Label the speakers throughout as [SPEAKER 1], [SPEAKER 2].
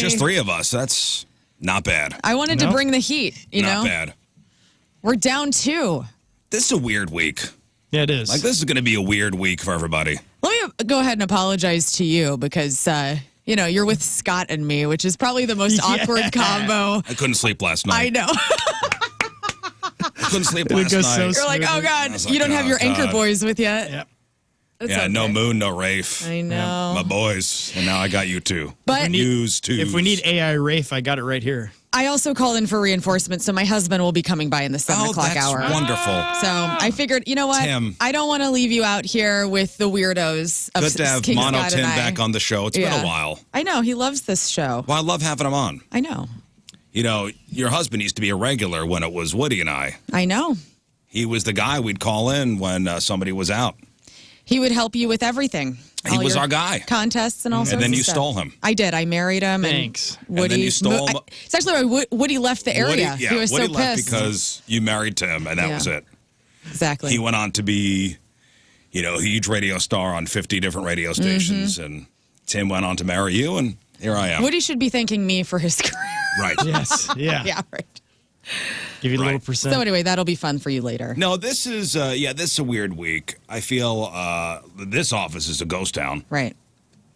[SPEAKER 1] just 3 of us. That's not bad.
[SPEAKER 2] I wanted to bring the heat, you know?
[SPEAKER 1] Not bad.
[SPEAKER 2] We're down 2.
[SPEAKER 1] This is a weird week.
[SPEAKER 3] Yeah, it is.
[SPEAKER 1] Like, this is going to be a weird week for everybody.
[SPEAKER 2] Let me go ahead and apologize to you because, you know, you're with Scott and me, which is probably the most awkward combo.
[SPEAKER 1] I couldn't sleep last night.
[SPEAKER 2] I know.
[SPEAKER 1] I couldn't sleep last night.
[SPEAKER 3] So
[SPEAKER 2] You're like, oh, God, you don't have your anchor boys with yet.
[SPEAKER 3] Yep.
[SPEAKER 2] It's
[SPEAKER 1] Yeah,
[SPEAKER 2] okay.
[SPEAKER 1] no Moon, no Rafe.
[SPEAKER 2] I know.
[SPEAKER 1] My boys. And now I got you too.
[SPEAKER 2] But
[SPEAKER 3] If we need AI Rafe, I got it right here.
[SPEAKER 2] I also called in for reinforcements, so my husband will be coming by in the 7 o'clock
[SPEAKER 1] that's
[SPEAKER 2] hour.
[SPEAKER 1] wonderful.
[SPEAKER 2] So I figured, you know what?
[SPEAKER 1] Tim.
[SPEAKER 2] I don't want to leave you out here with the weirdos. Of
[SPEAKER 1] Good to have
[SPEAKER 2] King
[SPEAKER 1] Mono
[SPEAKER 2] Scott
[SPEAKER 1] Tim
[SPEAKER 2] and I.
[SPEAKER 1] back on the show. It's been a while.
[SPEAKER 2] I know. He loves this show.
[SPEAKER 1] Well, I love having him on.
[SPEAKER 2] I know.
[SPEAKER 1] You know, your husband used to be a regular when it was Woody and I.
[SPEAKER 2] I know.
[SPEAKER 1] He was the guy we'd call in when somebody was out.
[SPEAKER 2] He would help you with everything.
[SPEAKER 1] He
[SPEAKER 2] All
[SPEAKER 1] was
[SPEAKER 2] your
[SPEAKER 1] our guy.
[SPEAKER 2] Contests and all sorts
[SPEAKER 1] And then
[SPEAKER 2] of
[SPEAKER 1] you
[SPEAKER 2] stuff.
[SPEAKER 1] stole him.
[SPEAKER 2] I did. I married him.
[SPEAKER 3] Thanks.
[SPEAKER 2] And Woody.
[SPEAKER 1] And then you stole him.
[SPEAKER 2] It's actually why Woody left the area.
[SPEAKER 1] Woody,
[SPEAKER 2] he was
[SPEAKER 1] Woody
[SPEAKER 2] so
[SPEAKER 1] left
[SPEAKER 2] pissed.
[SPEAKER 1] because you married Tim, and that
[SPEAKER 2] Yeah.
[SPEAKER 1] was it.
[SPEAKER 2] Exactly.
[SPEAKER 1] He went on to be, you know, a huge radio star on 50 different radio stations, and Tim went on to marry you, and here I am.
[SPEAKER 2] Woody should be thanking me for his career.
[SPEAKER 1] Right.
[SPEAKER 3] Yes. Yeah.
[SPEAKER 2] Yeah, right.
[SPEAKER 3] Give you a little
[SPEAKER 1] Right.
[SPEAKER 3] percent.
[SPEAKER 2] So anyway, that'll be fun for you later.
[SPEAKER 1] No, this is, this is a weird week. I feel this office is a ghost town.
[SPEAKER 2] Right.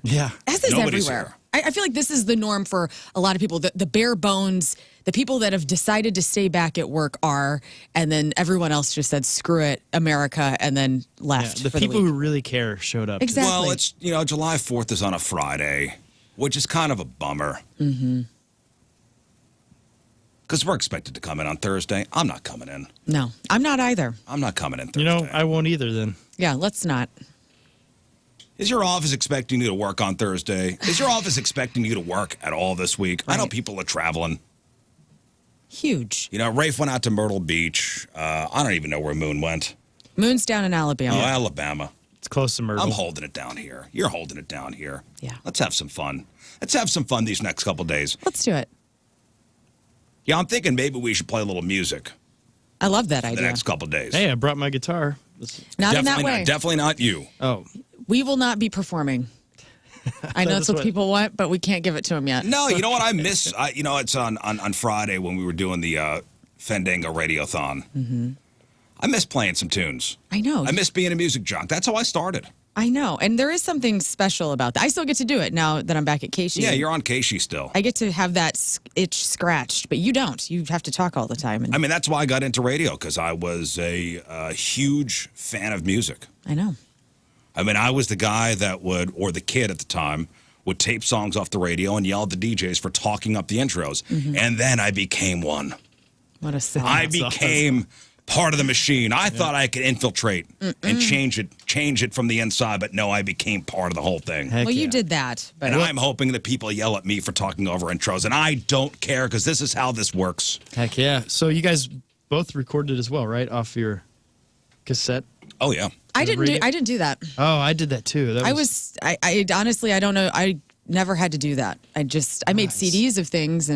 [SPEAKER 3] Yeah.
[SPEAKER 2] As is
[SPEAKER 1] Nobody's
[SPEAKER 2] everywhere.
[SPEAKER 1] here.
[SPEAKER 2] I feel like this is the norm for a lot of people. The bare bones, the people that have decided to stay back at work are, and then everyone else just said, screw it, America, and then left.
[SPEAKER 3] The
[SPEAKER 2] for
[SPEAKER 3] people
[SPEAKER 2] the week.
[SPEAKER 3] who really care showed up.
[SPEAKER 2] Exactly.
[SPEAKER 1] Well, it's, you know, July 4th is on a Friday, which is kind of a bummer. Because we're expected to come in on Thursday. I'm not coming in.
[SPEAKER 2] No, I'm not either.
[SPEAKER 1] I'm not coming in Thursday.
[SPEAKER 3] You know, I won't either then.
[SPEAKER 2] Yeah, let's not.
[SPEAKER 1] Is your office expecting you to work on Thursday? Is your office expecting you to work at all this week? I know
[SPEAKER 2] Right.
[SPEAKER 1] people are traveling.
[SPEAKER 2] Huge.
[SPEAKER 1] You know, Rafe went out to Myrtle Beach. I don't even know where Moon went.
[SPEAKER 2] Moon's down in Alabama.
[SPEAKER 1] Oh, Alabama.
[SPEAKER 3] It's close to Myrtle.
[SPEAKER 1] I'm holding it down here. You're holding it down here.
[SPEAKER 2] Yeah.
[SPEAKER 1] Let's have some fun. Let's have some fun these next couple days.
[SPEAKER 2] Let's do it.
[SPEAKER 1] Yeah, I'm thinking maybe we should play a little music
[SPEAKER 2] I love that
[SPEAKER 1] the
[SPEAKER 2] idea.
[SPEAKER 1] next couple days.
[SPEAKER 3] Hey, I brought my guitar.
[SPEAKER 2] Not in that
[SPEAKER 1] Definitely
[SPEAKER 2] way.
[SPEAKER 1] not, definitely not you.
[SPEAKER 3] Oh,
[SPEAKER 2] We will not be performing. I know that's what people want, but we can't give it to them yet.
[SPEAKER 1] No, you know what I miss? You know, it's on Friday when we were doing the Fandango Radiothon. Mm-hmm. I miss playing some tunes.
[SPEAKER 2] I know.
[SPEAKER 1] I miss being a music jock. That's how I started.
[SPEAKER 2] I know. And there is something special about that. I still get to do it now that I'm back at Casey.
[SPEAKER 1] Yeah, you're on Casey still.
[SPEAKER 2] I get to have that itch scratched, but you don't. You have to talk all the time. And
[SPEAKER 1] I mean, that's why I got into radio, because I was a huge fan of music.
[SPEAKER 2] I know.
[SPEAKER 1] I mean, I was the guy that would, or the kid at the time, would tape songs off the radio and yell at the DJs for talking up the intros. And then I became one.
[SPEAKER 2] What a sad.
[SPEAKER 1] I became part of the machine. I thought I could infiltrate and change it from the inside, but no, I became part of the whole thing.
[SPEAKER 3] heck
[SPEAKER 2] Well, you
[SPEAKER 3] yeah.
[SPEAKER 2] did that. But
[SPEAKER 1] And I'm hoping that people yell at me for talking over intros, and I don't care because this is how this works.
[SPEAKER 3] Heck yeah. So you guys both recorded as well, right? Off your cassette?
[SPEAKER 1] Oh yeah,
[SPEAKER 2] I didn't do that.
[SPEAKER 3] Oh, I did that too. That
[SPEAKER 2] I honestly, I don't know. I never had to do that. I made
[SPEAKER 3] Nice.
[SPEAKER 2] CDs of things,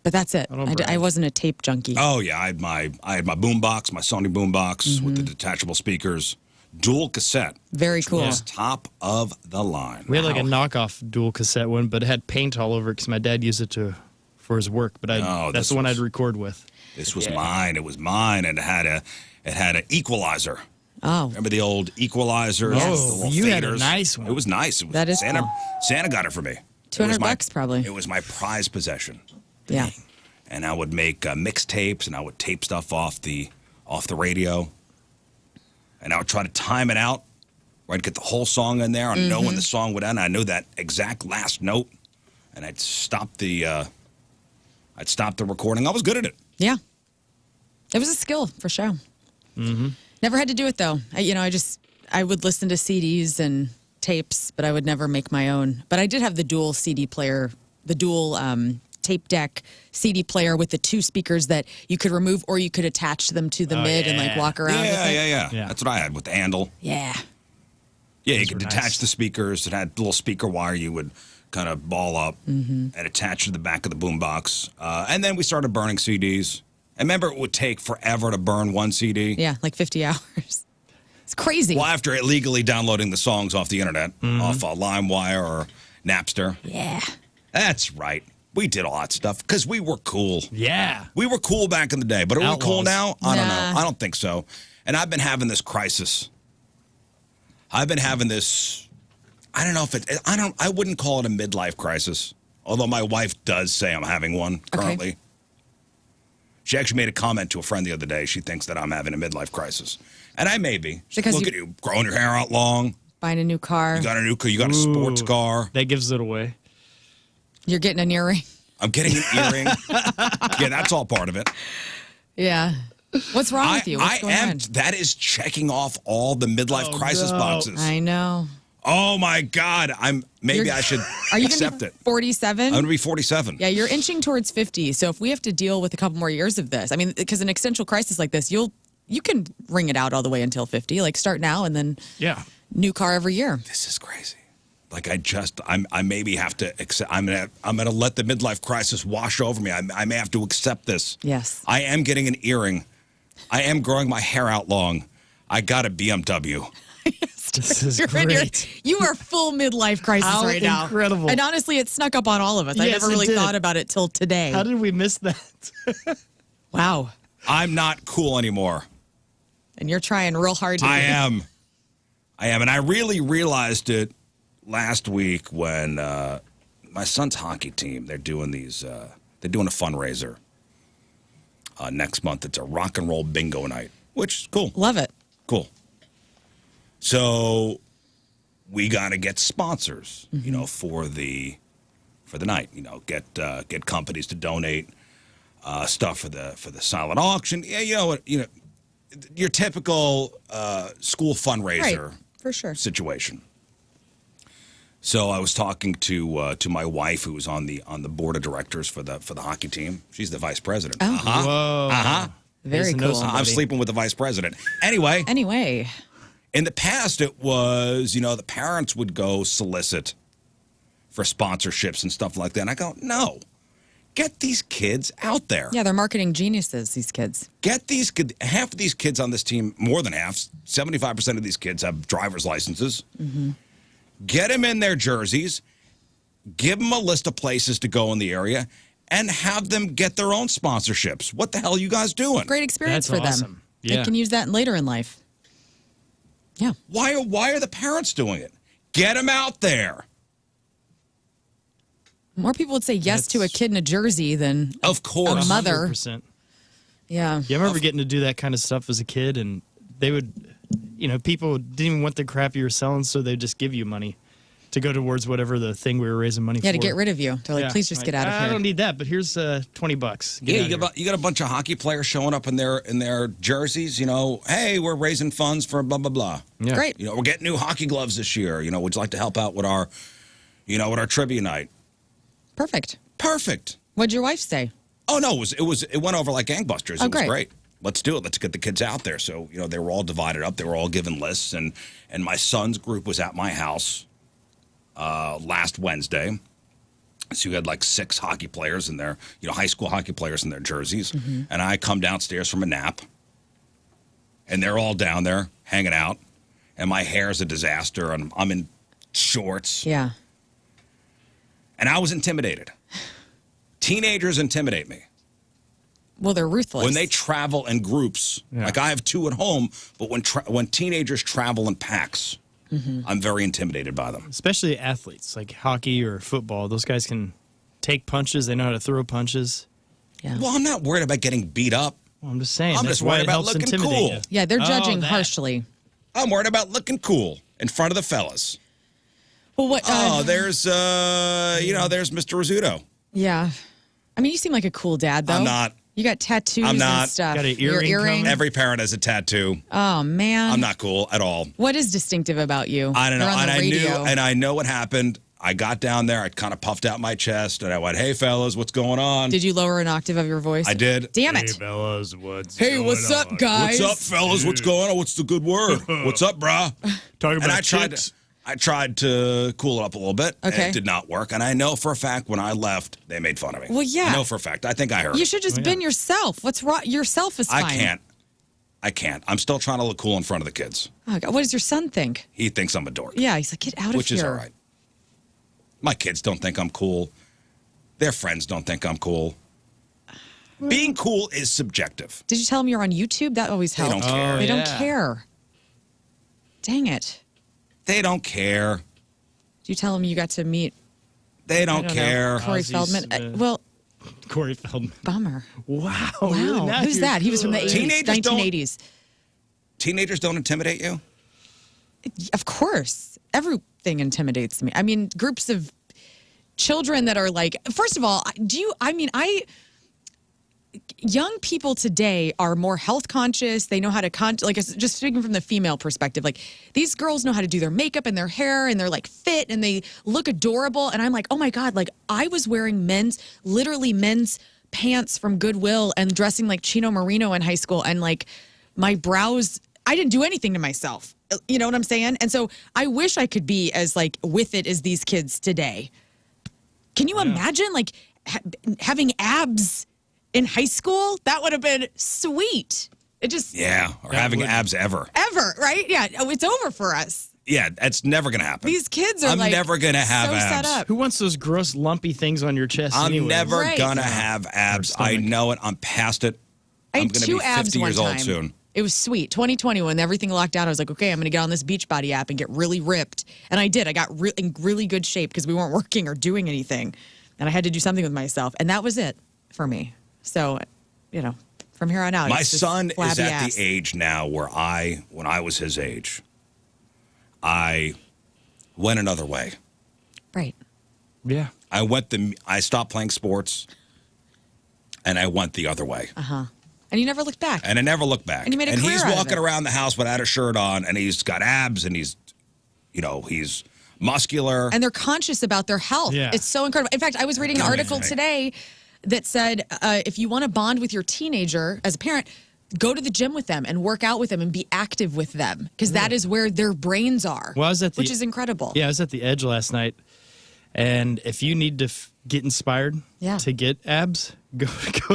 [SPEAKER 2] but that's it.
[SPEAKER 3] don't
[SPEAKER 2] I
[SPEAKER 3] brag.
[SPEAKER 2] wasn't a tape junkie.
[SPEAKER 1] oh yeah. I had my boombox, my Sony boombox with the detachable speakers, dual cassette.
[SPEAKER 2] Very
[SPEAKER 1] which
[SPEAKER 2] cool.
[SPEAKER 1] was top of the line.
[SPEAKER 3] We had like a knockoff dual cassette one, but it had paint all over it because my dad used it for his work. But
[SPEAKER 1] Oh,
[SPEAKER 3] that's
[SPEAKER 1] this
[SPEAKER 3] the one
[SPEAKER 1] was-
[SPEAKER 3] I'd record with.
[SPEAKER 1] This was mine. It was mine, and it had an equalizer.
[SPEAKER 2] Oh,
[SPEAKER 1] Remember the old equalizers?
[SPEAKER 2] Yes.
[SPEAKER 1] The little
[SPEAKER 3] You had a
[SPEAKER 1] faders?
[SPEAKER 3] nice one.
[SPEAKER 1] It was nice. It was,
[SPEAKER 2] That is
[SPEAKER 1] Santa.
[SPEAKER 2] cool.
[SPEAKER 1] Santa got it for me.
[SPEAKER 2] $200 probably.
[SPEAKER 1] It was my prized possession.
[SPEAKER 2] yeah.
[SPEAKER 1] And I would make mixtapes, and I would tape stuff off the radio, and I would try to time it out, where I'd get the whole song in there, and know when the song would end. I knew that exact last note, and I'd stop the recording. I was good at it.
[SPEAKER 2] Yeah. It was a skill for sure. Mm-hmm. Never had to do it though. I would listen to CDs and tapes, but I would never make my own. But I did have the dual CD player, the dual tape deck CD player with the 2 speakers that you could remove or you could attach them to the mid and like walk around with it.
[SPEAKER 1] Yeah. That's what I had with the handle.
[SPEAKER 2] Yeah.
[SPEAKER 1] Yeah, you
[SPEAKER 3] Those
[SPEAKER 1] could
[SPEAKER 3] were
[SPEAKER 1] detach
[SPEAKER 3] nice.
[SPEAKER 1] the speakers. It had a little speaker wire you would kind of ball up and attach to the back of the boombox. And then we started burning CDs. I remember it would take forever to burn one CD.
[SPEAKER 2] Yeah, like 50 hours. It's crazy.
[SPEAKER 1] Well, after illegally downloading the songs off the internet, off LimeWire or Napster.
[SPEAKER 2] Yeah.
[SPEAKER 1] That's right. We did all that stuff because we were cool.
[SPEAKER 3] Yeah.
[SPEAKER 1] We were cool back in the day, but are we cool now? I don't know.
[SPEAKER 2] Nah.
[SPEAKER 1] I don't think so. And I've been having this crisis. I've been having this. I don't know if it. I wouldn't call it a midlife crisis. Although my wife does say I'm having one currently.
[SPEAKER 2] Okay.
[SPEAKER 1] She actually made a comment to a friend the other day. She thinks that I'm having a midlife crisis, and I may be.
[SPEAKER 2] Because
[SPEAKER 1] Look at you, growing your hair out long.
[SPEAKER 2] Buying a new car.
[SPEAKER 1] You got a new car. You got a sports car.
[SPEAKER 3] That gives it away.
[SPEAKER 2] You're getting an earring.
[SPEAKER 1] I'm getting an earring. Yeah, that's all part of it.
[SPEAKER 2] Yeah. What's wrong with you? What's going on?
[SPEAKER 1] That is checking off all the midlife crisis boxes.
[SPEAKER 2] I know.
[SPEAKER 1] Oh my God! Maybe I should
[SPEAKER 2] Are you
[SPEAKER 1] accept
[SPEAKER 2] gonna
[SPEAKER 1] it.
[SPEAKER 2] be 47?
[SPEAKER 1] I'm gonna be 47.
[SPEAKER 2] Yeah, you're inching towards 50. So if we have to deal with a couple more years of this, I mean, because an existential crisis like this, you can ring it out all the way until 50. Like start now and then new car every year.
[SPEAKER 1] This is crazy. Like I maybe have to accept. I'm gonna let the midlife crisis wash over me. I may have to accept this.
[SPEAKER 2] Yes.
[SPEAKER 1] I am getting an earring. I am growing my hair out long. I got a BMW.
[SPEAKER 3] This is
[SPEAKER 2] You're
[SPEAKER 3] great.
[SPEAKER 2] you are full midlife crisis
[SPEAKER 3] How
[SPEAKER 2] right now.
[SPEAKER 3] incredible.
[SPEAKER 2] And honestly, it snuck up on all of us. I
[SPEAKER 3] Yes,
[SPEAKER 2] never
[SPEAKER 3] it
[SPEAKER 2] really
[SPEAKER 3] did.
[SPEAKER 2] thought about it till today.
[SPEAKER 3] How did we miss that?
[SPEAKER 2] Wow.
[SPEAKER 1] I'm not cool anymore.
[SPEAKER 2] And you're trying real hard to
[SPEAKER 1] I
[SPEAKER 2] be.
[SPEAKER 1] am. And I really realized it last week when my son's hockey team, they're doing a fundraiser next month. It's a rock and roll bingo night, which is cool.
[SPEAKER 2] Love it.
[SPEAKER 1] Cool. So we got to get sponsors, for the night. Get companies to donate stuff for the silent auction. Yeah, your typical school fundraiser
[SPEAKER 2] Right. For sure.
[SPEAKER 1] situation. So I was talking to my wife, who was on the board of directors for the hockey team. She's the vice president.
[SPEAKER 2] Oh.
[SPEAKER 3] Whoa.
[SPEAKER 2] Very cool.
[SPEAKER 1] I'm sleeping with the vice president. Anyway, in the past, it was, the parents would go solicit for sponsorships and stuff like that. And I go, no, get these kids out there.
[SPEAKER 2] Yeah, they're marketing geniuses, these kids.
[SPEAKER 1] Get these half of these kids on this team, more than half, 75% of these kids have driver's licenses. Mm-hmm. Get them in their jerseys, give them a list of places to go in the area, and have them get their own sponsorships. What the hell are you guys doing?
[SPEAKER 2] Great experience
[SPEAKER 3] That's
[SPEAKER 2] for
[SPEAKER 3] awesome.
[SPEAKER 2] them.
[SPEAKER 3] Yeah.
[SPEAKER 2] They can use that later in life. Yeah.
[SPEAKER 1] Why are the parents doing it? Get them out there.
[SPEAKER 2] More people would say yes to a kid in a jersey than
[SPEAKER 1] Of course.
[SPEAKER 2] a mother.
[SPEAKER 3] 100%.
[SPEAKER 2] Yeah.
[SPEAKER 3] Yeah, I remember getting to do that kind of stuff as a kid, and they would, people didn't even want the crap you were selling, so they'd just give you money to go towards whatever the thing we were raising money for.
[SPEAKER 2] Yeah, to get rid of you. They're like,
[SPEAKER 3] Yeah.
[SPEAKER 2] please just get out of
[SPEAKER 3] I
[SPEAKER 2] here.
[SPEAKER 3] don't need that, but here's $20.
[SPEAKER 1] Yeah, you got a bunch of hockey players showing up in their jerseys. Hey, we're raising funds for blah blah blah.
[SPEAKER 3] Yeah.
[SPEAKER 2] Great.
[SPEAKER 1] We're getting new hockey gloves this year. Would you like to help out with our trivia night?
[SPEAKER 2] Perfect.
[SPEAKER 1] Perfect.
[SPEAKER 2] What'd your wife say?
[SPEAKER 1] Oh no, it went over like gangbusters.
[SPEAKER 2] Oh,
[SPEAKER 1] It was
[SPEAKER 2] great.
[SPEAKER 1] great. Let's do it. Let's get the kids out there. So they were all divided up. They were all given lists, and my son's group was at my house last Wednesday. So you had like 6 hockey players in their, high school hockey players in their jerseys. Mm-hmm. And I come downstairs from a nap, and they're all down there hanging out, and my hair's a disaster, and I'm in shorts.
[SPEAKER 2] Yeah.
[SPEAKER 1] And I was intimidated. Teenagers intimidate me.
[SPEAKER 2] Well, they're ruthless.
[SPEAKER 1] When they travel in groups, like I have 2 at home, but when teenagers travel in packs, I'm very intimidated by them.
[SPEAKER 3] Especially athletes like hockey or football. Those guys can take punches. They know how to throw punches.
[SPEAKER 2] Yeah.
[SPEAKER 1] Well, I'm not worried about getting beat up.
[SPEAKER 3] Well, I'm just saying.
[SPEAKER 1] I'm
[SPEAKER 3] that's
[SPEAKER 1] just
[SPEAKER 3] why
[SPEAKER 1] worried
[SPEAKER 3] it
[SPEAKER 1] about
[SPEAKER 3] helps
[SPEAKER 1] looking
[SPEAKER 3] intimidate
[SPEAKER 1] cool.
[SPEAKER 3] you.
[SPEAKER 2] Yeah, they're judging
[SPEAKER 3] that.
[SPEAKER 2] harshly.
[SPEAKER 1] I'm worried about looking cool in front of the fellas.
[SPEAKER 2] Well, what?
[SPEAKER 1] There's Mr. Rizzuto.
[SPEAKER 2] Yeah. I mean, you seem like a cool dad, though.
[SPEAKER 1] I'm not.
[SPEAKER 2] You got tattoos
[SPEAKER 1] I'm not.
[SPEAKER 2] and stuff.
[SPEAKER 3] Got an
[SPEAKER 2] Your
[SPEAKER 3] earring coming?
[SPEAKER 1] Every parent has a tattoo.
[SPEAKER 2] Oh, man.
[SPEAKER 1] I'm not cool at all.
[SPEAKER 2] What is distinctive about you?
[SPEAKER 1] I don't know.
[SPEAKER 2] You're on
[SPEAKER 1] And
[SPEAKER 2] the
[SPEAKER 1] I
[SPEAKER 2] radio.
[SPEAKER 1] I know what happened. I got down there. I kind of puffed out my chest, and I went, "Hey, fellas, what's going on?"
[SPEAKER 2] Did you lower an octave of your voice?
[SPEAKER 1] I did.
[SPEAKER 2] Damn it.
[SPEAKER 3] fellas, what's
[SPEAKER 2] Hey, what's up, guys?
[SPEAKER 1] What's up, fellas? What's going on? What's the good word? What's up, brah?
[SPEAKER 3] Talking
[SPEAKER 1] And I tried to cool it up a little bit. And
[SPEAKER 2] Okay.
[SPEAKER 1] it did not work. And I know for a fact when I left, they made fun of me.
[SPEAKER 2] Well, yeah.
[SPEAKER 1] I know for a fact. I think I heard
[SPEAKER 2] You
[SPEAKER 1] it.
[SPEAKER 2] should just been yourself. What's wrong? Yourself is fine.
[SPEAKER 1] I can't. I'm still trying to look cool in front of the kids.
[SPEAKER 2] Oh, God. What does your son think?
[SPEAKER 1] He thinks I'm a dork.
[SPEAKER 2] Yeah, he's like, get out of
[SPEAKER 1] Which
[SPEAKER 2] here.
[SPEAKER 1] is all right. My kids don't think I'm cool. Their friends don't think I'm cool. Being cool is subjective.
[SPEAKER 2] Did you tell them you're on YouTube? That always
[SPEAKER 1] They
[SPEAKER 2] helps.
[SPEAKER 1] don't care.
[SPEAKER 2] They don't
[SPEAKER 3] yeah.
[SPEAKER 2] care. Dang it.
[SPEAKER 1] They don't care.
[SPEAKER 2] Did you tell them you got to meet
[SPEAKER 1] They don't
[SPEAKER 2] I don't
[SPEAKER 1] care.
[SPEAKER 2] know, Corey
[SPEAKER 3] Ozzy
[SPEAKER 2] Feldman?
[SPEAKER 3] Smith.
[SPEAKER 2] Well,
[SPEAKER 3] Corey Feldman.
[SPEAKER 2] bummer.
[SPEAKER 3] Wow.
[SPEAKER 2] Wow.
[SPEAKER 3] Really? Now
[SPEAKER 2] Who's
[SPEAKER 3] you're
[SPEAKER 2] that? He was from the 80s,
[SPEAKER 1] Teenagers don't-
[SPEAKER 2] 1980s.
[SPEAKER 1] Teenagers don't intimidate you?
[SPEAKER 2] Of course. Everything intimidates me. I mean, groups of children that are like, first of all, young people today are more health conscious. They know how to, just speaking from the female perspective, like these girls know how to do their makeup and their hair and they're like fit and they look adorable. And I'm like, oh my God, like I was wearing literally men's pants from Goodwill and dressing like Chino Marino in high school. And like my brows, I didn't do anything to myself. You know what I'm saying? And so I wish I could be as like with it as these kids today. Can you imagine like having abs in high school? That would have been sweet. It just
[SPEAKER 1] Yeah, or having abs ever.
[SPEAKER 2] ever, right? Yeah, it's over for us.
[SPEAKER 1] Yeah, that's never going to happen.
[SPEAKER 2] These kids are
[SPEAKER 1] I'm
[SPEAKER 2] like
[SPEAKER 1] never going to have
[SPEAKER 2] so set
[SPEAKER 1] abs.
[SPEAKER 2] up.
[SPEAKER 3] Who wants those gross lumpy things on your chest?
[SPEAKER 1] I'm
[SPEAKER 3] anyway?
[SPEAKER 1] never
[SPEAKER 2] Right.
[SPEAKER 1] going to have abs. I
[SPEAKER 3] stomach.
[SPEAKER 1] know it. I'm past it.
[SPEAKER 2] I
[SPEAKER 1] I'm
[SPEAKER 2] had
[SPEAKER 1] going to
[SPEAKER 2] 2
[SPEAKER 1] be
[SPEAKER 2] abs
[SPEAKER 1] 50
[SPEAKER 2] one
[SPEAKER 1] years
[SPEAKER 2] time.
[SPEAKER 1] old soon.
[SPEAKER 2] It was sweet. 2020, when everything locked down, I was like, okay, I'm going to get on this Beachbody app and get really ripped. And I did. I got in really good shape because we weren't working or doing anything. And I had to do something with myself. And that was it for me. So, you know, from here on out,
[SPEAKER 1] My
[SPEAKER 2] it's just
[SPEAKER 1] son is
[SPEAKER 2] flabby
[SPEAKER 1] at
[SPEAKER 2] ass.
[SPEAKER 1] the age now where when I was his age, I went another way.
[SPEAKER 2] Right.
[SPEAKER 3] Yeah.
[SPEAKER 1] I stopped playing sports and I went the other way.
[SPEAKER 2] And you never looked back.
[SPEAKER 1] And I never looked back.
[SPEAKER 2] And you made a career
[SPEAKER 1] he's
[SPEAKER 2] out of
[SPEAKER 1] walking
[SPEAKER 2] it.
[SPEAKER 1] around the house without a shirt on and he's got abs and he's muscular.
[SPEAKER 2] And they're conscious about their health.
[SPEAKER 3] Yeah.
[SPEAKER 2] It's so incredible. In fact, I was reading an article today that said if you want to bond with your teenager as a parent, go to the gym with them and work out with them and be active with them because that is where their brains are,
[SPEAKER 3] Well, I was at
[SPEAKER 2] which is incredible.
[SPEAKER 3] Yeah, I was at the Edge last night, and if you need to get inspired to get abs, go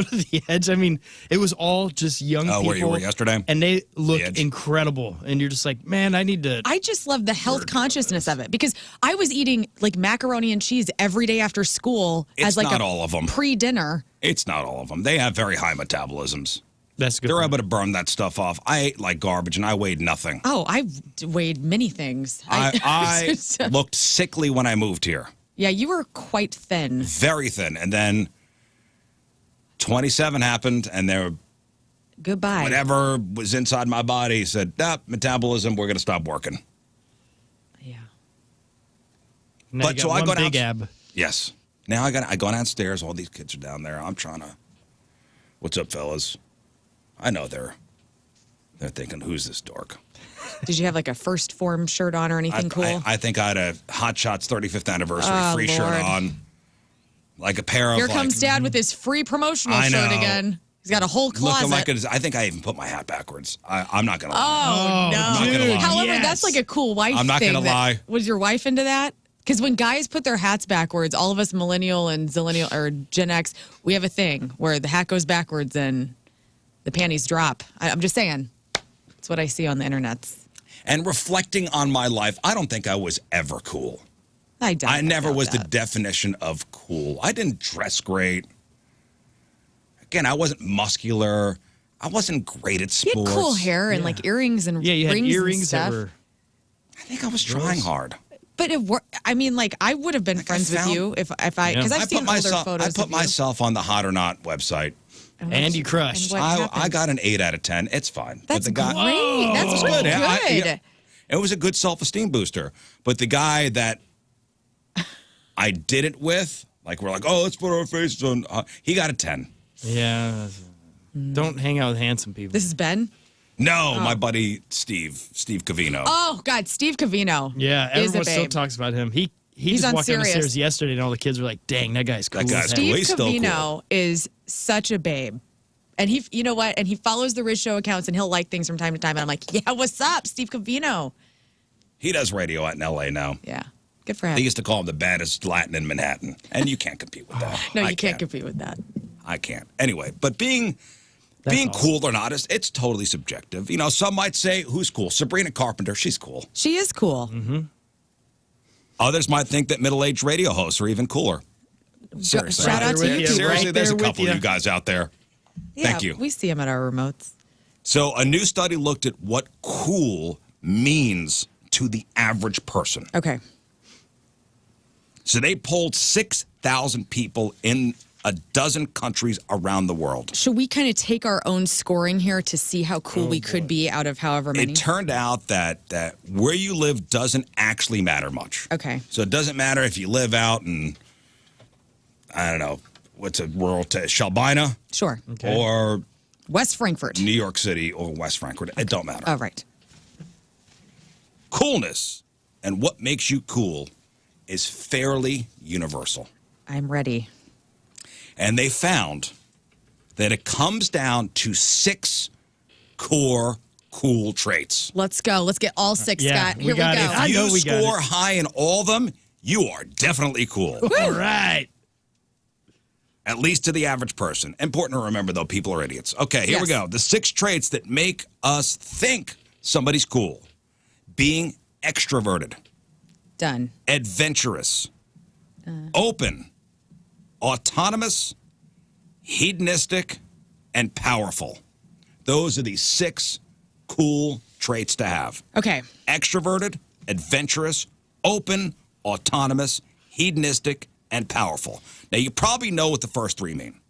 [SPEAKER 3] to the Edge. I mean, it was all just young people.
[SPEAKER 1] Where you were yesterday?
[SPEAKER 3] And they look
[SPEAKER 1] Edge.
[SPEAKER 3] incredible. And you're just like, man, I need to.
[SPEAKER 2] I just love the health consciousness of it because I was eating like macaroni and cheese every day after school
[SPEAKER 1] It's
[SPEAKER 2] as like
[SPEAKER 1] not
[SPEAKER 2] a
[SPEAKER 1] all of them.
[SPEAKER 2] pre-dinner.
[SPEAKER 1] It's not all of them. They have very high metabolisms.
[SPEAKER 3] That's good.
[SPEAKER 1] They're able to burn that stuff off. I ate like garbage and I weighed nothing.
[SPEAKER 2] Oh, I've weighed many things.
[SPEAKER 1] I looked sickly when I moved here.
[SPEAKER 2] Yeah, you were quite thin.
[SPEAKER 1] Very thin. And then 27 happened and there
[SPEAKER 2] Goodbye.
[SPEAKER 1] whatever was inside my body said, metabolism, we're going to stop working.
[SPEAKER 2] Yeah.
[SPEAKER 3] Now
[SPEAKER 1] But
[SPEAKER 3] you
[SPEAKER 1] so
[SPEAKER 3] got
[SPEAKER 1] I
[SPEAKER 3] one
[SPEAKER 1] go
[SPEAKER 3] big
[SPEAKER 1] down-
[SPEAKER 3] ab.
[SPEAKER 1] Yes. Now I go downstairs. All these kids are down there. I'm trying to, what's up, fellas? I know they're thinking, who's this dork?
[SPEAKER 2] Did you have like a first form shirt on or anything cool?
[SPEAKER 1] I think I had a Hot Shots 35th anniversary
[SPEAKER 2] Oh,
[SPEAKER 1] free shirt
[SPEAKER 2] Lord.
[SPEAKER 1] on. Like a pair of
[SPEAKER 2] Here comes Dad with his free promotional
[SPEAKER 1] I
[SPEAKER 2] shirt
[SPEAKER 1] know.
[SPEAKER 2] again. He's got a whole closet.
[SPEAKER 1] looking like it is. I think I even put my hat backwards. I'm not going to lie.
[SPEAKER 2] Oh, no.
[SPEAKER 1] I'm not gonna lie.
[SPEAKER 2] However,
[SPEAKER 3] Yes.
[SPEAKER 2] that's like a cool wife
[SPEAKER 1] I'm not
[SPEAKER 2] thing.
[SPEAKER 1] gonna
[SPEAKER 2] that-
[SPEAKER 1] lie.
[SPEAKER 2] Was your wife into that? Because when guys put their hats backwards, all of us millennial and zillennial or Gen X, we have a thing where the hat goes backwards and the panties drop. I'm just saying. That's what I see on the internet.
[SPEAKER 1] And reflecting on my life, I don't think I was ever cool.
[SPEAKER 2] I
[SPEAKER 1] never was the
[SPEAKER 2] that.
[SPEAKER 1] definition of cool. I didn't dress great. Again, I wasn't muscular. I wasn't great at
[SPEAKER 2] You
[SPEAKER 1] sports.
[SPEAKER 2] had cool hair and like earrings and
[SPEAKER 3] Yeah, you had
[SPEAKER 2] rings and
[SPEAKER 3] earrings
[SPEAKER 2] stuff.
[SPEAKER 3] that were.
[SPEAKER 1] I think I was trying hard.
[SPEAKER 2] But it worked. I mean, like I would have been friends with
[SPEAKER 1] found-
[SPEAKER 2] you if I because I've seen older photos.
[SPEAKER 1] I put
[SPEAKER 2] of you.
[SPEAKER 1] myself on the Hot or Not website.
[SPEAKER 3] And you crushed.
[SPEAKER 2] what
[SPEAKER 1] I
[SPEAKER 2] happened?
[SPEAKER 1] got an 8 out of 10. It's fine. But
[SPEAKER 2] That's
[SPEAKER 1] the guy,
[SPEAKER 2] great. That's
[SPEAKER 1] It was
[SPEAKER 2] really
[SPEAKER 1] good.
[SPEAKER 2] good.
[SPEAKER 1] It was a good self-esteem booster. But the guy that I did it with, like we're like, oh, let's put our faces on. He got a 10.
[SPEAKER 3] Yeah. Don't hang out with handsome people.
[SPEAKER 2] This is Ben.
[SPEAKER 1] No, my buddy Steve Cavino.
[SPEAKER 2] Oh God, Steve Cavino.
[SPEAKER 3] Yeah,
[SPEAKER 2] is a
[SPEAKER 3] everyone still
[SPEAKER 2] babe.
[SPEAKER 3] talks about him. He
[SPEAKER 2] He's
[SPEAKER 3] just
[SPEAKER 2] on
[SPEAKER 3] walked down the
[SPEAKER 2] Sirius.
[SPEAKER 3] stairs yesterday, and all the kids were like, "Dang, that guy's cool."
[SPEAKER 1] That guy's
[SPEAKER 3] as heck."
[SPEAKER 1] cool.
[SPEAKER 2] Steve
[SPEAKER 1] He's still
[SPEAKER 2] Cavino
[SPEAKER 1] cool.
[SPEAKER 2] is such a babe. And he, you know what? And he follows the RizzShow accounts and he'll like things from time to time. And I'm like, yeah, what's up, Steve Cavino?
[SPEAKER 1] He does radio out in L.A. now.
[SPEAKER 2] Yeah, good for him.
[SPEAKER 1] They used to call him the baddest Latin in Manhattan. And you can't compete with that.
[SPEAKER 2] No,
[SPEAKER 1] I
[SPEAKER 2] you can't compete with that.
[SPEAKER 1] I can't. Anyway, but being
[SPEAKER 3] awesome.
[SPEAKER 1] cool or not, it's totally subjective. You know, some might say, who's cool? Sabrina Carpenter, she's cool.
[SPEAKER 2] She is cool.
[SPEAKER 1] Others might think that middle-aged radio hosts are even cooler. Seriously.
[SPEAKER 2] Shout out to you.
[SPEAKER 1] Seriously,
[SPEAKER 3] Right
[SPEAKER 1] there's a
[SPEAKER 3] there with
[SPEAKER 1] couple of
[SPEAKER 3] you.
[SPEAKER 1] you guys out there.
[SPEAKER 2] Yeah,
[SPEAKER 1] Thank you.
[SPEAKER 2] We see them at our remotes.
[SPEAKER 1] So a new study looked at what cool means to the average person.
[SPEAKER 2] Okay.
[SPEAKER 1] So they polled 6,000 people in a dozen countries around the world.
[SPEAKER 2] Should we kind of take our own scoring here to see how cool we could be out of however many?
[SPEAKER 1] It turned out that where you live doesn't actually matter much.
[SPEAKER 2] Okay.
[SPEAKER 1] So it doesn't matter if you live out in, I don't know, what's a rural Shalbina
[SPEAKER 2] Sure.
[SPEAKER 3] Okay.
[SPEAKER 1] or
[SPEAKER 2] West Frankfurt.
[SPEAKER 1] New York City or West Frankfurt. It don't matter.
[SPEAKER 2] Oh, right.
[SPEAKER 1] Coolness and what makes you cool is fairly universal.
[SPEAKER 2] I'm ready.
[SPEAKER 1] And they found that it comes down to 6 core cool traits.
[SPEAKER 2] Let's go. Let's get all 6,
[SPEAKER 3] Yeah,
[SPEAKER 2] Scott.
[SPEAKER 3] we
[SPEAKER 2] Here we go.
[SPEAKER 3] got it. I know
[SPEAKER 1] You
[SPEAKER 3] we got
[SPEAKER 1] score
[SPEAKER 3] it.
[SPEAKER 1] high in all of them, you are definitely cool.
[SPEAKER 3] All right.
[SPEAKER 1] At least to the average person. Important to remember, though, people are idiots. Okay, here we
[SPEAKER 2] Yes.
[SPEAKER 1] go. The 6 traits that make us think somebody's cool. Being extroverted,
[SPEAKER 2] Done.
[SPEAKER 1] adventurous, open, autonomous, hedonistic, and powerful. Those are the 6 cool traits to have.
[SPEAKER 2] Okay.
[SPEAKER 1] Extroverted, adventurous, open, autonomous, hedonistic, and powerful. Now, you probably know what the first 3 mean.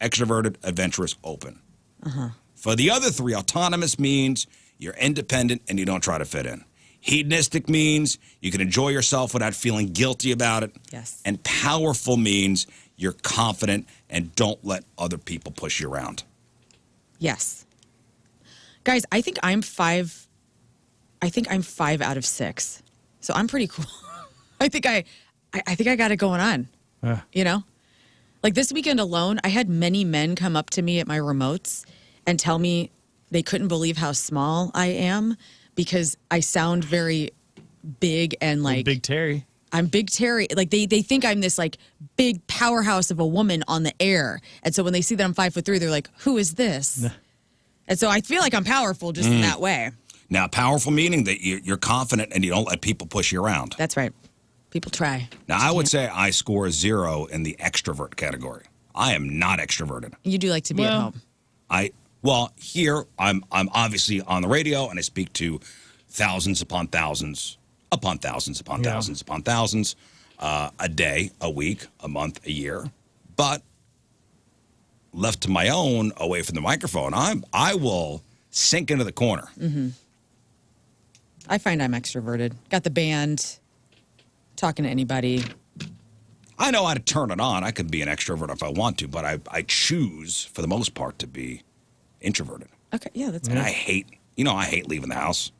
[SPEAKER 1] Extroverted, adventurous, open. For the other 3, autonomous means you're independent and you don't try to fit in. Hedonistic means you can enjoy yourself without feeling guilty about it.
[SPEAKER 2] Yes.
[SPEAKER 1] And powerful means you're confident and don't let other people push you around.
[SPEAKER 2] Yes. Guys, I think I'm 5 out of 6. So I'm pretty cool. I think I got it going on. You know? Like this weekend alone, I had many men come up to me at my remotes and tell me they couldn't believe how small I am because I sound very big and like
[SPEAKER 3] Big Terry.
[SPEAKER 2] I'm Big Terry. Like they think I'm this like big powerhouse of a woman on the air. And so when they see that I'm 5'3", they're like, "Who is this?" And so I feel like I'm powerful just in that way.
[SPEAKER 1] Now, powerful meaning that you're confident and you don't let people push you around.
[SPEAKER 2] That's right. People try.
[SPEAKER 1] Now, I would say I score 0 in the extrovert category. I am not extroverted.
[SPEAKER 2] You do like to be at home.
[SPEAKER 1] Here I'm obviously on the radio and I speak to thousands upon thousands upon thousands upon
[SPEAKER 3] Yeah.
[SPEAKER 1] thousands upon thousands a day, a week, a month, a year. But left to my own, away from the microphone, I will sink into the corner.
[SPEAKER 2] I find I'm extroverted. Got the band, talking to anybody.
[SPEAKER 1] I know how to turn it on. I could be an extrovert if I want to, but I choose for the most part to be introverted.
[SPEAKER 2] Okay, yeah, that's
[SPEAKER 1] And
[SPEAKER 2] good.
[SPEAKER 1] I hate leaving the house.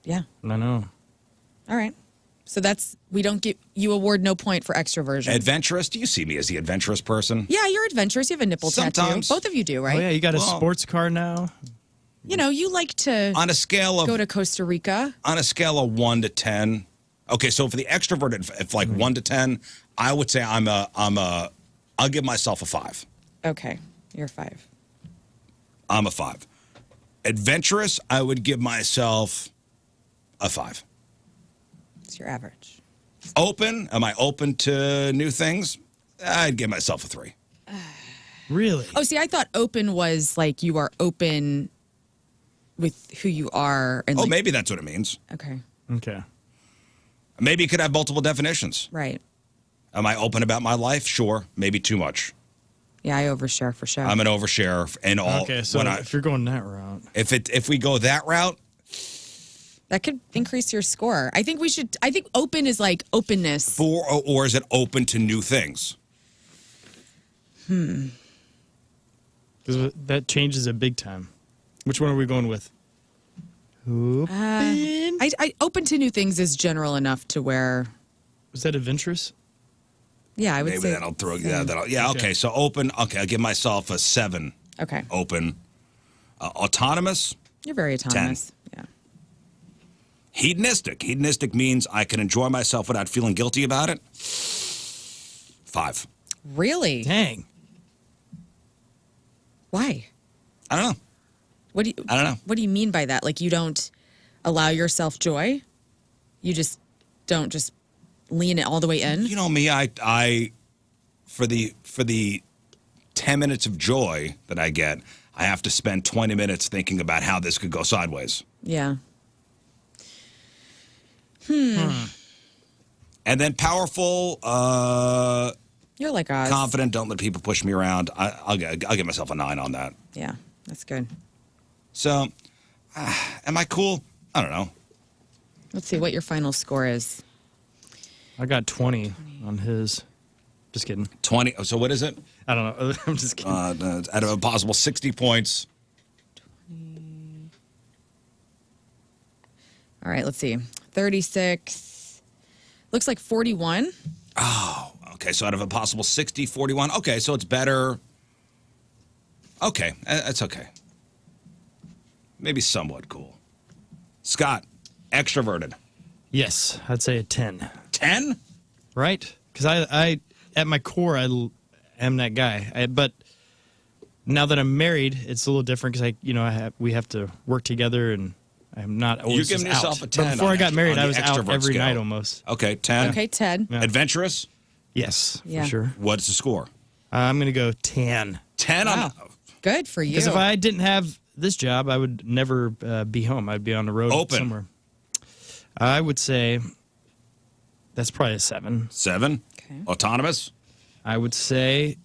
[SPEAKER 2] Yeah.
[SPEAKER 3] I know.
[SPEAKER 2] All right. So we don't get, you award no point for extroversion.
[SPEAKER 1] Adventurous? Do you see me as the adventurous person?
[SPEAKER 2] Yeah, you're adventurous. You have a nipple
[SPEAKER 1] Sometimes.
[SPEAKER 2] tattoo. Both of you do, right?
[SPEAKER 3] Oh, yeah, you got a
[SPEAKER 1] Well-
[SPEAKER 3] sports car now.
[SPEAKER 2] You know, you like to
[SPEAKER 1] On a scale
[SPEAKER 2] go
[SPEAKER 1] of
[SPEAKER 2] to Costa Rica.
[SPEAKER 1] 1 to 10. Okay, so for the extroverted, if like 1 to 10, I would say I'll give myself a 5.
[SPEAKER 2] Okay, you're 5.
[SPEAKER 1] I'm a 5. Adventurous, I would give myself a 5.
[SPEAKER 2] It's your average.
[SPEAKER 1] Open, am I open to new things? I'd give myself a 3.
[SPEAKER 3] Really?
[SPEAKER 2] Oh, see, I thought open was like you are open with who you are. And
[SPEAKER 1] Oh,
[SPEAKER 2] like,
[SPEAKER 1] maybe that's what it means.
[SPEAKER 2] Okay,
[SPEAKER 3] Okay.
[SPEAKER 1] Maybe it could have multiple definitions.
[SPEAKER 2] right.
[SPEAKER 1] Am I open about my life? Sure. Maybe too much.
[SPEAKER 2] Yeah, I overshare for sure.
[SPEAKER 1] I'm an overshare in all.
[SPEAKER 3] Okay, so if you're going that route.
[SPEAKER 1] If we go that route,
[SPEAKER 2] That could increase your score. I think open is like openness.
[SPEAKER 1] or is it open to new things?
[SPEAKER 3] Because that changes it big time. Which one are we going with?
[SPEAKER 2] I open to new things is general enough to where,
[SPEAKER 3] Was that adventurous?
[SPEAKER 2] yeah, I would
[SPEAKER 1] Maybe
[SPEAKER 2] say.
[SPEAKER 1] that'll throw.
[SPEAKER 2] same.
[SPEAKER 1] Yeah. Okay. So open. Okay. I'll give myself a 7.
[SPEAKER 2] Okay.
[SPEAKER 1] Open. Autonomous.
[SPEAKER 2] You're very autonomous. Yeah.
[SPEAKER 1] Hedonistic. Hedonistic means I can enjoy myself without feeling guilty about it. 5.
[SPEAKER 2] Really?
[SPEAKER 3] Dang.
[SPEAKER 2] Why?
[SPEAKER 1] I don't know. I don't know.
[SPEAKER 2] What do you mean by that? Like you don't allow yourself joy? You just don't just lean it all the way in?
[SPEAKER 1] You know me. I for the 10 minutes of joy that I get, I have to spend 20 minutes thinking about how this could go sideways.
[SPEAKER 2] Yeah.
[SPEAKER 1] And then powerful,
[SPEAKER 2] You're like Oz.
[SPEAKER 1] confident, don't let people push me around. I'll give myself a 9 on that.
[SPEAKER 2] Yeah, that's good.
[SPEAKER 1] So, am I cool? I don't know.
[SPEAKER 2] Let's see what your final score is.
[SPEAKER 3] I got 20 on his. Just kidding.
[SPEAKER 1] 20. So what is it?
[SPEAKER 3] I don't know. I'm just kidding.
[SPEAKER 1] Out of a possible 60 points.
[SPEAKER 2] All right, let's see. 36. Looks like 41.
[SPEAKER 1] Oh, okay. So out of a possible 60, 41. Okay, so it's better. Okay, that's okay. Maybe somewhat cool. Scott, extroverted.
[SPEAKER 3] Yes, I'd say a 10.
[SPEAKER 1] 10?
[SPEAKER 3] Right? Because I, at my core, I am that guy. But now that I'm married, it's a little different because we have to work together, and I'm not always
[SPEAKER 1] You're giving yourself
[SPEAKER 3] out.
[SPEAKER 1] a 10.
[SPEAKER 3] But before I got married,
[SPEAKER 1] on
[SPEAKER 3] I
[SPEAKER 1] the
[SPEAKER 3] was out
[SPEAKER 1] extrovert
[SPEAKER 3] every
[SPEAKER 1] scale.
[SPEAKER 3] night almost.
[SPEAKER 1] Okay, 10.
[SPEAKER 2] Okay, Ted.
[SPEAKER 3] Yeah.
[SPEAKER 1] Adventurous?
[SPEAKER 3] Yes,
[SPEAKER 2] Yeah.
[SPEAKER 3] for sure.
[SPEAKER 1] What's the score?
[SPEAKER 3] I'm going to go 10.
[SPEAKER 1] 10
[SPEAKER 2] Wow. Good for you.
[SPEAKER 3] Because if I didn't have this job, I would never be home. I'd be on the road
[SPEAKER 1] Open.
[SPEAKER 3] somewhere. I would say that's probably a 7.
[SPEAKER 1] 7.
[SPEAKER 2] Okay.
[SPEAKER 1] Autonomous?
[SPEAKER 3] I would say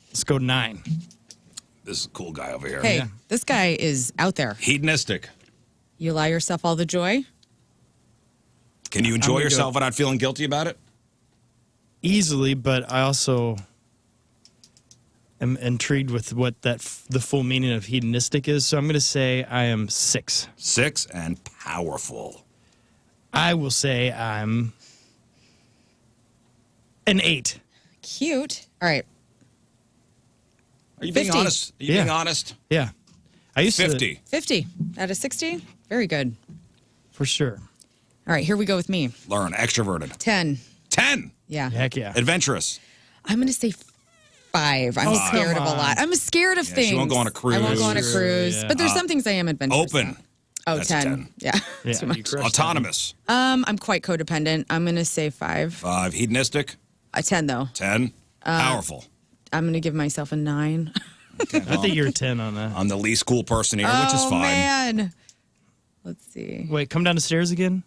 [SPEAKER 3] let's go 9.
[SPEAKER 1] This is a cool guy over here.
[SPEAKER 2] Hey,
[SPEAKER 3] Yeah.
[SPEAKER 2] this guy is out there.
[SPEAKER 1] Hedonistic.
[SPEAKER 2] You allow yourself all the joy?
[SPEAKER 1] Can you
[SPEAKER 3] I'm
[SPEAKER 1] enjoy
[SPEAKER 3] gonna
[SPEAKER 1] yourself
[SPEAKER 3] go-
[SPEAKER 1] without feeling guilty about it?
[SPEAKER 3] Easily, but I also am intrigued with what the full meaning of hedonistic is. So I'm going to say I am 6.
[SPEAKER 1] 6 and powerful.
[SPEAKER 3] I will say I'm an 8.
[SPEAKER 2] Cute. All right.
[SPEAKER 1] Are you being
[SPEAKER 2] 50.
[SPEAKER 1] honest? Are you
[SPEAKER 3] Yeah.
[SPEAKER 1] being honest?
[SPEAKER 3] Yeah. I used
[SPEAKER 1] 50.
[SPEAKER 3] to
[SPEAKER 2] 50 out of 60. Very good.
[SPEAKER 3] for sure.
[SPEAKER 2] All right, here we go with me.
[SPEAKER 1] Learn. Extroverted.
[SPEAKER 2] 10.
[SPEAKER 1] 10.
[SPEAKER 2] Yeah.
[SPEAKER 3] Heck yeah.
[SPEAKER 1] Adventurous.
[SPEAKER 2] I'm going to say 5. I'm
[SPEAKER 3] Oh,
[SPEAKER 2] scared
[SPEAKER 3] come
[SPEAKER 2] of a lot.
[SPEAKER 3] on.
[SPEAKER 2] I'm scared of
[SPEAKER 1] Yeah,
[SPEAKER 2] things.
[SPEAKER 1] she won't go on a cruise.
[SPEAKER 2] I won't go on a
[SPEAKER 3] Sure,
[SPEAKER 2] cruise.
[SPEAKER 3] yeah.
[SPEAKER 2] But there's some things I am adventurous
[SPEAKER 1] Open.
[SPEAKER 2] about. Oh,
[SPEAKER 1] That's a
[SPEAKER 2] 10.
[SPEAKER 1] 10.
[SPEAKER 2] Yeah.
[SPEAKER 3] Yeah,
[SPEAKER 2] Too
[SPEAKER 3] you
[SPEAKER 2] much.
[SPEAKER 3] crushed
[SPEAKER 1] Autonomous.
[SPEAKER 2] I'm quite codependent. I'm going to say 5.
[SPEAKER 1] 5. Hedonistic.
[SPEAKER 2] A 10, though.
[SPEAKER 1] 10. Powerful.
[SPEAKER 2] I'm going to give myself a 9.
[SPEAKER 3] that. I think you're a 10 on that.
[SPEAKER 1] I'm the least cool person here, which is
[SPEAKER 2] Oh,
[SPEAKER 1] fine.
[SPEAKER 2] man. Let's see.
[SPEAKER 3] Wait, come down the stairs again?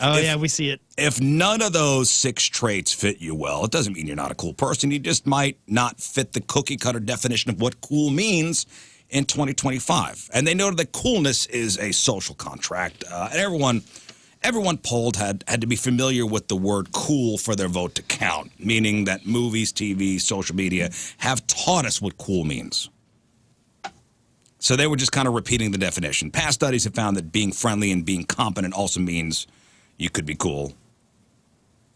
[SPEAKER 3] Oh, yeah, we see it.
[SPEAKER 1] If none of those 6 traits fit you well, it doesn't mean you're not a cool person. You just might not fit the cookie cutter definition of what cool means in 2025. And they noted that coolness is a social contract. And everyone polled had to be familiar with the word cool for their vote to count, meaning that movies, TV, social media have taught us what cool means. So they were just kind of repeating the definition. Past studies have found that being friendly and being competent also means you could be cool.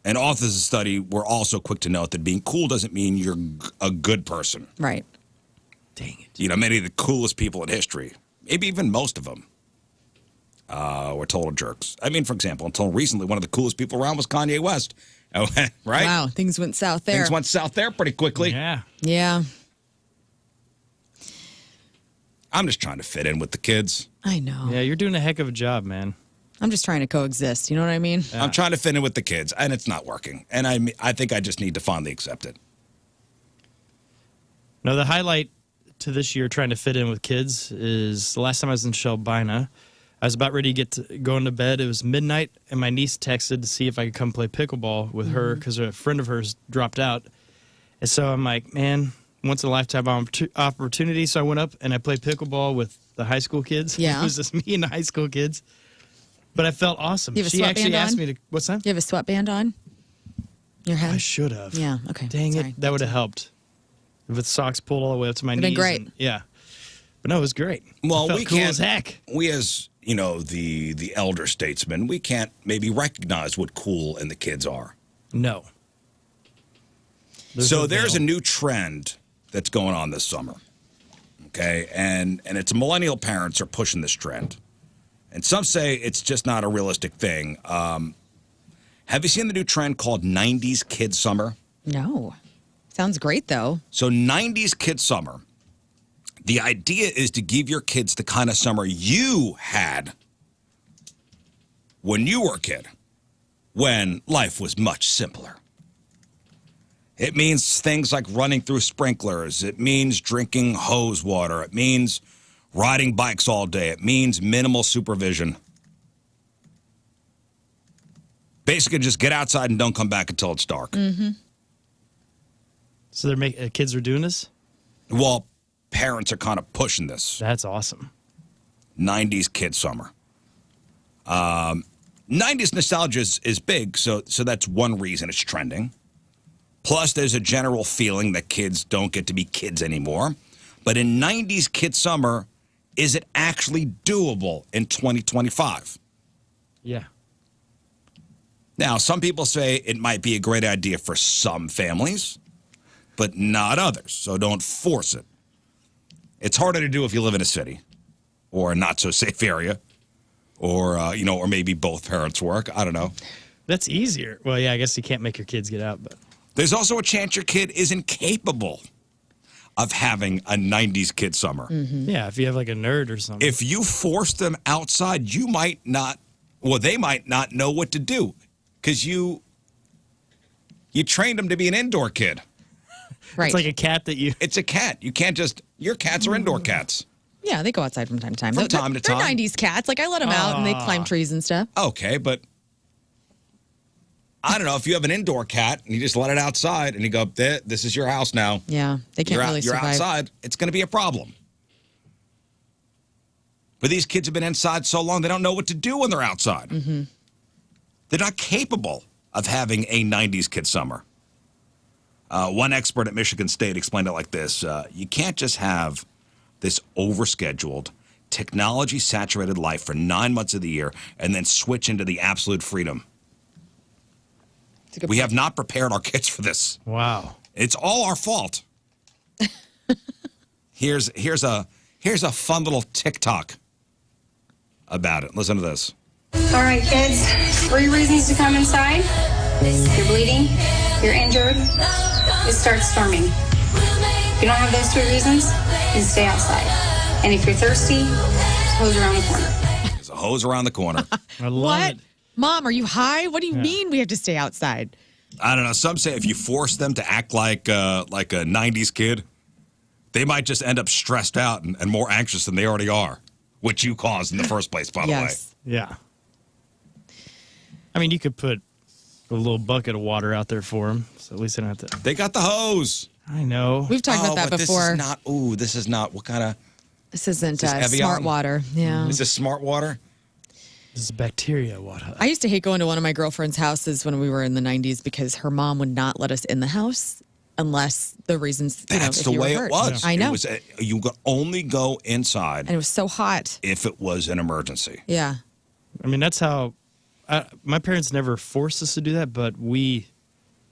[SPEAKER 1] And authors of the study were also quick to note that being cool doesn't mean you're a good person.
[SPEAKER 2] Right.
[SPEAKER 3] Dang it.
[SPEAKER 1] You know, many of the coolest people in history, maybe even most of them, were total jerks. I mean, for example, until recently, one of the coolest people around was Kanye West. Oh, right?
[SPEAKER 2] Wow, things went south there.
[SPEAKER 1] Things went south there pretty quickly.
[SPEAKER 3] Yeah.
[SPEAKER 2] Yeah,
[SPEAKER 1] I'm just trying to fit in with the kids.
[SPEAKER 2] I know.
[SPEAKER 3] Yeah, you're doing a heck of a job, man.
[SPEAKER 2] I'm just trying to coexist. You know what I mean?
[SPEAKER 1] I'm trying to fit in with the kids, and it's not working. And I think I just need to finally accept it.
[SPEAKER 3] No, the highlight to this year trying to fit in with kids is the last time I was in Shelbina. I was about ready to go into bed. It was midnight, and my niece texted to see if I could come play pickleball with her because a friend of hers dropped out. And so I'm like, man, once in a lifetime opportunity. So I went up and I played pickleball with the high school kids.
[SPEAKER 2] Yeah.
[SPEAKER 3] It was just me and the high school kids. But I felt awesome.
[SPEAKER 2] You have a
[SPEAKER 3] She actually
[SPEAKER 2] sweatband
[SPEAKER 3] asked
[SPEAKER 2] on?
[SPEAKER 3] me to, what's that?
[SPEAKER 2] You have a sweatband on? Your head?
[SPEAKER 3] I should have.
[SPEAKER 2] Yeah, okay.
[SPEAKER 3] Dang
[SPEAKER 2] Sorry.
[SPEAKER 3] it. That would have helped. With socks pulled all the way up to my
[SPEAKER 2] It'd been
[SPEAKER 3] knees.
[SPEAKER 2] great.
[SPEAKER 3] And, yeah. But no, it was great.
[SPEAKER 1] Well,
[SPEAKER 3] I felt
[SPEAKER 1] we
[SPEAKER 3] cool
[SPEAKER 1] can't-
[SPEAKER 3] as heck.
[SPEAKER 1] We as, you know, the elder statesmen, we can't maybe recognize what cool in the kids are.
[SPEAKER 3] No.
[SPEAKER 1] So there's a new trend that's going on this summer. Okay? And it's millennial parents are pushing this trend. And some say it's just not a realistic thing. Have you seen the new trend called 90s Kid Summer?
[SPEAKER 2] No. Sounds great, though.
[SPEAKER 1] So 90s Kid Summer, the idea is to give your kids the kind of summer you had when you were a kid, when life was much simpler. It means things like running through sprinklers. It means drinking hose water. It means riding bikes all day. It means minimal supervision. Basically, just get outside and don't come back until it's dark.
[SPEAKER 2] Mm-hmm.
[SPEAKER 3] So kids are doing this?
[SPEAKER 1] Well, parents are kind of pushing this.
[SPEAKER 3] That's awesome.
[SPEAKER 1] 90s kid summer. 90s nostalgia is big, so that's one reason it's trending. Plus, there's a general feeling that kids don't get to be kids anymore. But in 90s kid summer, is it actually doable in 2025?
[SPEAKER 3] Yeah.
[SPEAKER 1] Now, some people say it might be a great idea for some families, but not others, so don't force it. It's harder to do if you live in a city or a not-so-safe area or, or maybe both parents work. I don't know.
[SPEAKER 3] That's easier. Well, yeah, I guess you can't make your kids get out, but...
[SPEAKER 1] There's also a chance your kid isn't capable of having a 90s kid summer.
[SPEAKER 2] Mm-hmm.
[SPEAKER 3] Yeah, if you have like a nerd or something.
[SPEAKER 1] If you force them outside, they might not know what to do because you trained them to be an indoor kid.
[SPEAKER 2] Right.
[SPEAKER 3] It's like a cat that you...
[SPEAKER 1] It's a cat. You can't just... Your cats are indoor cats.
[SPEAKER 2] Yeah, they go outside from time to time.
[SPEAKER 1] From time to time.
[SPEAKER 2] They're 90s cats. Like, I let them out and they climb trees and stuff.
[SPEAKER 1] Okay, but... I don't know, if you have an indoor cat and you just let it outside and you go, this is your house now.
[SPEAKER 2] Yeah, they can't really survive.
[SPEAKER 1] You're outside, it's going to be a problem. But these kids have been inside so long, they don't know what to do when they're outside.
[SPEAKER 2] Mm-hmm.
[SPEAKER 1] They're not capable of having a 90s kid summer. One expert at Michigan State explained it like this. You can't just have this overscheduled, technology-saturated life for 9 months of the year and then switch into the absolute freedom. We have not prepared our kids for this.
[SPEAKER 3] Wow.
[SPEAKER 1] It's all our fault. Here's a fun little TikTok about it. Listen to this.
[SPEAKER 4] All right, kids. 3 reasons to come inside. You're bleeding. You're injured. It starts storming. If you don't have those 3 reasons, then stay outside. And if you're thirsty, there's a hose around the corner.
[SPEAKER 1] There's a hose around the corner.
[SPEAKER 3] I love
[SPEAKER 2] What?
[SPEAKER 3] it.
[SPEAKER 2] Mom, are you high? What do you mean we have to stay outside?
[SPEAKER 1] I don't know. Some say if you force them to act like a 90s kid, they might just end up stressed out and more anxious than they already are, which you caused in the first place, by the way.
[SPEAKER 3] Yeah. I mean, you could put a little bucket of water out there for them, so at least they don't have to.
[SPEAKER 1] They got the hose.
[SPEAKER 3] I know.
[SPEAKER 2] We've talked about that
[SPEAKER 1] but
[SPEAKER 2] before.
[SPEAKER 1] This is not, what kind of...
[SPEAKER 2] This isn't
[SPEAKER 1] this
[SPEAKER 2] smart
[SPEAKER 1] Evian?
[SPEAKER 2] water. Yeah.
[SPEAKER 1] Is this smart water?
[SPEAKER 3] This is bacteria water.
[SPEAKER 2] I used to hate going to one of my girlfriend's houses when we were in the 90s because her mom would not let us in the house unless the reasons,
[SPEAKER 1] That's
[SPEAKER 2] if
[SPEAKER 1] the
[SPEAKER 2] you were
[SPEAKER 1] way
[SPEAKER 2] hurt.
[SPEAKER 1] it was.
[SPEAKER 2] I know.
[SPEAKER 1] It was you could only go inside
[SPEAKER 2] And it was so hot.
[SPEAKER 1] if it was an emergency.
[SPEAKER 2] Yeah.
[SPEAKER 3] I mean, that's how... my parents never forced us to do that, but we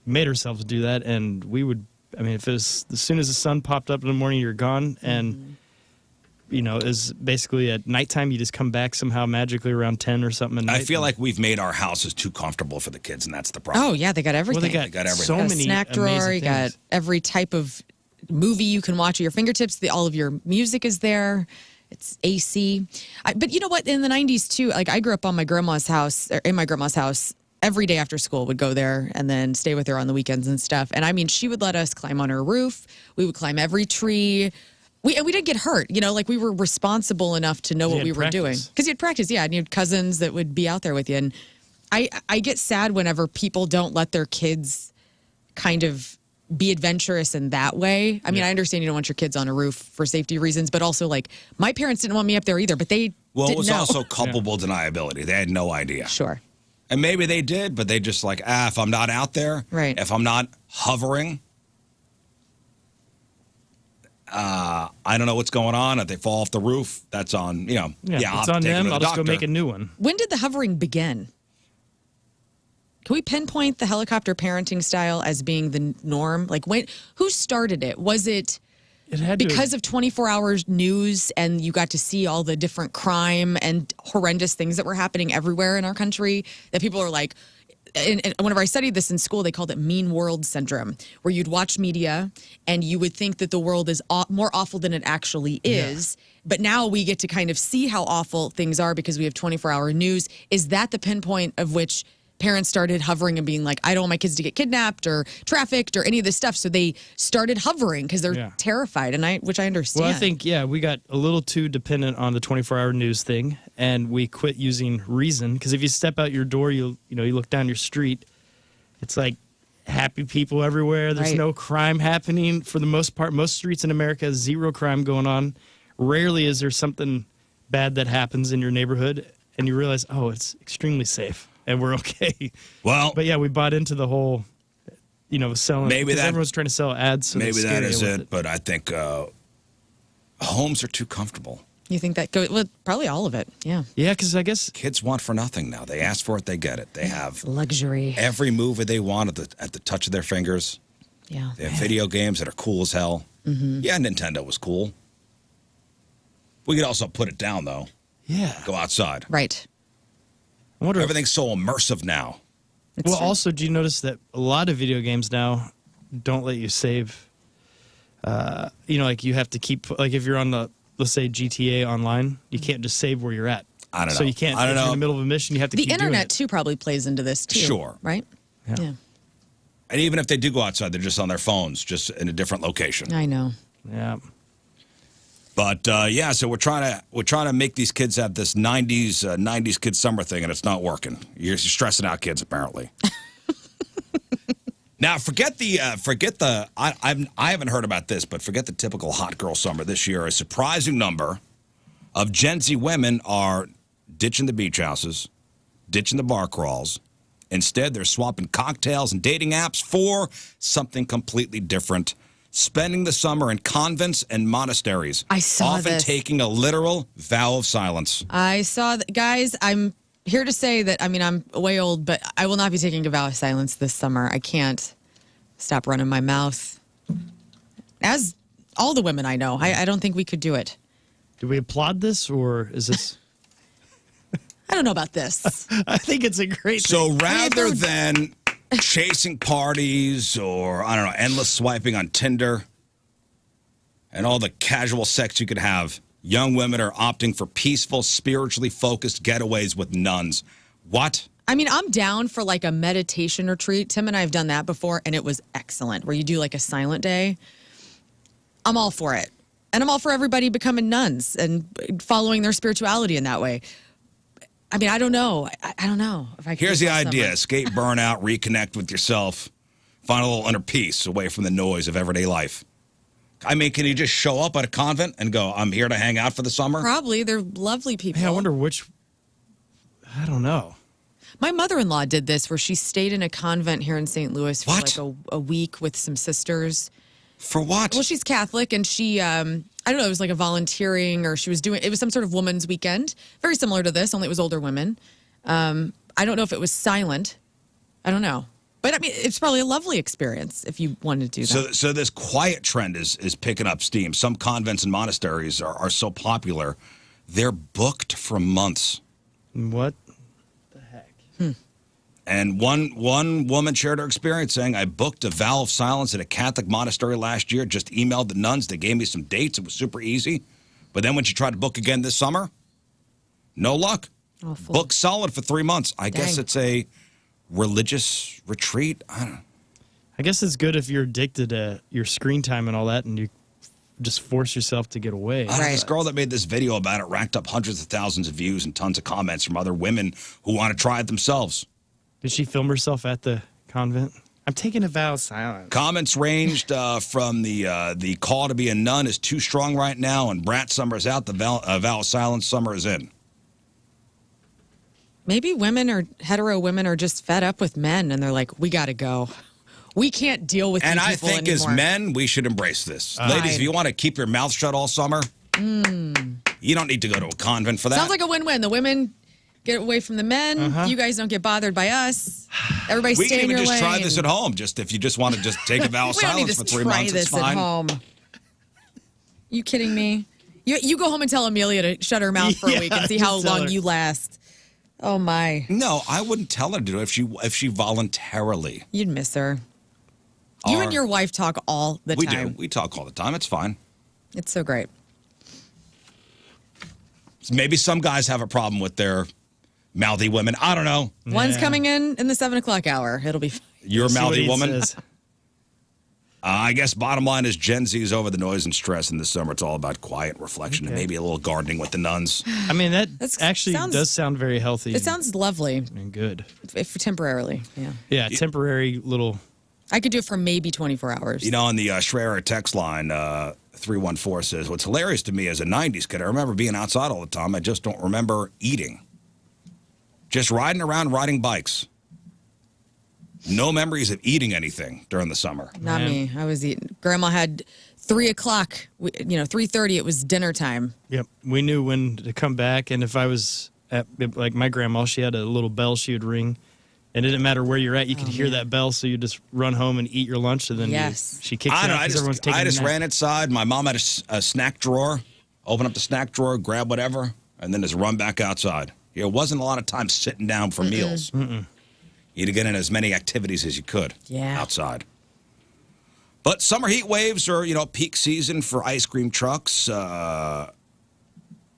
[SPEAKER 3] made ourselves do that, and we would... I mean, if it was... As soon as the sun popped up in the morning, you're gone, and... is basically at nighttime, you just come back somehow magically around 10 or something at night.
[SPEAKER 1] I feel like we've made our houses too comfortable for the kids, and that's the problem.
[SPEAKER 2] Oh, yeah. They got everything.
[SPEAKER 3] Well, they got
[SPEAKER 1] everything.
[SPEAKER 3] so
[SPEAKER 2] You got a
[SPEAKER 3] many
[SPEAKER 2] snack drawer.
[SPEAKER 3] amazing
[SPEAKER 2] You got
[SPEAKER 3] things.
[SPEAKER 2] every type of movie you can watch at your fingertips. All of your music is there. It's AC. But you know what? In the 90s, too, like I grew up on my grandma's house, or in my grandma's house. Every day after school, would go there and then stay with her on the weekends and stuff. And I mean, she would let us climb on her roof. We would climb every tree. We didn't get hurt, like we were responsible enough to know what we were doing. Because you had practice, yeah, and you had cousins that would be out there with you. And I get sad whenever people don't let their kids kind of be adventurous in that way. I mean, I understand you don't want your kids on a roof for safety reasons, but also like my parents didn't want me up there either, but they
[SPEAKER 1] Well, it was
[SPEAKER 2] didn't know.
[SPEAKER 1] also culpable deniability. They had no idea.
[SPEAKER 2] Sure.
[SPEAKER 1] And maybe they did, but they just like, if I'm not out there,
[SPEAKER 2] Right.
[SPEAKER 1] if I'm not hovering, I don't know what's going on. If they fall off the roof, that's on, I'll
[SPEAKER 3] it's
[SPEAKER 1] have to
[SPEAKER 3] on
[SPEAKER 1] take
[SPEAKER 3] them.
[SPEAKER 1] to the
[SPEAKER 3] I'll just go
[SPEAKER 1] doctor.
[SPEAKER 3] make a new one.
[SPEAKER 2] When did the hovering begin? Can we pinpoint the helicopter parenting style as being the norm? Like who started it? Was it
[SPEAKER 3] It had to
[SPEAKER 2] because of 24 hours news and you got to see all the different crime and horrendous things that were happening everywhere in our country that people are like, and whenever I studied this in school, they called it mean world syndrome, where you'd watch media and you would think that the world is more awful than it actually is. Yeah. But now we get to kind of see how awful things are because we have 24-hour news. Is that the pinpoint of which parents started hovering and being like, I don't want my kids to get kidnapped or trafficked or any of this stuff. So they started hovering because they're terrified, which I understand.
[SPEAKER 3] Well, I think, we got a little too dependent on the 24-hour news thing, and we quit using reason. Because if you step out your door, you look down your street, it's like happy people everywhere. There's no crime happening for the most part. Most streets in America, zero crime going on. Rarely is there something bad that happens in your neighborhood, and you realize, it's extremely safe, and we're okay.
[SPEAKER 1] Well,
[SPEAKER 3] but we bought into the whole, selling.
[SPEAKER 1] Maybe that
[SPEAKER 3] everyone's trying to sell ads. So
[SPEAKER 1] maybe that is it. But I think homes are too comfortable.
[SPEAKER 2] You think that goes? Well, probably all of it. Yeah.
[SPEAKER 3] Yeah, because I guess
[SPEAKER 1] kids want for nothing now. They ask for it, they get it. They have
[SPEAKER 2] luxury.
[SPEAKER 1] Every movie they want at the touch of their fingers.
[SPEAKER 2] Yeah.
[SPEAKER 1] They have video games that are cool as hell. Mm-hmm. Yeah, Nintendo was cool. We could also put it down though.
[SPEAKER 3] Yeah.
[SPEAKER 1] Go outside.
[SPEAKER 2] Right.
[SPEAKER 1] I wonder everything's so immersive now.
[SPEAKER 2] It's true.
[SPEAKER 3] Also, do you notice that a lot of video games now don't let you save? Like you have to keep, like if you're on the, let's say GTA online, you can't just save where you're at.
[SPEAKER 1] I don't know.
[SPEAKER 3] So you can't, if you're in the middle of a mission, you have to keep doing it.
[SPEAKER 2] The internet too probably plays into this too.
[SPEAKER 1] Sure.
[SPEAKER 2] Right? Yeah.
[SPEAKER 1] And even if they do go outside, they're just on their phones, just in a different location.
[SPEAKER 2] I know.
[SPEAKER 3] Yeah.
[SPEAKER 1] But so we're trying to make these kids have this 90s kid summer thing, and it's not working. You're stressing out kids apparently. Now forget the I haven't heard about this, but forget the typical hot girl summer this year. A surprising number of Gen Z women are ditching the beach houses, ditching the bar crawls. Instead, they're swapping cocktails and dating apps for something completely different. Spending the summer in convents and monasteries.
[SPEAKER 2] I saw
[SPEAKER 1] often
[SPEAKER 2] this.
[SPEAKER 1] Taking a literal vow of silence.
[SPEAKER 2] I saw that. Guys, I'm here to say that, I'm way old, but I will not be taking a vow of silence this summer. I can't stop running my mouth. As all the women I know, I don't think we could do it.
[SPEAKER 3] Do we applaud this, or is this...
[SPEAKER 2] I don't know about this.
[SPEAKER 3] I think it's a great thing.
[SPEAKER 1] So rather than chasing parties or, I don't know, endless swiping on Tinder and all the casual sex you could have, young women are opting for peaceful, spiritually focused getaways with nuns. What?
[SPEAKER 2] I'm down for like a meditation retreat. Tim and I have done that before, and it was excellent, where you do like a silent day. I'm all for it. And I'm all for everybody becoming nuns and following their spirituality in that way. I don't know. I don't know if I can.
[SPEAKER 1] Here's the idea. Escape burnout, reconnect with yourself, find a little inner peace away from the noise of everyday life. Can you just show up at a convent and go, I'm here to hang out for the summer?
[SPEAKER 2] Probably. They're lovely people.
[SPEAKER 3] Hey, I wonder I don't know.
[SPEAKER 2] My mother-in-law did this, where she stayed in a convent here in St. Louis for like a week with some sisters.
[SPEAKER 1] For what?
[SPEAKER 2] Well, she's Catholic, and she, I don't know, it was like a volunteering, or it was some sort of woman's weekend. Very similar to this, only it was older women. I don't know if it was silent. I don't know. But it's probably a lovely experience if you wanted to do that.
[SPEAKER 1] So this quiet trend is picking up steam. Some convents and monasteries are so popular, they're booked for months.
[SPEAKER 3] What the heck?
[SPEAKER 1] And one woman shared her experience saying, I booked a vow of silence at a Catholic monastery last year, just emailed the nuns. They gave me some dates. It was super easy. But then when she tried to book again this summer, no luck.
[SPEAKER 2] Awful.
[SPEAKER 1] Booked solid for 3 months. I guess it's a religious retreat. I don't know.
[SPEAKER 3] I guess it's good if you're addicted to your screen time and all that, and you just force yourself to get away.
[SPEAKER 1] This girl that made this video about it racked up hundreds of thousands of views and tons of comments from other women who want to try it themselves.
[SPEAKER 3] Did she film herself at the convent? I'm taking a vow of silence.
[SPEAKER 1] Comments ranged from the call to be a nun is too strong right now, and brat summer is out, the vow of silence summer is in.
[SPEAKER 2] Maybe hetero women are just fed up with men, and they're like, we got to go. We can't deal with you people anymore.
[SPEAKER 1] And I think as men, we should embrace this. Ladies, if you want to keep your mouth shut all summer, you don't need to go to a convent for that.
[SPEAKER 2] Sounds like a win-win. The women get away from the men. You guys don't get bothered by us. Everybody stay in your lane.
[SPEAKER 1] We can even just try this at home. If you just want to just take a vow of silence for 3 months, it's fine.
[SPEAKER 2] At home. You kidding me? You go home and tell Amelia to shut her mouth for a week and see how long you last. Oh my!
[SPEAKER 1] No, I wouldn't tell her to do it if she voluntarily.
[SPEAKER 2] You'd miss her. You and your wife talk all the time.
[SPEAKER 1] We do. We talk all the time. It's fine.
[SPEAKER 2] It's so great.
[SPEAKER 1] Maybe some guys have a problem with their Mouthy women. I don't know.
[SPEAKER 2] One's coming in the 7 o'clock hour. It'll be fine.
[SPEAKER 1] You're a
[SPEAKER 3] See what
[SPEAKER 1] mouthy
[SPEAKER 3] he
[SPEAKER 1] woman?
[SPEAKER 3] says.
[SPEAKER 1] I guess bottom line is Gen Z is over the noise and stress in the summer. It's all about quiet reflection and maybe a little gardening with the nuns.
[SPEAKER 3] I mean, that actually does sound very healthy.
[SPEAKER 2] It sounds lovely.
[SPEAKER 3] And good.
[SPEAKER 2] If temporarily, yeah.
[SPEAKER 3] Yeah, temporary little...
[SPEAKER 2] I could do it for maybe 24 hours.
[SPEAKER 1] You know, on the Schreier text line, 314 says, what's hilarious to me as a 90s kid, I remember being outside all the time. I just don't remember eating. Just riding around, riding bikes. No memories of eating anything during the summer.
[SPEAKER 2] Not me. I was eating. Grandma had 3 o'clock, 3:30, it was dinner time.
[SPEAKER 3] Yep. We knew when to come back, and if I was at, like my grandma, she had a little bell she would ring, and it didn't matter where you're at, you could hear that bell, so you just run home and eat your lunch, and then she kicks
[SPEAKER 1] I
[SPEAKER 3] you
[SPEAKER 1] don't
[SPEAKER 3] out
[SPEAKER 1] know,
[SPEAKER 3] because everyone's taking
[SPEAKER 1] I just
[SPEAKER 3] a nap.
[SPEAKER 1] ran inside. My mom had a snack drawer. Open up the snack drawer, grab whatever, and then just run back outside. It wasn't a lot of time sitting down for meals. You had to get in as many activities as you could outside. But summer heat waves are, peak season for ice cream trucks.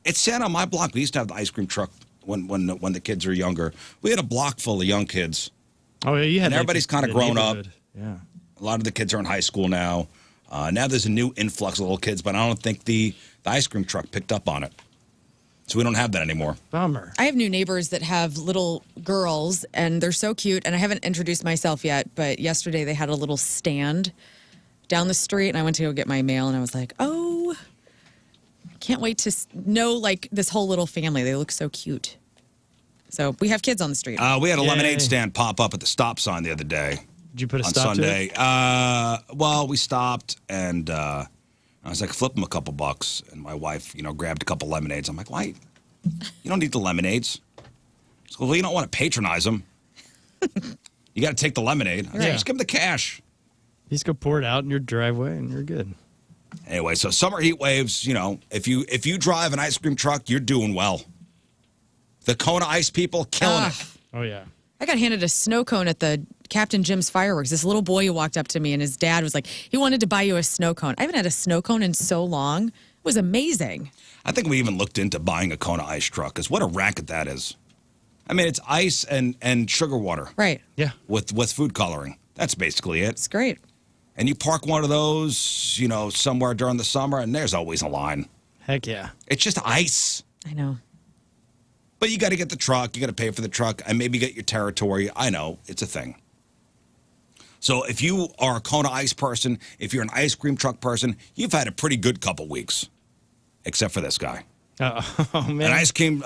[SPEAKER 1] It's sad on my block. We used to have the ice cream truck when the kids were younger. We had a block full of young kids.
[SPEAKER 3] Oh, yeah, you had.
[SPEAKER 1] And everybody's kind of grown up.
[SPEAKER 3] Yeah.
[SPEAKER 1] A lot of the kids are in high school now. Now there's a new influx of little kids, but I don't think the ice cream truck picked up on it. So we don't have that anymore.
[SPEAKER 3] Bummer.
[SPEAKER 2] I have new neighbors that have little girls, and they're so cute. And I haven't introduced myself yet, but yesterday they had a little stand down the street, and I went to go get my mail, and I was like, oh, can't wait to know, this whole little family. They look so cute. So we have kids on the street.
[SPEAKER 1] We had a lemonade stand pop up at the stop sign the other day.
[SPEAKER 3] Did you put a
[SPEAKER 1] on
[SPEAKER 3] stop
[SPEAKER 1] Sunday?
[SPEAKER 3] to it?
[SPEAKER 1] Well, we stopped, and I was like, flip them a couple bucks. And my wife, grabbed a couple lemonades. I'm like, why? You don't need the lemonades. She goes, well, you don't want to patronize them. You got to take the lemonade. I was like, just give them the cash.
[SPEAKER 3] You just go pour it out in your driveway, and you're good.
[SPEAKER 1] Anyway, so summer heat waves, if you drive an ice cream truck, you're doing well. The Kona Ice people, killing it.
[SPEAKER 3] Oh, yeah.
[SPEAKER 2] I got handed a snow cone at the Captain Jim's fireworks. This little boy walked up to me, and his dad was like, he wanted to buy you a snow cone. I haven't had a snow cone in so long. It was amazing.
[SPEAKER 1] I think we even looked into buying a Kona Ice truck, because what a racket that is. I mean, it's ice and sugar water.
[SPEAKER 2] Right.
[SPEAKER 3] Yeah.
[SPEAKER 1] With food coloring. That's basically it.
[SPEAKER 2] It's great.
[SPEAKER 1] And you park one of those, somewhere during the summer, and there's always a line.
[SPEAKER 3] Heck yeah.
[SPEAKER 1] It's just ice.
[SPEAKER 2] I know.
[SPEAKER 1] But you got to get the truck. You got to pay for the truck and maybe get your territory. I know. It's a thing. So if you are a Kona Ice person, if you're an ice cream truck person, you've had a pretty good couple weeks, except for this guy.
[SPEAKER 3] Oh, man.
[SPEAKER 1] An ice cream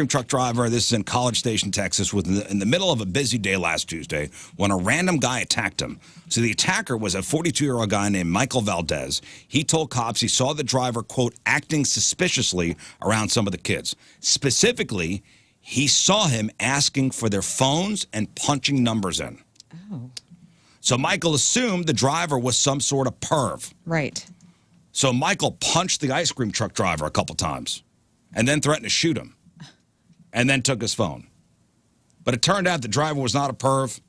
[SPEAKER 1] truck driver, this is in College Station, Texas, was in the middle of a busy day last Tuesday when a random guy attacked him. So the attacker was a 42-year-old guy named Michael Valdez. He told cops he saw the driver, quote, acting suspiciously around some of the kids. Specifically, he saw him asking for their phones and punching numbers in.
[SPEAKER 2] Oh.
[SPEAKER 1] So Michael assumed the driver was some sort of perv.
[SPEAKER 2] Right.
[SPEAKER 1] So Michael punched the ice cream truck driver a couple times and then threatened to shoot him and then took his phone. But it turned out the driver was not a perv.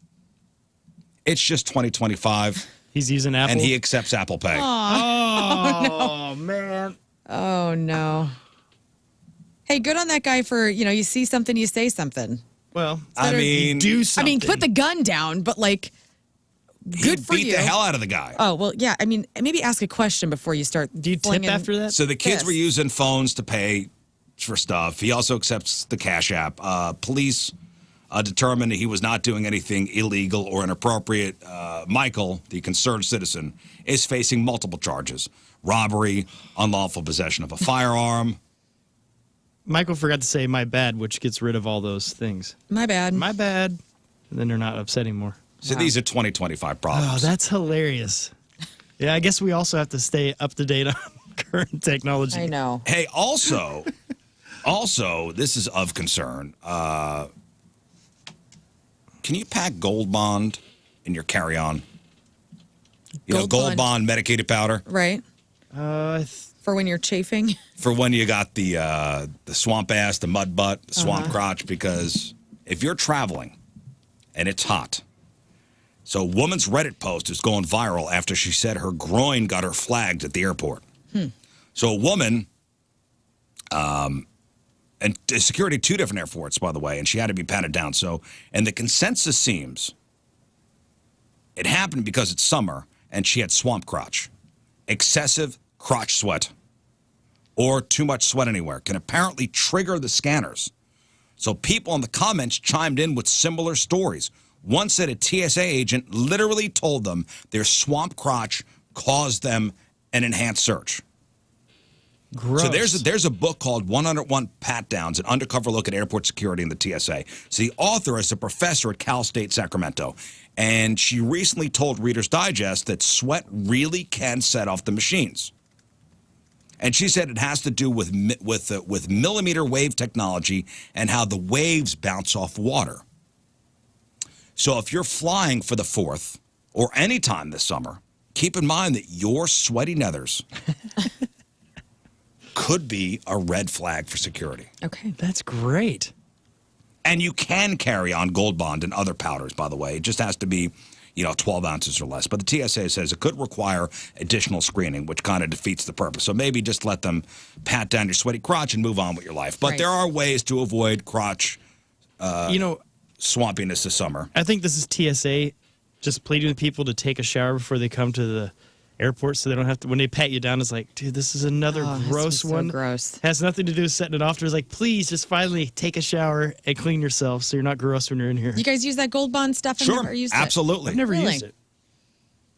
[SPEAKER 1] It's just 2025.
[SPEAKER 3] He's using Apple?
[SPEAKER 1] And he accepts Apple Pay.
[SPEAKER 3] Oh, man.
[SPEAKER 2] Oh, no. Hey, good on that guy for, you see something, you say something.
[SPEAKER 3] Well,
[SPEAKER 1] you
[SPEAKER 3] do something.
[SPEAKER 2] put the gun down, but good for you.
[SPEAKER 1] He beat the hell out of the guy.
[SPEAKER 2] Oh, well, yeah. Maybe ask a question before you start.
[SPEAKER 3] Do you tip after that?
[SPEAKER 1] So the kids
[SPEAKER 2] Yes.
[SPEAKER 1] were using phones to pay for stuff. He also accepts the Cash App. Police determined that he was not doing anything illegal or inappropriate. Michael, the concerned citizen, is facing multiple charges. Robbery, unlawful possession of a firearm.
[SPEAKER 3] Michael forgot to say my bad, which gets rid of all those things.
[SPEAKER 2] My bad.
[SPEAKER 3] My bad. And then they're not upset anymore.
[SPEAKER 1] So these are 2025 problems.
[SPEAKER 3] Oh, that's hilarious. Yeah, I guess we also have to stay up to date on current technology.
[SPEAKER 2] I know.
[SPEAKER 1] Hey, also, this is of concern. Can you pack Gold Bond in your carry-on? Gold Bond medicated powder.
[SPEAKER 2] Right. For when you're chafing.
[SPEAKER 1] For when you got the swamp ass, the mud butt, the swamp crotch, because if you're traveling and it's hot. So a woman's Reddit post is going viral after she said her groin got her flagged at the airport. So a woman, and and security at 2 different airports, by the way, and she had to be patted down. So, and the consensus seems it happened because it's summer and she had swamp crotch. Excessive crotch sweat or too much sweat anywhere can apparently trigger the scanners. So people in the comments chimed in with similar stories. One said a TSA agent literally told them their swamp crotch caused them an enhanced search.
[SPEAKER 3] Gross.
[SPEAKER 1] So there's a book called 101 Pat Downs, an undercover look at airport security in the TSA. So the author is a professor at Cal State Sacramento, and she recently told Reader's Digest that sweat really can set off the machines. And she said it has to do with millimeter wave technology and how the waves bounce off water. So if you're flying for the 4th or any time this summer, keep in mind that your sweaty nethers could be a red flag for security.
[SPEAKER 2] Okay.
[SPEAKER 3] That's great.
[SPEAKER 1] And you can carry on Gold Bond and other powders, by the way. It just has to be, 12 ounces or less. But the TSA says it could require additional screening, which kind of defeats the purpose. So maybe just let them pat down your sweaty crotch and move on with your life. But there are ways to avoid crotch swampiness this summer.
[SPEAKER 3] I think this is TSA just pleading with people to take a shower before they come to the airport so they don't have to, when they pat you down, it's like, dude, this is another gross one.
[SPEAKER 2] So gross.
[SPEAKER 3] Has nothing to do with setting it off. It's like, please just finally take a shower and clean yourself so you're not gross when you're in here.
[SPEAKER 2] You guys use that Gold Bond stuff? I've never used
[SPEAKER 1] absolutely.
[SPEAKER 3] I've never used it.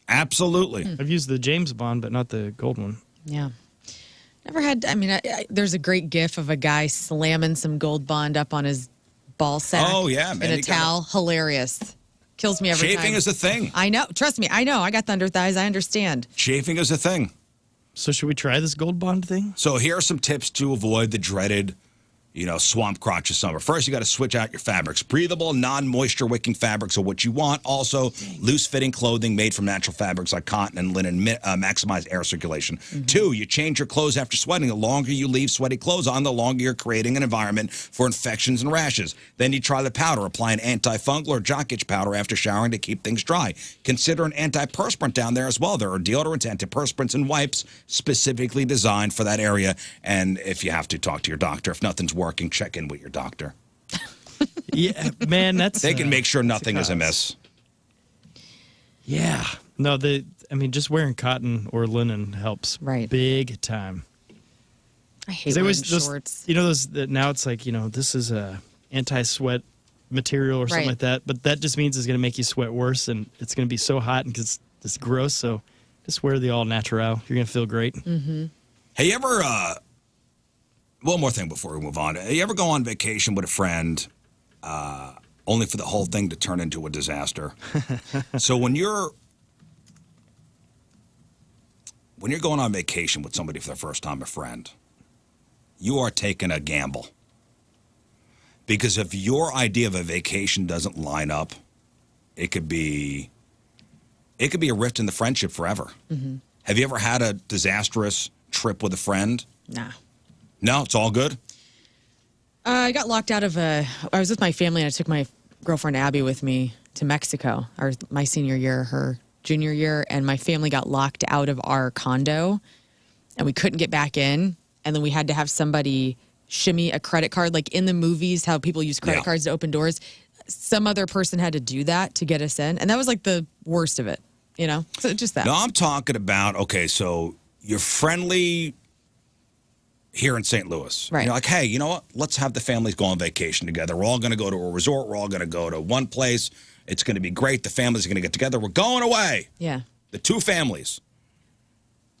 [SPEAKER 1] Absolutely.
[SPEAKER 3] I've used the James Bond, but not the gold one.
[SPEAKER 2] Yeah. Never had, there's a great gif of a guy slamming some Gold Bond up on his ball sack.
[SPEAKER 1] Oh, yeah.
[SPEAKER 2] In a towel. Hilarious. Kills me every time.
[SPEAKER 1] Chafing is a thing.
[SPEAKER 2] I know. Trust me. I know. I got thunder thighs. I understand.
[SPEAKER 1] Chafing is a thing.
[SPEAKER 3] So should we try this Gold Bond thing?
[SPEAKER 1] So here are some tips to avoid the dreaded, swamp crotch this summer. First, you got to switch out your fabrics. Breathable, non-moisture wicking fabrics are what you want. Also, loose-fitting clothing made from natural fabrics like cotton and linen maximize air circulation. Mm-hmm. 2, you change your clothes after sweating. The longer you leave sweaty clothes on, the longer you're creating an environment for infections and rashes. Then you try the powder. Apply an antifungal or jock itch powder after showering to keep things dry. Consider an antiperspirant down there as well. There are deodorants, antiperspirants, and wipes specifically designed for that area. And if you have to, talk to your doctor. If nothing's working, check in with your doctor.
[SPEAKER 3] Yeah, man,
[SPEAKER 1] they can make sure nothing is amiss.
[SPEAKER 3] Yeah. No, just wearing cotton or linen helps big time.
[SPEAKER 2] I hate wearing shorts.
[SPEAKER 3] Now it's like, this is a anti-sweat material or something like that, but that just means it's going to make you sweat worse, and it's going to be so hot and it's gross, so just wear the all-natural. You're going to feel great.
[SPEAKER 2] Mm-hmm.
[SPEAKER 1] Hey, you ever... one more thing before we move on. You ever go on vacation with a friend only for the whole thing to turn into a disaster? So when you're going on vacation with somebody for the first time, a friend, you are taking a gamble. Because if your idea of a vacation doesn't line up, it could be a rift in the friendship forever. Mm-hmm. Have you ever had a disastrous trip with a friend?
[SPEAKER 2] Nah.
[SPEAKER 1] No, it's all good?
[SPEAKER 2] I got locked out of I was with my family, and I took my girlfriend Abby with me to Mexico, my senior year, her junior year, and my family got locked out of our condo, and we couldn't get back in, and then we had to have somebody shimmy a credit card, like in the movies, how people use credit cards to open doors. Some other person had to do that to get us in, and that was like the worst of it, So just that.
[SPEAKER 1] No, I'm talking about, okay, so you're friendly here in St. Louis.
[SPEAKER 2] Right.
[SPEAKER 1] You're like, hey, you know what? Let's have the families go on vacation together. We're all going to go to a resort. We're all going to go to one place. It's going to be great. The families are going to get together. We're going away.
[SPEAKER 2] Yeah.
[SPEAKER 1] The 2 families.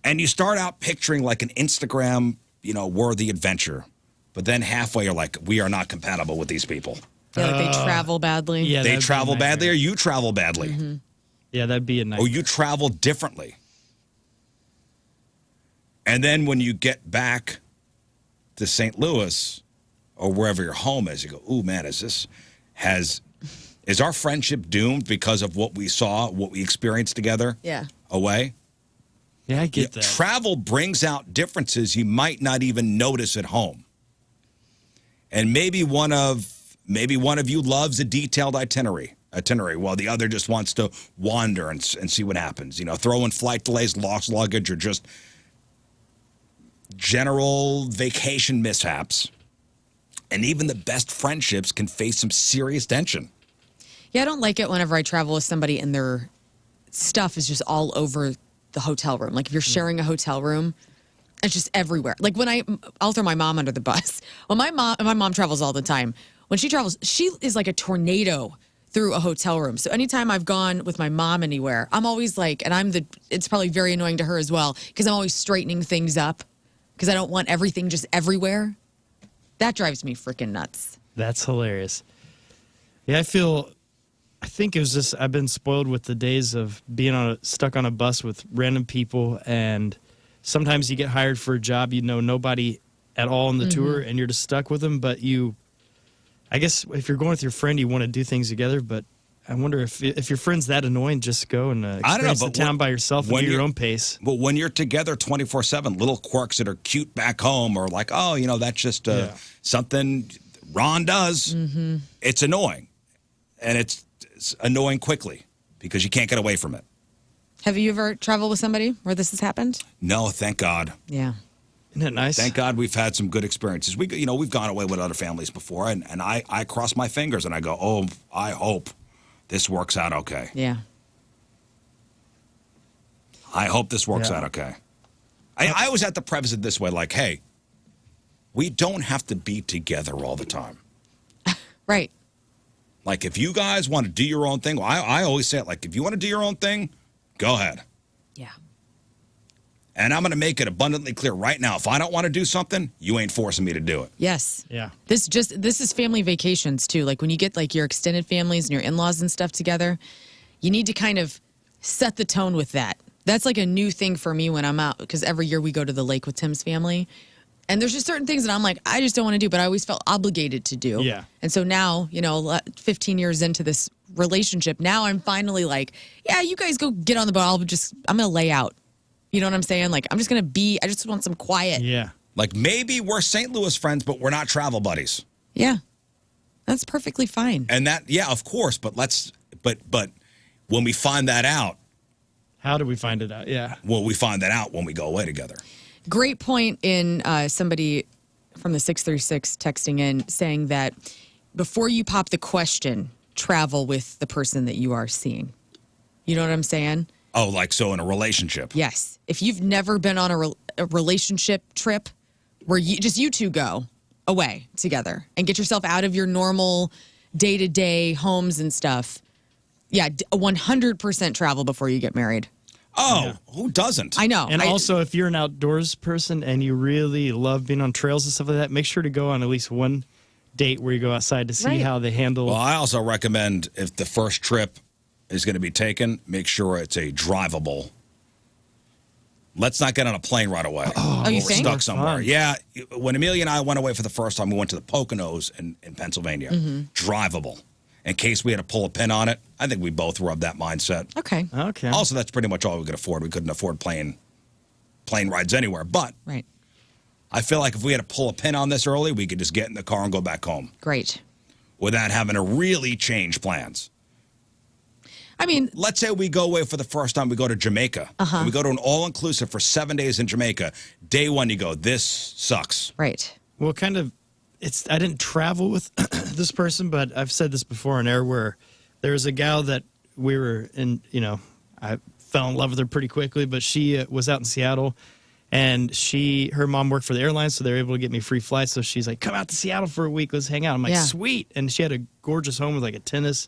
[SPEAKER 1] And you start out picturing like an Instagram, worthy adventure. But then halfway you're like, we are not compatible with these people.
[SPEAKER 2] Yeah, like they travel badly.
[SPEAKER 3] Yeah,
[SPEAKER 1] they travel badly or you travel badly.
[SPEAKER 2] Mm-hmm.
[SPEAKER 3] Yeah, that'd be a nightmare.
[SPEAKER 1] Or you travel differently. And then when you get back to St. Louis or wherever your home is, you go, ooh, man, is our friendship doomed because of what we saw, what we experienced together away?
[SPEAKER 3] Yeah, I get that.
[SPEAKER 1] Travel brings out differences you might not even notice at home. And maybe one of you loves a detailed itinerary while the other just wants to wander and see what happens. Throw in flight delays, lost luggage, or just general vacation mishaps. And even the best friendships can face some serious tension.
[SPEAKER 2] Yeah, I don't like it whenever I travel with somebody and their stuff is just all over the hotel room. Like if you're sharing a hotel room, it's just everywhere. Like I'll throw my mom under the bus. Well, my mom travels all the time. When she travels, she is like a tornado through a hotel room. So anytime I've gone with my mom anywhere, I'm always like, and it's probably very annoying to her as well, because I'm always straightening things up because I don't want everything just everywhere. That drives me freaking nuts.
[SPEAKER 3] That's hilarious. Yeah, I think it was just, I've been spoiled with the days of being stuck on a bus with random people, and sometimes you get hired for a job, you know nobody at all on the tour, and you're just stuck with them, but I guess if you're going with your friend, you want to do things together, but I wonder if your friend's that annoying, just go and experience the town by yourself and do your own pace.
[SPEAKER 1] But when you're together 24/7, little quirks that are cute back home or like, oh, that's just something Ron does. It's annoying. And it's annoying quickly because you can't get away from it.
[SPEAKER 2] Have you ever traveled with somebody where this has happened?
[SPEAKER 1] No, thank God.
[SPEAKER 2] Yeah.
[SPEAKER 3] Isn't that nice?
[SPEAKER 1] Thank God we've had some good experiences. We've gone away with other families before, and I cross my fingers and I go, oh, I hope this works out okay.
[SPEAKER 2] Yeah.
[SPEAKER 1] I hope this works out okay. I always have to preface it this way, like, hey, we don't have to be together all the time.
[SPEAKER 2] Right.
[SPEAKER 1] Like, if you guys want to do your own thing, well, I always say it, like, if you want to do your own thing, go ahead.
[SPEAKER 2] Yeah.
[SPEAKER 1] And I'm going to make it abundantly clear right now, if I don't want to do something, you ain't forcing me to do it.
[SPEAKER 2] Yes.
[SPEAKER 3] Yeah.
[SPEAKER 2] This is family vacations, too. Like, when you get, like, your extended families and your in-laws and stuff together, you need to kind of set the tone with that. That's, like, a new thing for me when I'm out, because every year we go to the lake with Tim's family. And there's just certain things that I'm like, I just don't want to do, but I always felt obligated to do.
[SPEAKER 3] Yeah.
[SPEAKER 2] And so now, 15 years into this relationship, now I'm finally like, yeah, you guys go get on the boat. I'm going to lay out. You know what I'm saying? Like, I just want some quiet.
[SPEAKER 3] Yeah.
[SPEAKER 1] Like, maybe we're St. Louis friends, but we're not travel buddies.
[SPEAKER 2] Yeah. That's perfectly fine.
[SPEAKER 1] And of course, but when we find that out.
[SPEAKER 3] How do we find it out? Yeah.
[SPEAKER 1] Well, we find that out when we go away together.
[SPEAKER 2] Great point in somebody from the 636 texting in saying that before you pop the question, travel with the person that you are seeing. You know what I'm saying?
[SPEAKER 1] Oh, like so in a relationship.
[SPEAKER 2] Yes. If you've never been on a relationship trip where you two go away together and get yourself out of your normal day-to-day homes and stuff, 100% travel before you get married.
[SPEAKER 1] Oh, who doesn't?
[SPEAKER 2] I know.
[SPEAKER 3] And also, if you're an outdoors person and you really love being on trails and stuff like that, make sure to go on at least one date where you go outside to see how they handle.
[SPEAKER 1] Well, I also recommend if the first trip is going to be taken, make sure it's a drivable. Let's not get on a plane right away.
[SPEAKER 2] Oh, you think?
[SPEAKER 1] We're stuck somewhere.
[SPEAKER 3] Fun.
[SPEAKER 1] Yeah. When Amelia and I went away for the first time, we went to the Poconos in Pennsylvania. Drivable. In case we had to pull a pin on it. I think we both were of that mindset.
[SPEAKER 2] Okay.
[SPEAKER 1] Also, that's pretty much all we could afford. We couldn't afford plane rides anywhere. But
[SPEAKER 2] right.
[SPEAKER 1] I feel like if we had to pull a pin on this early, we could just get in the car and go back home.
[SPEAKER 2] Great.
[SPEAKER 1] Without having to really change plans.
[SPEAKER 2] I mean,
[SPEAKER 1] let's say we go away for the first time. We go to Jamaica. And we go to an all-inclusive for 7 days in Jamaica. Day one, you go, this sucks.
[SPEAKER 2] Right.
[SPEAKER 3] Well, I didn't travel with this person, but I've said this before on air where there was a gal that we were in, I fell in love with her pretty quickly, but she was out in Seattle and her mom worked for the airline, so they were able to get me free flights. So she's like, come out to Seattle for a week. Let's hang out. I'm like, sweet. And she had a gorgeous home with like a tennis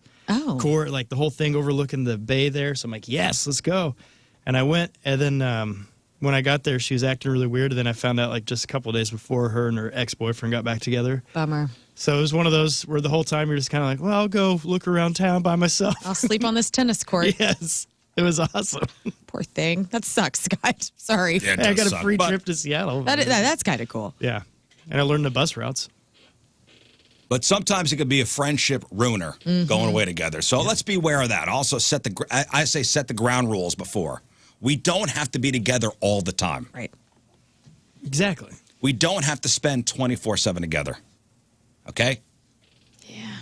[SPEAKER 3] court, like the whole thing overlooking the bay there. So I'm like, yes, let's go. And I went, and then when I got there, she was acting really weird. And then I found out like just a couple of days before her and her ex-boyfriend got back together.
[SPEAKER 2] Bummer.
[SPEAKER 3] So it was one of those where the whole time you're just kind of like, well, I'll go look around town by myself.
[SPEAKER 2] I'll sleep on this tennis court.
[SPEAKER 3] Yes. It was awesome.
[SPEAKER 2] Poor thing. That sucks, guys. Sorry.
[SPEAKER 1] Yeah,
[SPEAKER 3] I got a free trip to Seattle.
[SPEAKER 2] That's kind of cool.
[SPEAKER 3] Yeah. And I learned the bus routes.
[SPEAKER 1] But sometimes it could be a friendship ruiner going away together. So let's be aware of that. Also, set the ground rules before. We don't have to be together all the time.
[SPEAKER 2] Right.
[SPEAKER 3] Exactly.
[SPEAKER 1] We don't have to spend 24/7 together. Okay?
[SPEAKER 2] Yeah.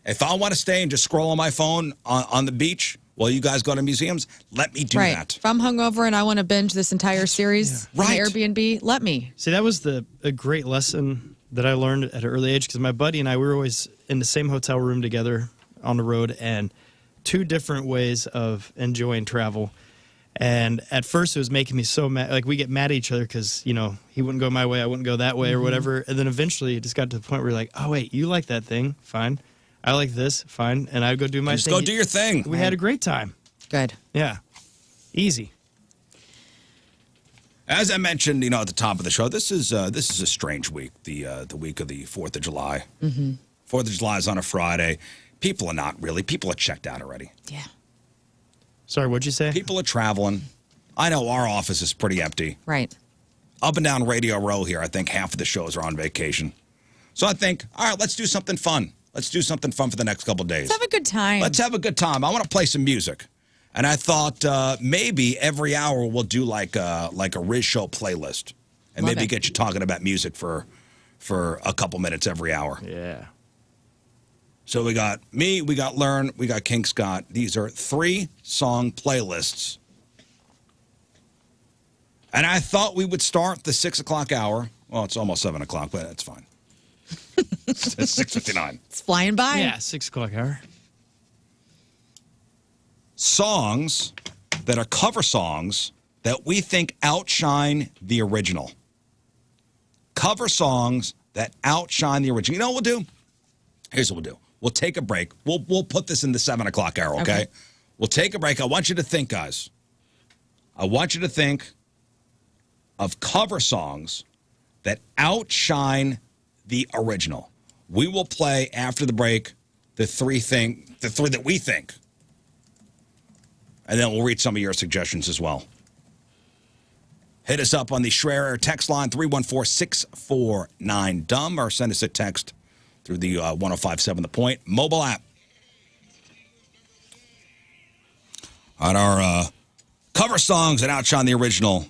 [SPEAKER 1] If I want to stay and just scroll on my phone on the beach while you guys go to museums, let me do that.
[SPEAKER 2] If I'm hungover and I want to binge this entire series on Airbnb, let me.
[SPEAKER 3] See, that was a great lesson that I learned at an early age, because my buddy and I, we were always in the same hotel room together on the road, and 2 different ways of enjoying travel. And at first it was making me so mad. Like, we get mad at each other because, he wouldn't go my way, I wouldn't go that way or whatever. And then eventually it just got to the point where we're like, oh, wait, you like that thing? Fine. I like this. Fine. And I'd go do my thing.
[SPEAKER 1] Just go do your thing.
[SPEAKER 3] We had a great time.
[SPEAKER 2] Good.
[SPEAKER 3] Yeah. Easy.
[SPEAKER 1] As I mentioned, at the top of the show, this is a strange week, the week of the 4th of July. 4th of July is on a Friday. People are checked out already.
[SPEAKER 2] Yeah.
[SPEAKER 3] Sorry, what'd you say?
[SPEAKER 1] People are traveling. I know our office is pretty empty.
[SPEAKER 2] Right.
[SPEAKER 1] Up and down Radio Row here, I think half of the shows are on vacation. So I think, all right, let's do something fun. Let's do something fun for the next couple of days.
[SPEAKER 2] Let's have a good time.
[SPEAKER 1] Let's have a good time. I want to play some music. And I thought maybe every hour we'll do like a RizzShow playlist. And
[SPEAKER 2] Love
[SPEAKER 1] maybe
[SPEAKER 2] it.
[SPEAKER 1] get you talking about music for a couple minutes every hour.
[SPEAKER 3] Yeah.
[SPEAKER 1] So we got me, we got Lern, we got King Scott. These are 3-song playlists. And I thought we would start the 6 o'clock hour. Well, it's almost 7 o'clock, but that's fine. It's 6:59.
[SPEAKER 2] It's flying by.
[SPEAKER 3] Yeah, 6 o'clock hour.
[SPEAKER 1] Songs that are cover songs that we think outshine the original. Cover songs that outshine the original. You know what we'll do? Here's what we'll do. We'll take a break. We'll put this in the 7 o'clock hour, okay? We'll take a break. I want you to think, guys. I want you to think of cover songs that outshine the original. We will play after the break the three that we think. And then we'll read some of your suggestions as well. Hit us up on the Schreier text line, 314-649-DUMB, or send us a text through the 1057 The Point mobile app. On our cover songs that outshine the original,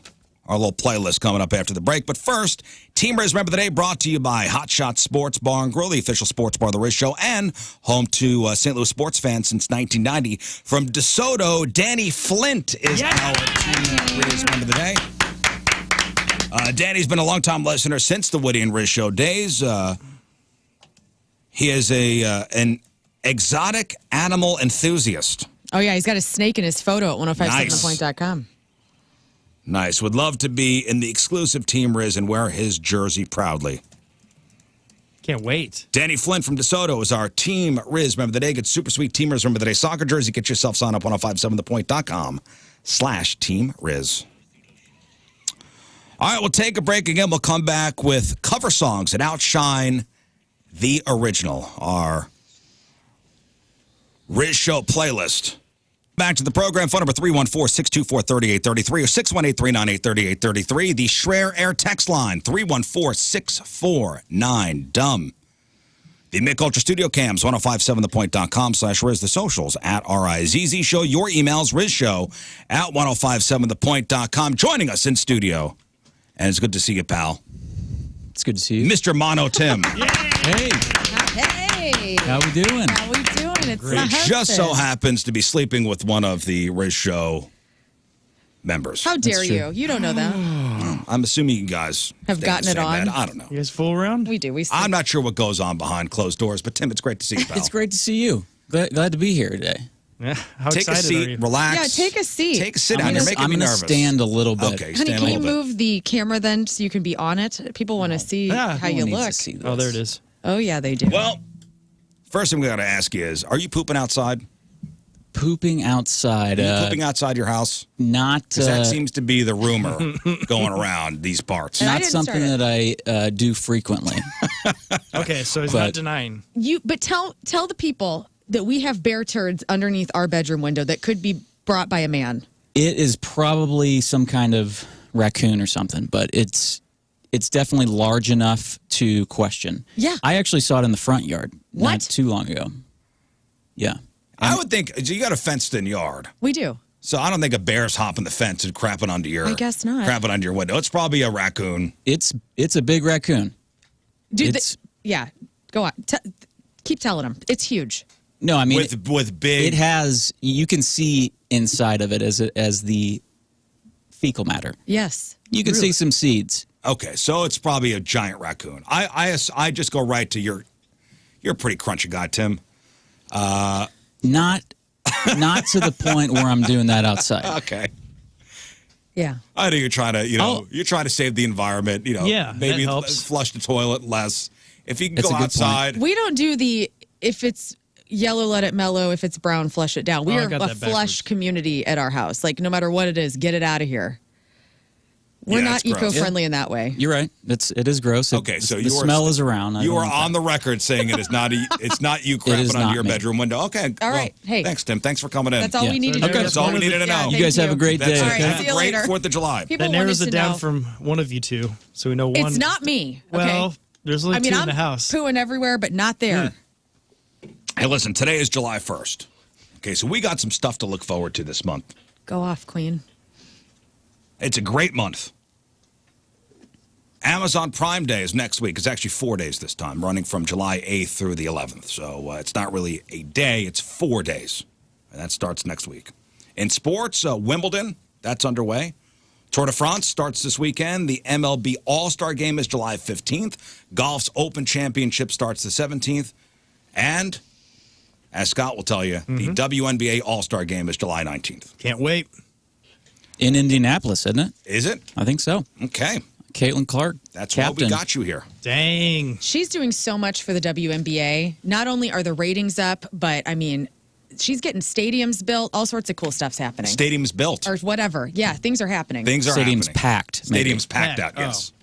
[SPEAKER 1] our little playlist coming up after the break. But first, Team Rizz Remember the Day brought to you by Hot Shot Sports Bar and Grill, the official sports bar of the Rizz Show, and home to St. Louis sports fans since 1990. From DeSoto, Danny Flint is our Team Rizz Remember the Day. Danny's been a long-time listener since the Woody and Rizz Show days. He is an exotic animal enthusiast.
[SPEAKER 2] Oh, yeah. He's got a snake in his photo at 1057thepoint.com.
[SPEAKER 1] Nice. Would love to be in the exclusive Team Rizz and wear his jersey proudly.
[SPEAKER 3] Can't wait.
[SPEAKER 1] Danny Flint from DeSoto is our Team Rizz Remember the Day. Get super sweet Team Rizz Remember the Day soccer jersey. Get yourself signed up 1057thepoint.com/Team Rizz. All right, we'll take a break again. We'll come back with cover songs that outshine the original. Our Rizz Show playlist. Back to the program. Phone number 314-624-3833 or 618-398-3833. The Schreier Air text line, 314-649-DUMB. The Mick Ultra Studio Cams, 1057thepoint.com/Rizz. The socials at RizzZ Show. Your emails, RizzShow at 1057thepoint.com. Joining us in studio. And it's good to see you, pal.
[SPEAKER 5] It's good to see you.
[SPEAKER 1] Mr. Mono Tim.
[SPEAKER 5] Hey.
[SPEAKER 2] Hey.
[SPEAKER 5] How we doing?
[SPEAKER 2] How we doing? It's my
[SPEAKER 1] He just so
[SPEAKER 2] husband.
[SPEAKER 1] happens to be sleeping with one of the Rizz Show members.
[SPEAKER 2] How dare
[SPEAKER 5] That's true.
[SPEAKER 2] you? You don't know that.
[SPEAKER 1] I'm assuming you guys
[SPEAKER 2] Have
[SPEAKER 1] stay in
[SPEAKER 2] gotten
[SPEAKER 1] the
[SPEAKER 2] it
[SPEAKER 1] same
[SPEAKER 2] on?
[SPEAKER 1] bed. I don't know.
[SPEAKER 3] You guys fool around?
[SPEAKER 2] We do. We
[SPEAKER 1] I'm not sure what goes on behind closed doors, but Tim, it's great to see you, pal.
[SPEAKER 5] It's great to see you. Glad to be here today.
[SPEAKER 3] Yeah. How
[SPEAKER 1] Take a
[SPEAKER 3] excited are
[SPEAKER 1] seat,
[SPEAKER 3] you?
[SPEAKER 1] relax.
[SPEAKER 2] Yeah, take a seat.
[SPEAKER 1] Take a sit down. You're making
[SPEAKER 5] I'm
[SPEAKER 1] me
[SPEAKER 5] gonna
[SPEAKER 1] nervous.
[SPEAKER 5] stand a little bit.
[SPEAKER 1] Okay,
[SPEAKER 2] Honey,
[SPEAKER 1] stand
[SPEAKER 2] can
[SPEAKER 1] a
[SPEAKER 2] you
[SPEAKER 1] little bit.
[SPEAKER 2] move the camera then so you can be on it? People want to see
[SPEAKER 3] Yeah.
[SPEAKER 2] how
[SPEAKER 5] Who
[SPEAKER 2] you
[SPEAKER 5] needs to
[SPEAKER 2] look.
[SPEAKER 5] see this?
[SPEAKER 3] Oh, there it is.
[SPEAKER 2] Oh, yeah, they do.
[SPEAKER 1] Well, first thing we got to ask you is, are you pooping outside?
[SPEAKER 5] Pooping outside.
[SPEAKER 1] Are you pooping outside your house?
[SPEAKER 5] Not
[SPEAKER 1] 'Cause that seems to be the rumor going around these parts.
[SPEAKER 2] And I
[SPEAKER 5] not
[SPEAKER 2] didn't
[SPEAKER 5] something
[SPEAKER 2] start
[SPEAKER 5] that I do frequently.
[SPEAKER 3] Okay, so he's
[SPEAKER 5] But-
[SPEAKER 3] not denying.
[SPEAKER 2] But tell the people that we have bear turds underneath our bedroom window that could be brought by a man.
[SPEAKER 5] It is probably some kind of raccoon or something, but it's definitely large enough to question.
[SPEAKER 2] Yeah.
[SPEAKER 5] I actually saw it in the front yard
[SPEAKER 2] What?
[SPEAKER 5] not too long ago. Yeah.
[SPEAKER 1] I would think you got a fenced-in yard,
[SPEAKER 2] We do.
[SPEAKER 1] so I don't think a bear's hopping the fence and crapping under your.
[SPEAKER 2] I guess not.
[SPEAKER 1] Crapping under your window. It's probably a raccoon.
[SPEAKER 5] It's a big raccoon.
[SPEAKER 2] Dude,
[SPEAKER 5] It's-
[SPEAKER 2] yeah. Go on. Keep telling them. It's huge.
[SPEAKER 5] No, I mean
[SPEAKER 1] With big.
[SPEAKER 5] it has, you can see inside of it as the fecal matter.
[SPEAKER 2] Yes.
[SPEAKER 5] You can see some seeds.
[SPEAKER 1] Okay, so it's probably a giant raccoon. I just go right to you're a pretty crunchy guy, Tim.
[SPEAKER 5] Not to the point where I'm doing that outside.
[SPEAKER 1] Okay.
[SPEAKER 2] Yeah.
[SPEAKER 1] I know you're trying to, you're trying to save the environment,
[SPEAKER 3] Yeah,
[SPEAKER 1] maybe
[SPEAKER 3] that helps.
[SPEAKER 1] flush the toilet less. If you can
[SPEAKER 5] That's
[SPEAKER 1] go
[SPEAKER 5] a good
[SPEAKER 1] outside.
[SPEAKER 2] We don't do if it's yellow, let it mellow. If it's brown, flush it down. We
[SPEAKER 3] I
[SPEAKER 2] are
[SPEAKER 3] got
[SPEAKER 2] a
[SPEAKER 3] that
[SPEAKER 2] flush
[SPEAKER 3] backwards.
[SPEAKER 2] community at our house. Like, no matter what it is, get it out of here. We're
[SPEAKER 1] Yeah,
[SPEAKER 2] not
[SPEAKER 1] it's gross.
[SPEAKER 2] eco-friendly in that way.
[SPEAKER 5] You're right. It is gross.
[SPEAKER 1] Okay, so
[SPEAKER 5] the smell is around.
[SPEAKER 1] You are on the record saying it is not it's not you
[SPEAKER 5] is
[SPEAKER 1] crapping on
[SPEAKER 5] not
[SPEAKER 1] your
[SPEAKER 5] me.
[SPEAKER 1] bedroom window. Okay.
[SPEAKER 2] All right. Hey.
[SPEAKER 1] Thanks, Tim. Thanks for coming in.
[SPEAKER 2] That's all we needed to
[SPEAKER 3] Okay,
[SPEAKER 2] know.
[SPEAKER 3] that's
[SPEAKER 1] all we needed to know.
[SPEAKER 5] You guys have a great day.
[SPEAKER 2] All right,
[SPEAKER 1] Have
[SPEAKER 2] see
[SPEAKER 1] a
[SPEAKER 2] you
[SPEAKER 1] great
[SPEAKER 2] later.
[SPEAKER 1] 4th of July.
[SPEAKER 2] People
[SPEAKER 3] That narrows
[SPEAKER 2] wanted
[SPEAKER 3] it
[SPEAKER 2] to
[SPEAKER 3] down
[SPEAKER 2] know.
[SPEAKER 3] from one of you two, so we know one.
[SPEAKER 2] It's not me. Okay?
[SPEAKER 3] Well, there's only two in
[SPEAKER 2] I'm
[SPEAKER 3] the house.
[SPEAKER 2] pooing everywhere, but not there.
[SPEAKER 1] Hey, listen, today is July 1st. Okay, so we got some stuff to look forward to this month.
[SPEAKER 2] Go off, Queen.
[SPEAKER 1] It's a great month. Amazon Prime Day is next week. It's actually 4 days this time, running from July 8th through the 11th. So it's not really a day, it's 4 days. And that starts next week. In sports, Wimbledon, that's underway. Tour de France starts this weekend. The MLB All-Star Game is July 15th. Golf's Open Championship starts the 17th. And, as Scott will tell you, the WNBA All-Star Game is July 19th.
[SPEAKER 3] Can't wait.
[SPEAKER 5] In Indianapolis, isn't it?
[SPEAKER 1] Is it?
[SPEAKER 5] I think so.
[SPEAKER 1] Okay.
[SPEAKER 5] Caitlin Clark,
[SPEAKER 1] That's why
[SPEAKER 5] captain.
[SPEAKER 1] we got you here.
[SPEAKER 3] Dang.
[SPEAKER 2] She's doing so much for the WNBA. Not only are the ratings up, but, I mean, she's getting stadiums built. All sorts of cool stuff's happening.
[SPEAKER 1] Stadium's built.
[SPEAKER 2] Or whatever. Yeah, things are happening.
[SPEAKER 1] Things are
[SPEAKER 5] Stadium's
[SPEAKER 1] happening.
[SPEAKER 5] packed. maybe.
[SPEAKER 1] Stadium's packed out, yes.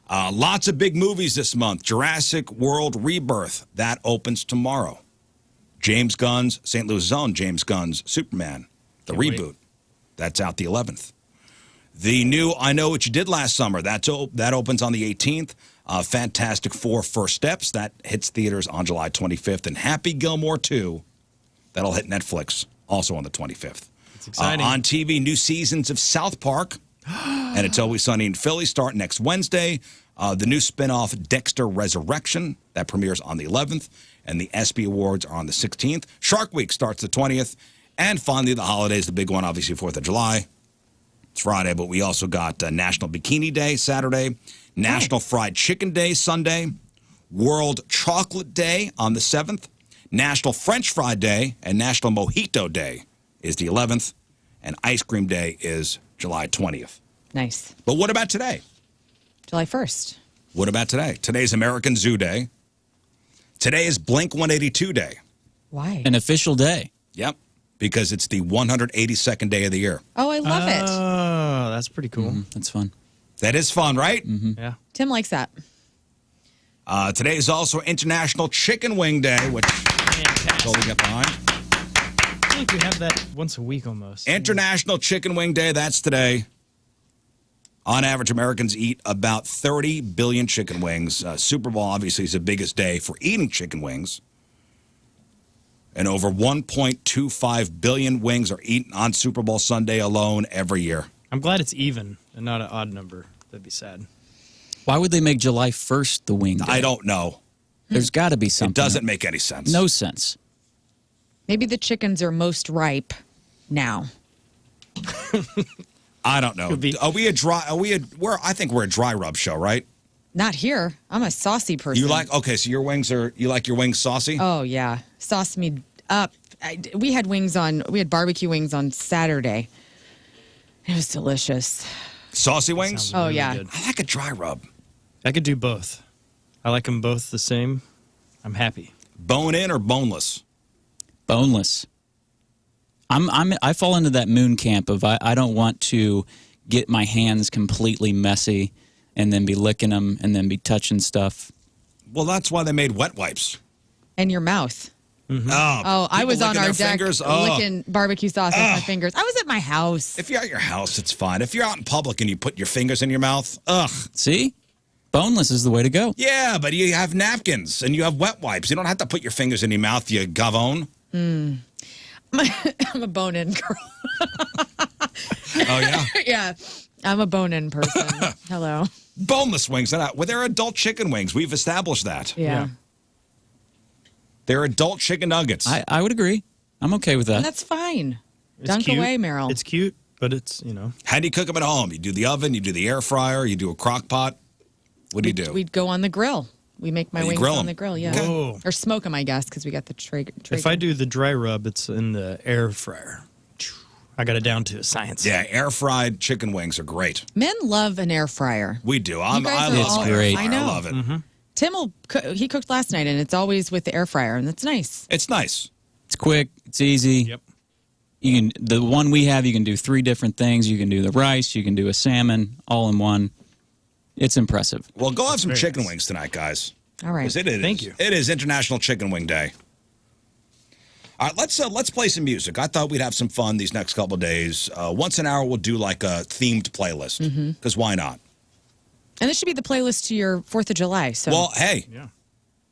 [SPEAKER 1] Lots of big movies this month. Jurassic World Rebirth. That opens tomorrow. James Gunn's, St. Louis' own James Gunn's Superman, the
[SPEAKER 3] Can't
[SPEAKER 1] reboot. That's out the 11th. The new I Know What You Did Last Summer. That opens on the 18th. Fantastic Four First Steps. That hits theaters on July 25th. And Happy Gilmore 2. That'll hit Netflix also on the 25th.
[SPEAKER 3] It's exciting.
[SPEAKER 1] On TV, new seasons of South Park and It's Always Sunny in Philly start next Wednesday. The new spinoff Dexter Resurrection, that premieres on the 11th. And the ESPY Awards are on the 16th. Shark Week starts the 20th. And finally, the holidays, the big one, obviously, 4th of July. It's Friday, but we also got National Bikini Day Saturday, National Fried Chicken Day Sunday, World Chocolate Day on the 7th, National French Fry Day, and National Mojito Day is the 11th, and Ice Cream Day is July 20th.
[SPEAKER 2] Nice.
[SPEAKER 1] But what about today?
[SPEAKER 2] July 1st.
[SPEAKER 1] What about today? Today's American Zoo Day. Today is Blink 182 Day.
[SPEAKER 2] Why?
[SPEAKER 5] An official day.
[SPEAKER 1] Yep, because it's the 182nd day of the year.
[SPEAKER 2] Oh, I love it.
[SPEAKER 3] Oh, that's pretty cool.
[SPEAKER 5] That's fun.
[SPEAKER 1] That is fun, right?
[SPEAKER 3] Yeah.
[SPEAKER 2] Tim likes that.
[SPEAKER 1] Today is also International Chicken Wing Day, which totally get behind.
[SPEAKER 3] I feel like we have that once a week almost.
[SPEAKER 1] International Chicken Wing Day, that's today. On average, Americans eat about 30 billion chicken wings. Super Bowl, obviously, is the biggest day for eating chicken wings. And over 1.25 billion wings are eaten on Super Bowl Sunday alone every year.
[SPEAKER 3] I'm glad it's even and not an odd number. That'd be sad.
[SPEAKER 5] Why would they make July 1st the wing day?
[SPEAKER 1] I don't know.
[SPEAKER 5] There's got to be something.
[SPEAKER 1] It doesn't make any sense.
[SPEAKER 5] No sense.
[SPEAKER 2] Maybe the chickens are most ripe now.
[SPEAKER 1] I don't know.
[SPEAKER 3] Could be.
[SPEAKER 1] Are we a dry? I think we're a dry rub show, right?
[SPEAKER 2] Not here. I'm a saucy person.
[SPEAKER 1] You like? Okay, so your wings are. You like your wings saucy?
[SPEAKER 2] Oh, yeah. Sauce me up. We had barbecue wings on Saturday. It was delicious.
[SPEAKER 1] Saucy wings.
[SPEAKER 3] Sounds
[SPEAKER 2] Oh,
[SPEAKER 3] really
[SPEAKER 2] yeah.
[SPEAKER 3] good.
[SPEAKER 1] I like a dry rub.
[SPEAKER 3] I could do both. I like them both the same. I'm happy.
[SPEAKER 1] Bone in or boneless?
[SPEAKER 5] Boneless. I fall into that moon camp of I don't want to get my hands completely messy and then be licking them and then be touching stuff.
[SPEAKER 1] Well, that's why they made wet wipes.
[SPEAKER 2] And your mouth.
[SPEAKER 1] Oh,
[SPEAKER 2] I was
[SPEAKER 1] people
[SPEAKER 2] on
[SPEAKER 1] licking
[SPEAKER 2] our
[SPEAKER 1] their
[SPEAKER 2] deck
[SPEAKER 1] fingers? Oh.
[SPEAKER 2] licking barbecue sauce with my fingers. I was at my house.
[SPEAKER 1] If you're at your house, it's fine. If you're out in public and you put your fingers in your mouth, ugh.
[SPEAKER 5] See? Boneless is the way to go.
[SPEAKER 1] Yeah, but you have napkins and you have wet wipes. You don't have to put your fingers in your mouth, you gavone.
[SPEAKER 2] I'm a bone-in girl.
[SPEAKER 1] Oh, yeah?
[SPEAKER 2] Yeah, I'm a bone-in person. Hello.
[SPEAKER 1] Boneless wings. Well, they're adult chicken wings. We've established that.
[SPEAKER 2] Yeah.
[SPEAKER 1] They're adult chicken nuggets.
[SPEAKER 5] I would agree. I'm okay with that.
[SPEAKER 2] And that's fine.
[SPEAKER 3] It's
[SPEAKER 2] Dunk
[SPEAKER 3] cute.
[SPEAKER 2] away, Meryl.
[SPEAKER 3] It's cute. But it's, you know.
[SPEAKER 1] How do you cook them at home? You do the oven, you do the air fryer, you do a crock pot. What do you do?
[SPEAKER 2] We'd go on the grill. We make my
[SPEAKER 1] you
[SPEAKER 2] wings
[SPEAKER 1] grill
[SPEAKER 2] on
[SPEAKER 1] 'em?
[SPEAKER 2] the grill, yeah.
[SPEAKER 3] Whoa.
[SPEAKER 2] Or smoke them, I guess, because we got the Traeger.
[SPEAKER 3] If I do the dry rub, it's in the air fryer. I got it down to a science.
[SPEAKER 1] Yeah, air fried chicken wings are great.
[SPEAKER 2] Men love an air fryer.
[SPEAKER 1] We do.
[SPEAKER 2] guys
[SPEAKER 1] I
[SPEAKER 2] are
[SPEAKER 1] love
[SPEAKER 5] all-
[SPEAKER 1] air
[SPEAKER 5] great.
[SPEAKER 1] fryer.
[SPEAKER 2] I know.
[SPEAKER 1] I love it.
[SPEAKER 2] Tim he cooked last night, and it's always with the air fryer, and that's nice.
[SPEAKER 1] It's nice.
[SPEAKER 5] It's quick. It's easy.
[SPEAKER 3] Yep.
[SPEAKER 5] The one we have, you can do 3 different things. You can do the rice. You can do a salmon, all in one. It's impressive.
[SPEAKER 1] Well, go have some
[SPEAKER 3] very
[SPEAKER 1] chicken
[SPEAKER 3] nice.
[SPEAKER 1] wings tonight, guys.
[SPEAKER 2] All right.
[SPEAKER 1] 'Cause it is.
[SPEAKER 3] Thank you.
[SPEAKER 1] It is International Chicken Wing Day. All right, let's play some music. I thought we'd have some fun these next couple of days. Once an hour, we'll do like a themed playlist. Because why not?
[SPEAKER 2] And this should be the playlist to your 4th of July. So
[SPEAKER 1] Well, hey,
[SPEAKER 3] Yeah.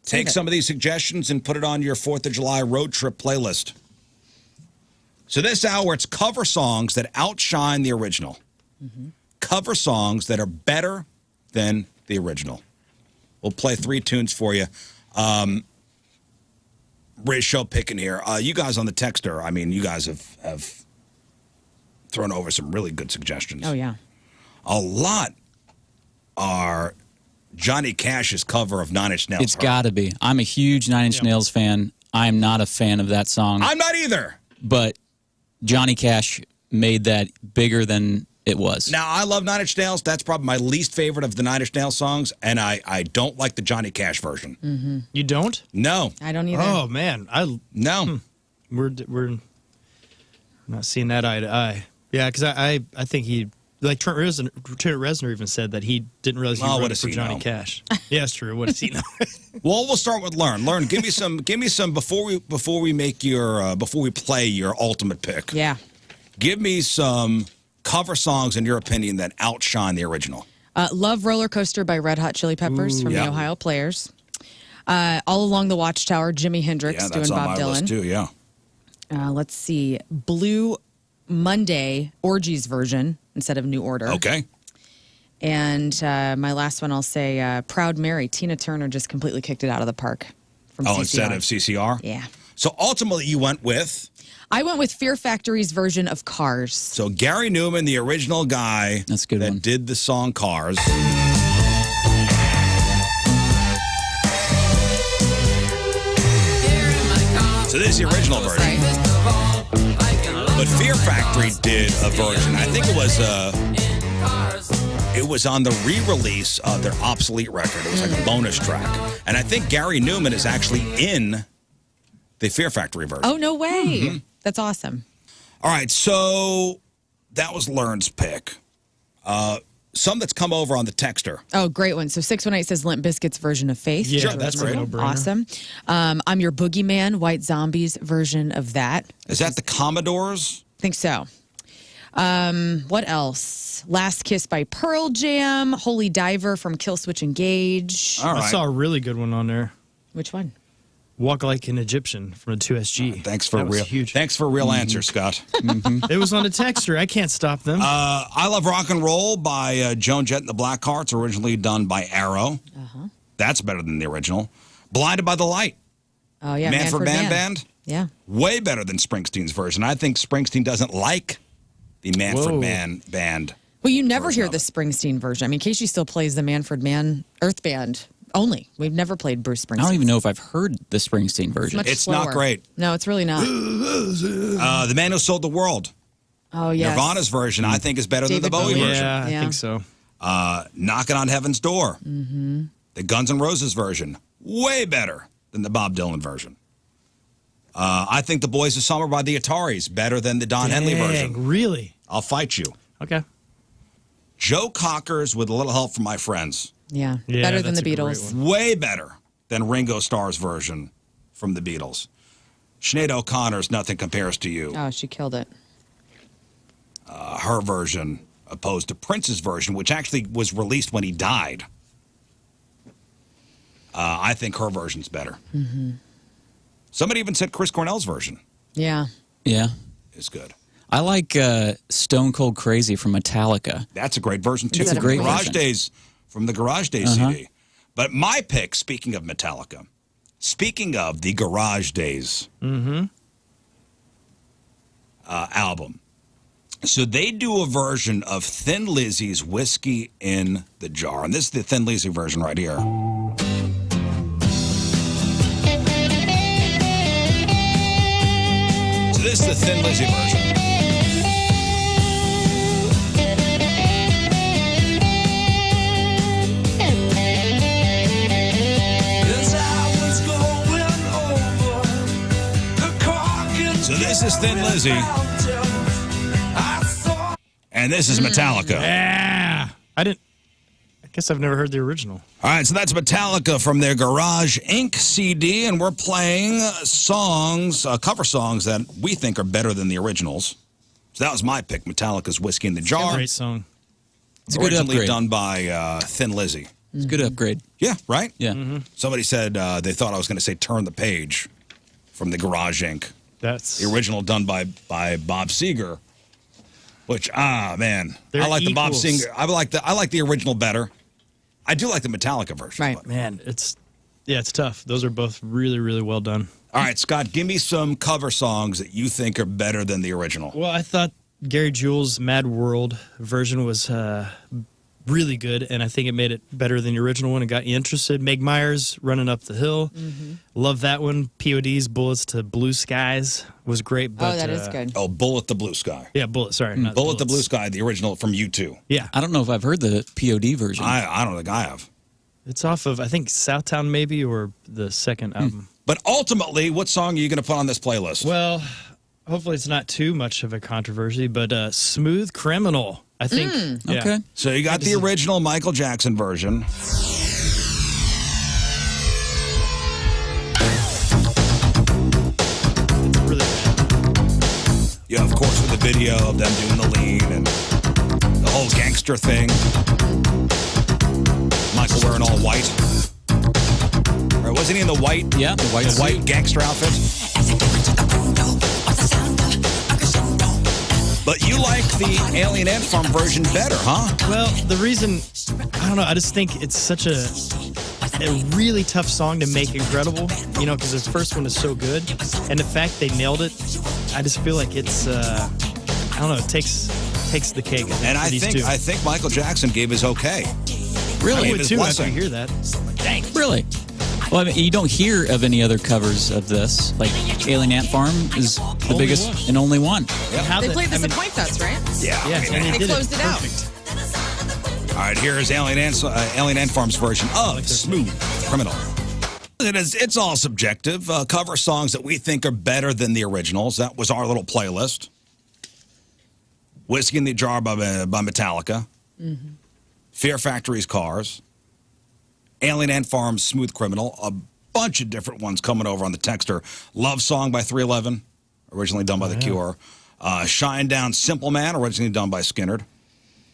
[SPEAKER 1] take
[SPEAKER 2] it.
[SPEAKER 1] some of these suggestions and put it on your 4th of July road trip playlist. So this hour, it's cover songs that outshine the original. Cover songs that are better than the original. We'll play 3 tunes for you. RizzShow picking here. You guys on the texter, I mean, you guys have thrown over some really good suggestions.
[SPEAKER 2] Oh, yeah.
[SPEAKER 1] A lot are Johnny Cash's cover of Nine Inch Nails.
[SPEAKER 5] It's got to be. I'm a huge Nine Inch Nails fan. I'm not a fan of that song.
[SPEAKER 1] I'm not either.
[SPEAKER 5] But Johnny Cash made that bigger than it was.
[SPEAKER 1] Now, I love Nine Inch Nails. That's probably my least favorite of the Nine Inch Nails songs, and I don't like the Johnny Cash version.
[SPEAKER 3] You don't?
[SPEAKER 1] No.
[SPEAKER 2] I don't either.
[SPEAKER 3] Oh, man.
[SPEAKER 1] No.
[SPEAKER 3] We're not seeing that eye to eye. Yeah, because I think he, like Trent Reznor even said that he didn't realize he
[SPEAKER 1] Oh, what
[SPEAKER 3] wrote it
[SPEAKER 1] does
[SPEAKER 3] for
[SPEAKER 1] he
[SPEAKER 3] Johnny
[SPEAKER 1] know?
[SPEAKER 3] Cash. Yeah, it's true. What does he know?
[SPEAKER 1] Well, we'll start with Lern. Lern, give me some before we make your before we play your ultimate pick.
[SPEAKER 2] Yeah.
[SPEAKER 1] Give me some cover songs in your opinion that outshine the original.
[SPEAKER 2] Love Roller Coaster by Red Hot Chili Peppers from
[SPEAKER 1] yeah.
[SPEAKER 2] the Ohio Players. All Along the Watchtower, Jimi Hendrix
[SPEAKER 1] Yeah,
[SPEAKER 2] doing
[SPEAKER 1] that's on
[SPEAKER 2] Bob
[SPEAKER 1] my
[SPEAKER 2] Dylan.
[SPEAKER 1] list too. Yeah.
[SPEAKER 2] Let's see. Blue Monday, Orgies version instead of New Order.
[SPEAKER 1] Okay.
[SPEAKER 2] And my last one, I'll say Proud Mary. Tina Turner just completely kicked it out of the park from CCR.
[SPEAKER 1] Instead of CCR.
[SPEAKER 2] Yeah.
[SPEAKER 1] So ultimately, you went with.
[SPEAKER 2] I went with Fear Factory's version of Cars.
[SPEAKER 1] So Gary Newman, the original guy
[SPEAKER 5] That's a good
[SPEAKER 1] that
[SPEAKER 5] one.
[SPEAKER 1] did the song Cars. So this is the original version. But Fear Factory did a version. I think it was on the re-release of their obsolete record. It was like a bonus track. And I think Gary Newman is actually in the Fear Factory version.
[SPEAKER 2] Oh, no way. That's awesome.
[SPEAKER 1] All right, so that was Lern's pick. Some that's come over on the texter.
[SPEAKER 2] Oh, great one. So 618 says Limp Bizkit's version of Faith.
[SPEAKER 3] Yeah,
[SPEAKER 1] Sure,
[SPEAKER 3] that's
[SPEAKER 1] that's
[SPEAKER 3] a
[SPEAKER 1] great.
[SPEAKER 3] no-brainer.
[SPEAKER 2] Awesome. I'm Your Boogeyman, White Zombie's version of that.
[SPEAKER 1] Is that the Commodores?
[SPEAKER 2] I think so. What else? Last Kiss by Pearl Jam, Holy Diver from Killswitch Engage.
[SPEAKER 1] All right.
[SPEAKER 3] I saw a really good one on there.
[SPEAKER 2] Which one?
[SPEAKER 3] Walk Like an Egyptian from the 2SG.
[SPEAKER 1] Thanks for
[SPEAKER 3] That
[SPEAKER 1] a
[SPEAKER 3] was
[SPEAKER 1] real
[SPEAKER 3] huge.
[SPEAKER 1] Thanks for a real answer, Scott.
[SPEAKER 3] It was on a texter. I can't stop them.
[SPEAKER 1] I Love Rock and Roll by Joan Jett and the Blackhearts, originally done by Arrow. That's better than the original. Blinded by the Light,
[SPEAKER 2] Oh, yeah.
[SPEAKER 1] Manfred Mann Band.
[SPEAKER 2] Yeah.
[SPEAKER 1] Way better than Springsteen's version. I think Springsteen doesn't like the Manfred
[SPEAKER 3] Whoa.
[SPEAKER 1] Mann Band.
[SPEAKER 2] Well, you never
[SPEAKER 1] Version
[SPEAKER 2] hear
[SPEAKER 1] of
[SPEAKER 2] the Springsteen version. I mean, Casey still plays the Manfred Mann Earth Band only. We've never played Bruce Springsteen.
[SPEAKER 5] I don't even know if I've heard the Springsteen version.
[SPEAKER 2] Much
[SPEAKER 1] It's
[SPEAKER 2] slower.
[SPEAKER 1] not great.
[SPEAKER 2] No, it's really not.
[SPEAKER 1] The Man Who Sold the World,
[SPEAKER 2] Oh, yeah.
[SPEAKER 1] Nirvana's version, I think is better than the
[SPEAKER 2] David
[SPEAKER 1] Bowie
[SPEAKER 2] Bowie.
[SPEAKER 1] version.
[SPEAKER 3] yeah, I
[SPEAKER 2] Yeah.
[SPEAKER 3] think so.
[SPEAKER 1] Knocking on Heaven's Door, the Guns N' Roses version, way better than the Bob Dylan version. I think The Boys of Summer by the Ataris, better than the Don Henley version.
[SPEAKER 3] Dang, really?
[SPEAKER 1] I'll fight you.
[SPEAKER 3] Okay.
[SPEAKER 1] Joe Cocker's With a Little Help from My Friends,
[SPEAKER 2] Yeah.
[SPEAKER 3] Yeah,
[SPEAKER 2] Better than
[SPEAKER 3] that's
[SPEAKER 2] the
[SPEAKER 3] a great
[SPEAKER 2] Beatles.
[SPEAKER 3] one.
[SPEAKER 1] way better than Ringo Starr's version from the Beatles. Sinead O'Connor's Nothing Compares to You,
[SPEAKER 2] Oh, she killed it.
[SPEAKER 1] her version opposed to Prince's version, which actually was released when he died. I think her version's better. Somebody even said Chris Cornell's version
[SPEAKER 2] Yeah.
[SPEAKER 5] Yeah.
[SPEAKER 1] is good.
[SPEAKER 5] I like Stone Cold Crazy from Metallica.
[SPEAKER 1] That's a great version too.
[SPEAKER 2] That's a
[SPEAKER 5] great
[SPEAKER 1] Garage
[SPEAKER 5] version.
[SPEAKER 1] Days from the Garage Days CD. But my pick, speaking of Metallica, speaking of the Garage Days album, So they do a version of Thin Lizzy's Whiskey in the Jar. And this is the Thin Lizzy version right here. So this is the Thin Lizzy version. So this is Thin Lizzy. And this is Metallica.
[SPEAKER 3] Yeah. I guess I've never heard the original.
[SPEAKER 1] All right, so that's Metallica from their Garage Inc. CD, and we're playing songs, cover songs that we think are better than the originals. So that was my pick, Metallica's Whiskey in the Jar.
[SPEAKER 3] Great song.
[SPEAKER 5] It's a good
[SPEAKER 1] Originally
[SPEAKER 5] upgrade.
[SPEAKER 1] done by Thin Lizzy.
[SPEAKER 5] It's a good upgrade.
[SPEAKER 1] Yeah, right?
[SPEAKER 5] Yeah.
[SPEAKER 1] Somebody said they thought I was going to say Turn the Page from the Garage Inc.
[SPEAKER 3] That's
[SPEAKER 1] The original done by Bob Seger. Which, man,
[SPEAKER 3] They're
[SPEAKER 1] I like the Bob
[SPEAKER 3] equals.
[SPEAKER 1] Seger. I like the original better. I do like the Metallica version.
[SPEAKER 2] Right.
[SPEAKER 1] but-
[SPEAKER 3] man. It's tough. Those are both really, really well done.
[SPEAKER 1] All right, Scott, give me some cover songs that you think are better than the original.
[SPEAKER 3] Well, I thought Gary Jules' Mad World version was really good, and I think it made it better than the original one. It got you interested. Meg Myers, Running Up the Hill. Love that one. POD's Bullets to Blue Skies was great. But,
[SPEAKER 2] that is good.
[SPEAKER 1] Oh, Bullet the Blue Sky.
[SPEAKER 3] Yeah, Bullet. Sorry, not
[SPEAKER 1] Bullet the Blue
[SPEAKER 3] Bullets.
[SPEAKER 1] Sky, the original from U2.
[SPEAKER 3] Yeah,
[SPEAKER 5] I don't know if I've heard the POD version.
[SPEAKER 1] I don't think I have.
[SPEAKER 3] it's off of, I think, Southtown maybe, or the second album.
[SPEAKER 1] But ultimately, what song are you going to put on this playlist?
[SPEAKER 3] Well, hopefully it's not too much of a controversy, but Smooth Criminal, I think. Yeah.
[SPEAKER 5] Okay.
[SPEAKER 1] So you got the original Michael Jackson version.
[SPEAKER 3] Really good.
[SPEAKER 1] Yeah, of course, with the video of them doing the lean and the whole gangster thing. Michael wearing all white. Or wasn't he in the white?
[SPEAKER 5] Yeah, the white suit.
[SPEAKER 1] White gangster outfit. But you like the Alien Ant Farm version better, huh?
[SPEAKER 3] Well, the reason, I don't know, I just think it's such a really tough song to make incredible, you know, because the first one is so good. And the fact they nailed it, I just feel like it's, I don't know, it takes the cake.
[SPEAKER 1] And
[SPEAKER 3] for these two.
[SPEAKER 1] I think Michael Jackson gave his okay.
[SPEAKER 3] I
[SPEAKER 1] Really?
[SPEAKER 3] would
[SPEAKER 1] His
[SPEAKER 3] too after
[SPEAKER 1] blessing.
[SPEAKER 3] you hear that.
[SPEAKER 1] Dang.
[SPEAKER 5] Really? Well, I mean, you don't hear of any other covers of this. Like, Alien Ant Farm is the
[SPEAKER 3] Only
[SPEAKER 5] biggest
[SPEAKER 3] one.
[SPEAKER 5] and only one.
[SPEAKER 3] How
[SPEAKER 2] They
[SPEAKER 3] the-
[SPEAKER 2] played this
[SPEAKER 3] I mean,
[SPEAKER 2] at Point Fest, right?
[SPEAKER 1] Yeah.
[SPEAKER 3] Yeah,
[SPEAKER 1] I mean,
[SPEAKER 3] and
[SPEAKER 2] They
[SPEAKER 3] did
[SPEAKER 2] closed it out.
[SPEAKER 3] perfect.
[SPEAKER 1] all right, here's Alien Ant Farm's version of Smooth Criminal. It's all subjective. Cover songs that we think are better than the originals. That was our little playlist. Whiskey in the Jar by Metallica. Fear Factory's Cars. Alien Ant Farm's Smooth Criminal. A bunch of different ones coming over on the texter. Love Song by 311, originally done by The Cure. Shine Down Simple Man, originally done by Skynyrd.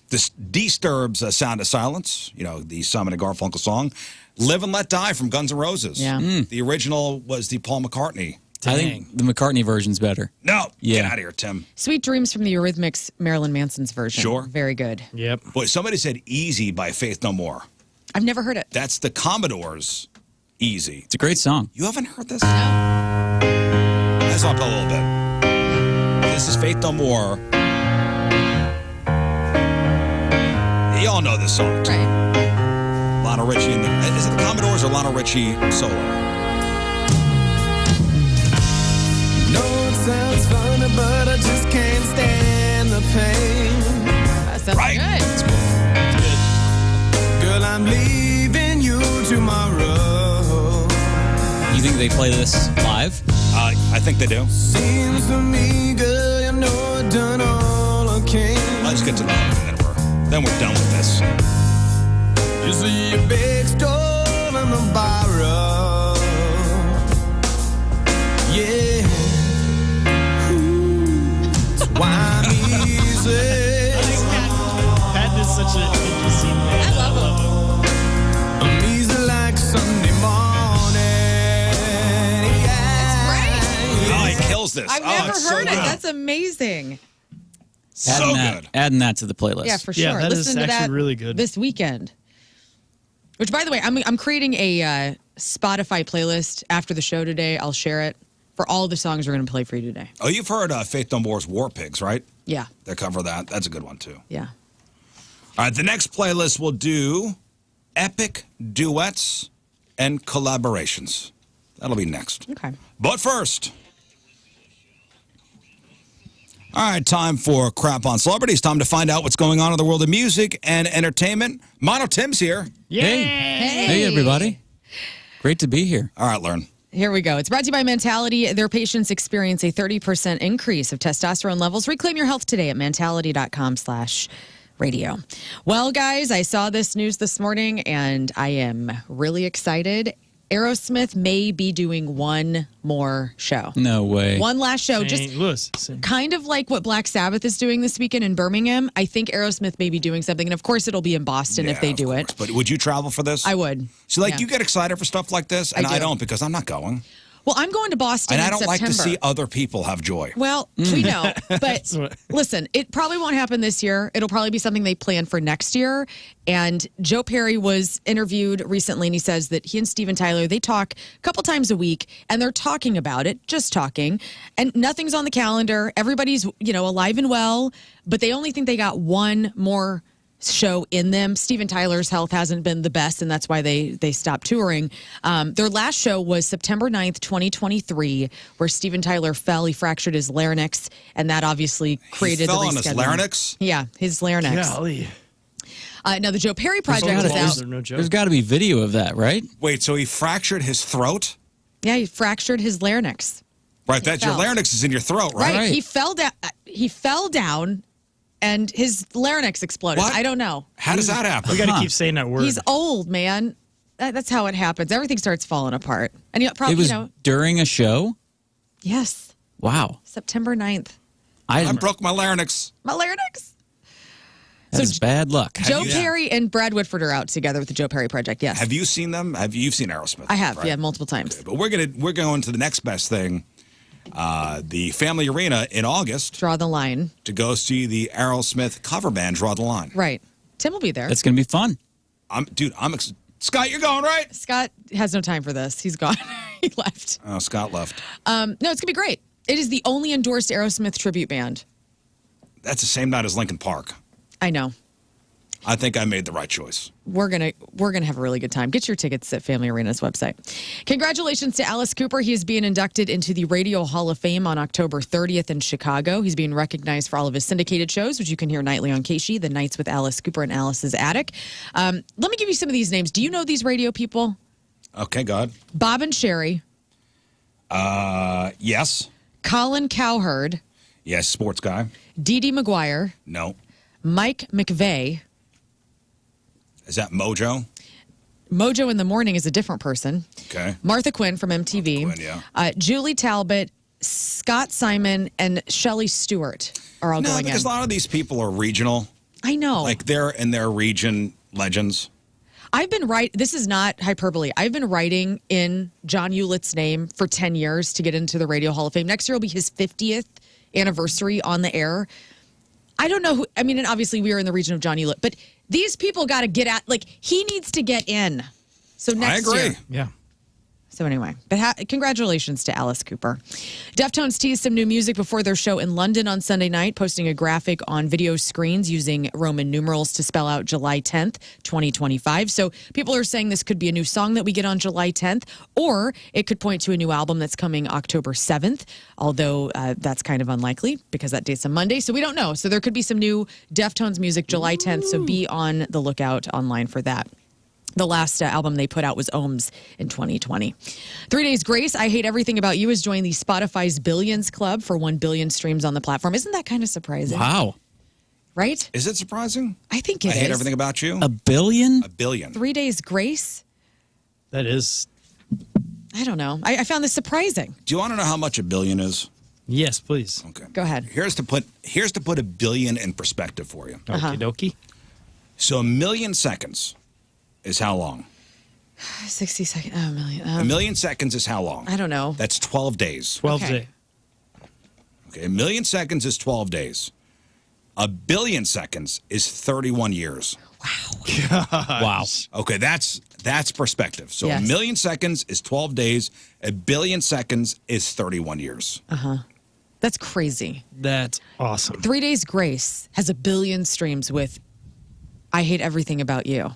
[SPEAKER 1] This Disturbs Sound of Silence, you know, the Simon and Garfunkel song. Live and Let Die from Guns N' Roses.
[SPEAKER 2] Yeah.
[SPEAKER 1] The original was the Paul McCartney.
[SPEAKER 5] I think the McCartney version's better.
[SPEAKER 1] No, get
[SPEAKER 5] Yeah.
[SPEAKER 1] out of here, Tim.
[SPEAKER 2] Sweet Dreams from the Eurythmics, Marilyn Manson's version.
[SPEAKER 1] Sure.
[SPEAKER 2] Very good.
[SPEAKER 3] Yep.
[SPEAKER 1] Boy, somebody said Easy by Faith No More.
[SPEAKER 2] I've never heard it.
[SPEAKER 1] That's the Commodores' Easy.
[SPEAKER 5] It's a great song.
[SPEAKER 1] You haven't heard this?
[SPEAKER 2] No.
[SPEAKER 1] Let's up a little bit. This is Faith No More. You all know this song.
[SPEAKER 2] Right.
[SPEAKER 1] Lionel Richie and is it the Commodores or Lionel Richie solo?
[SPEAKER 6] No, it sounds funny, but I just can't stand the pain.
[SPEAKER 2] That sounds
[SPEAKER 1] Right.
[SPEAKER 2] good.
[SPEAKER 6] Girl, I'm leaving you tomorrow.
[SPEAKER 5] You think they play this live?
[SPEAKER 1] I think they do.
[SPEAKER 6] Seems to me, girl, you know I've done all I can.
[SPEAKER 1] Let's get to the and then we're done with this.
[SPEAKER 6] You see a big store on the borrow. Yeah. Ooh, it's why I'm easy.
[SPEAKER 3] Pat is such an interesting man.
[SPEAKER 2] I love him.
[SPEAKER 6] I'm easy like Sunday morning. Yeah.
[SPEAKER 1] Oh, he kills this.
[SPEAKER 2] I've
[SPEAKER 1] Oh,
[SPEAKER 2] never
[SPEAKER 1] it's so
[SPEAKER 2] heard it.
[SPEAKER 1] good.
[SPEAKER 2] That's amazing.
[SPEAKER 1] So good.
[SPEAKER 5] Adding that to the playlist.
[SPEAKER 2] Yeah, for
[SPEAKER 3] Yeah,
[SPEAKER 2] sure.
[SPEAKER 3] that is
[SPEAKER 2] Listen to
[SPEAKER 3] actually
[SPEAKER 2] that
[SPEAKER 3] really good.
[SPEAKER 2] this weekend. Which, by the way, I'm creating a Spotify playlist after the show today. I'll share it for all the songs we're going to play for you today.
[SPEAKER 1] Oh, you've heard Faith No More's War Pigs, right?
[SPEAKER 2] Yeah.
[SPEAKER 1] They cover that. That's a good one, too.
[SPEAKER 2] Yeah.
[SPEAKER 1] All right, the next playlist will do epic duets and collaborations. That'll be next.
[SPEAKER 2] Okay.
[SPEAKER 1] But first, all right, time for Crap on Celebrities. Time to find out what's going on in the world of music and entertainment. Mono Tim's here.
[SPEAKER 5] Hey, everybody. Great to be here.
[SPEAKER 1] All right, Lern.
[SPEAKER 2] Here we go. It's brought to you by Mentality. Their patients experience a 30% increase of testosterone levels. Reclaim your health today at mentality.com/radio. Well, guys, I saw this news this morning, and I am really excited. Aerosmith may be doing one more show.
[SPEAKER 5] No way.
[SPEAKER 2] One last show.
[SPEAKER 3] St.
[SPEAKER 2] Just
[SPEAKER 3] Louis.
[SPEAKER 2] kind of like what Black Sabbath is doing this weekend in Birmingham. I think Aerosmith may be doing something. And, of course, it'll be in Boston if they
[SPEAKER 1] of
[SPEAKER 2] do
[SPEAKER 1] course.
[SPEAKER 2] it.
[SPEAKER 1] But would you travel for this?
[SPEAKER 2] I would.
[SPEAKER 1] So,
[SPEAKER 2] Yeah.
[SPEAKER 1] you get excited for stuff like this, and
[SPEAKER 2] I
[SPEAKER 1] I
[SPEAKER 2] do.
[SPEAKER 1] don't because I'm not going.
[SPEAKER 2] Well, I'm going to Boston
[SPEAKER 1] And I
[SPEAKER 2] in
[SPEAKER 1] don't
[SPEAKER 2] September.
[SPEAKER 1] like to see other people have joy.
[SPEAKER 2] Well, we know, but listen, it probably won't happen this year. It'll probably be something they plan for next year. And Joe Perry was interviewed recently, and he says that he and Steven Tyler, they talk a couple times a week, and they're talking about it, just talking, and nothing's on the calendar. Everybody's, alive and well, but they only think they got one more show in them. Steven Tyler's health hasn't been the best, and that's why they stopped touring. Their last show was September 9th, 2023, where Steven Tyler fell. He fractured his larynx, and that obviously created
[SPEAKER 1] He fell
[SPEAKER 2] the
[SPEAKER 1] on his
[SPEAKER 2] rescheduling.
[SPEAKER 1] larynx?
[SPEAKER 2] Yeah, his larynx.
[SPEAKER 3] Golly.
[SPEAKER 2] Now, the Joe Perry project is out.
[SPEAKER 3] No joke.
[SPEAKER 5] There's got to be video of that, right?
[SPEAKER 1] Wait, so he fractured his throat?
[SPEAKER 2] Yeah, he fractured his larynx.
[SPEAKER 1] Right, that's your
[SPEAKER 2] fell.
[SPEAKER 1] larynx is in your throat, right?
[SPEAKER 2] Right. He fell down. He fell down, and his larynx exploded.
[SPEAKER 1] What?
[SPEAKER 2] I don't know.
[SPEAKER 1] How does that happen?
[SPEAKER 3] We got to keep saying that word.
[SPEAKER 2] He's old, man. That's how it happens. Everything starts falling apart. And you probably,
[SPEAKER 5] It was during a show?
[SPEAKER 2] yes,
[SPEAKER 5] Wow.
[SPEAKER 2] September 9th.
[SPEAKER 1] I broke my larynx.
[SPEAKER 2] My larynx.
[SPEAKER 5] That's bad luck.
[SPEAKER 2] Joe
[SPEAKER 1] you-
[SPEAKER 2] Perry and Brad Whitford are out together with the Joe Perry project. Yes,
[SPEAKER 1] Have you seen them? You've seen Aerosmith?
[SPEAKER 2] I have.
[SPEAKER 1] right?
[SPEAKER 2] Yeah, multiple times.
[SPEAKER 1] But we're going to the next best thing, the Family Arena in August
[SPEAKER 2] Draw the line.
[SPEAKER 1] to go see the Aerosmith cover band Draw the Line.
[SPEAKER 2] Right. Tim will be there.
[SPEAKER 5] That's going to be fun.
[SPEAKER 1] Scott, you're going, right?
[SPEAKER 2] Scott has no time for this. He's gone. He left.
[SPEAKER 1] Oh, Scott left.
[SPEAKER 2] No, it's gonna be great. It is the only endorsed Aerosmith tribute band.
[SPEAKER 1] That's the same night as Lincoln Park.
[SPEAKER 2] I know.
[SPEAKER 1] I think I made the right choice.
[SPEAKER 2] We're gonna have a really good time. Get your tickets at Family Arena's website. Congratulations to Alice Cooper. He is being inducted into the Radio Hall of Fame on October 30th in Chicago. He's being recognized for all of his syndicated shows, which you can hear nightly on KSHE, The Nights with Alice Cooper and Alice's Attic. Let me give you some of these names. Do you know these radio people?
[SPEAKER 1] Okay, God.
[SPEAKER 2] Bob and Sherry,
[SPEAKER 1] Yes.
[SPEAKER 2] Colin Cowherd,
[SPEAKER 1] Yes, sports guy.
[SPEAKER 2] Dee Dee McGuire,
[SPEAKER 1] No.
[SPEAKER 2] Mike McVeigh.
[SPEAKER 1] Is that Mojo?
[SPEAKER 2] Mojo in the Morning is a different person.
[SPEAKER 1] Okay.
[SPEAKER 2] Martha Quinn from MTV.
[SPEAKER 1] Martha Quinn, yeah.
[SPEAKER 2] Julie Talbot, Scott Simon, and Shelley Stewart are all
[SPEAKER 1] No,
[SPEAKER 2] going in.
[SPEAKER 1] because a lot of these people are regional.
[SPEAKER 2] I know.
[SPEAKER 1] Like they're in their region legends.
[SPEAKER 2] I've been this is not hyperbole. I've been writing in John Hewlett's name for 10 years to get into the Radio Hall of Fame. Next year will be his 50th anniversary on the air. I don't know who, and obviously we are in the region of John Hewlett, but these people got to get out, he needs to get in. So next
[SPEAKER 1] I agree.
[SPEAKER 2] year.
[SPEAKER 3] Yeah.
[SPEAKER 2] So anyway, but congratulations to Alice Cooper. Deftones teased some new music before their show in London on Sunday night, posting a graphic on video screens using Roman numerals to spell out July 10th, 2025. So people are saying this could be a new song that we get on July 10th, or it could point to a new album that's coming October 7th, although that's kind of unlikely because that date's a Monday, so we don't know. So there could be some new Deftones music July 10th, so be on the lookout online for that. The last album they put out was Ohms in 2020. 3 Days Grace, I Hate Everything About You, has joined the Spotify's Billions Club for 1 billion streams on the platform. Isn't that kind of surprising?
[SPEAKER 5] Wow.
[SPEAKER 2] Right?
[SPEAKER 1] Is it surprising?
[SPEAKER 2] I think it is.
[SPEAKER 1] I hate everything about you.
[SPEAKER 5] A billion?
[SPEAKER 1] A billion.
[SPEAKER 2] 3 Days Grace?
[SPEAKER 3] That is.
[SPEAKER 2] I don't know. I found this surprising.
[SPEAKER 1] Do you want to know how much a billion is?
[SPEAKER 3] Yes, please.
[SPEAKER 1] Okay.
[SPEAKER 2] Go ahead.
[SPEAKER 1] Here's to put a billion in perspective for you.
[SPEAKER 3] Okie dokie.
[SPEAKER 1] So 1 million seconds is how long?
[SPEAKER 2] 60 seconds. Oh, a million.
[SPEAKER 1] 1 million seconds is how long?
[SPEAKER 2] I don't know.
[SPEAKER 1] That's 12 days.
[SPEAKER 3] 12
[SPEAKER 2] Okay.
[SPEAKER 3] day.
[SPEAKER 1] Okay, 1 million seconds is 12 days. 1 billion seconds is 31 years.
[SPEAKER 5] Wow.
[SPEAKER 1] Okay, that's perspective. So
[SPEAKER 2] Yes.
[SPEAKER 1] 1 million seconds is 12 days. 1 billion seconds is 31 years.
[SPEAKER 2] That's crazy.
[SPEAKER 3] That's awesome.
[SPEAKER 2] 3 Days Grace has 1 billion streams with I Hate Everything About You.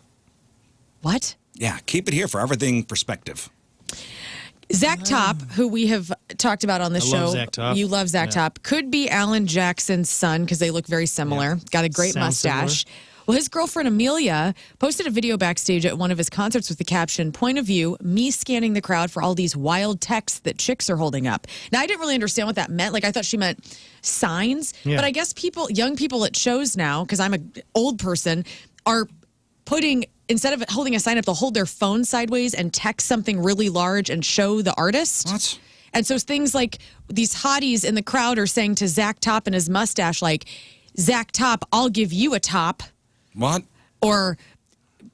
[SPEAKER 2] What?
[SPEAKER 1] Yeah, keep it here for everything perspective.
[SPEAKER 2] Zach Top, who we have talked about on the show.
[SPEAKER 3] Love Zach Top.
[SPEAKER 2] You love Zach Top. Could be Alan Jackson's son because they look very similar.
[SPEAKER 3] Yeah.
[SPEAKER 2] Got a great
[SPEAKER 3] Sounds
[SPEAKER 2] mustache. Well, his girlfriend Amelia posted a video backstage at one of his concerts with the caption, "Point of view, me scanning the crowd for all these wild texts that chicks are holding up." Now, I didn't really understand what that meant. Like, I thought she meant signs.
[SPEAKER 3] Yeah.
[SPEAKER 2] But I guess young people at shows now, because I'm an old person, are putting, instead of holding a sign up, they'll hold their phone sideways and text something really large and show the artist.
[SPEAKER 1] What?
[SPEAKER 2] And so things like these hotties in the crowd are saying to Zach Top and his mustache, like, "Zach Top, I'll give you a top."
[SPEAKER 1] What?
[SPEAKER 2] Or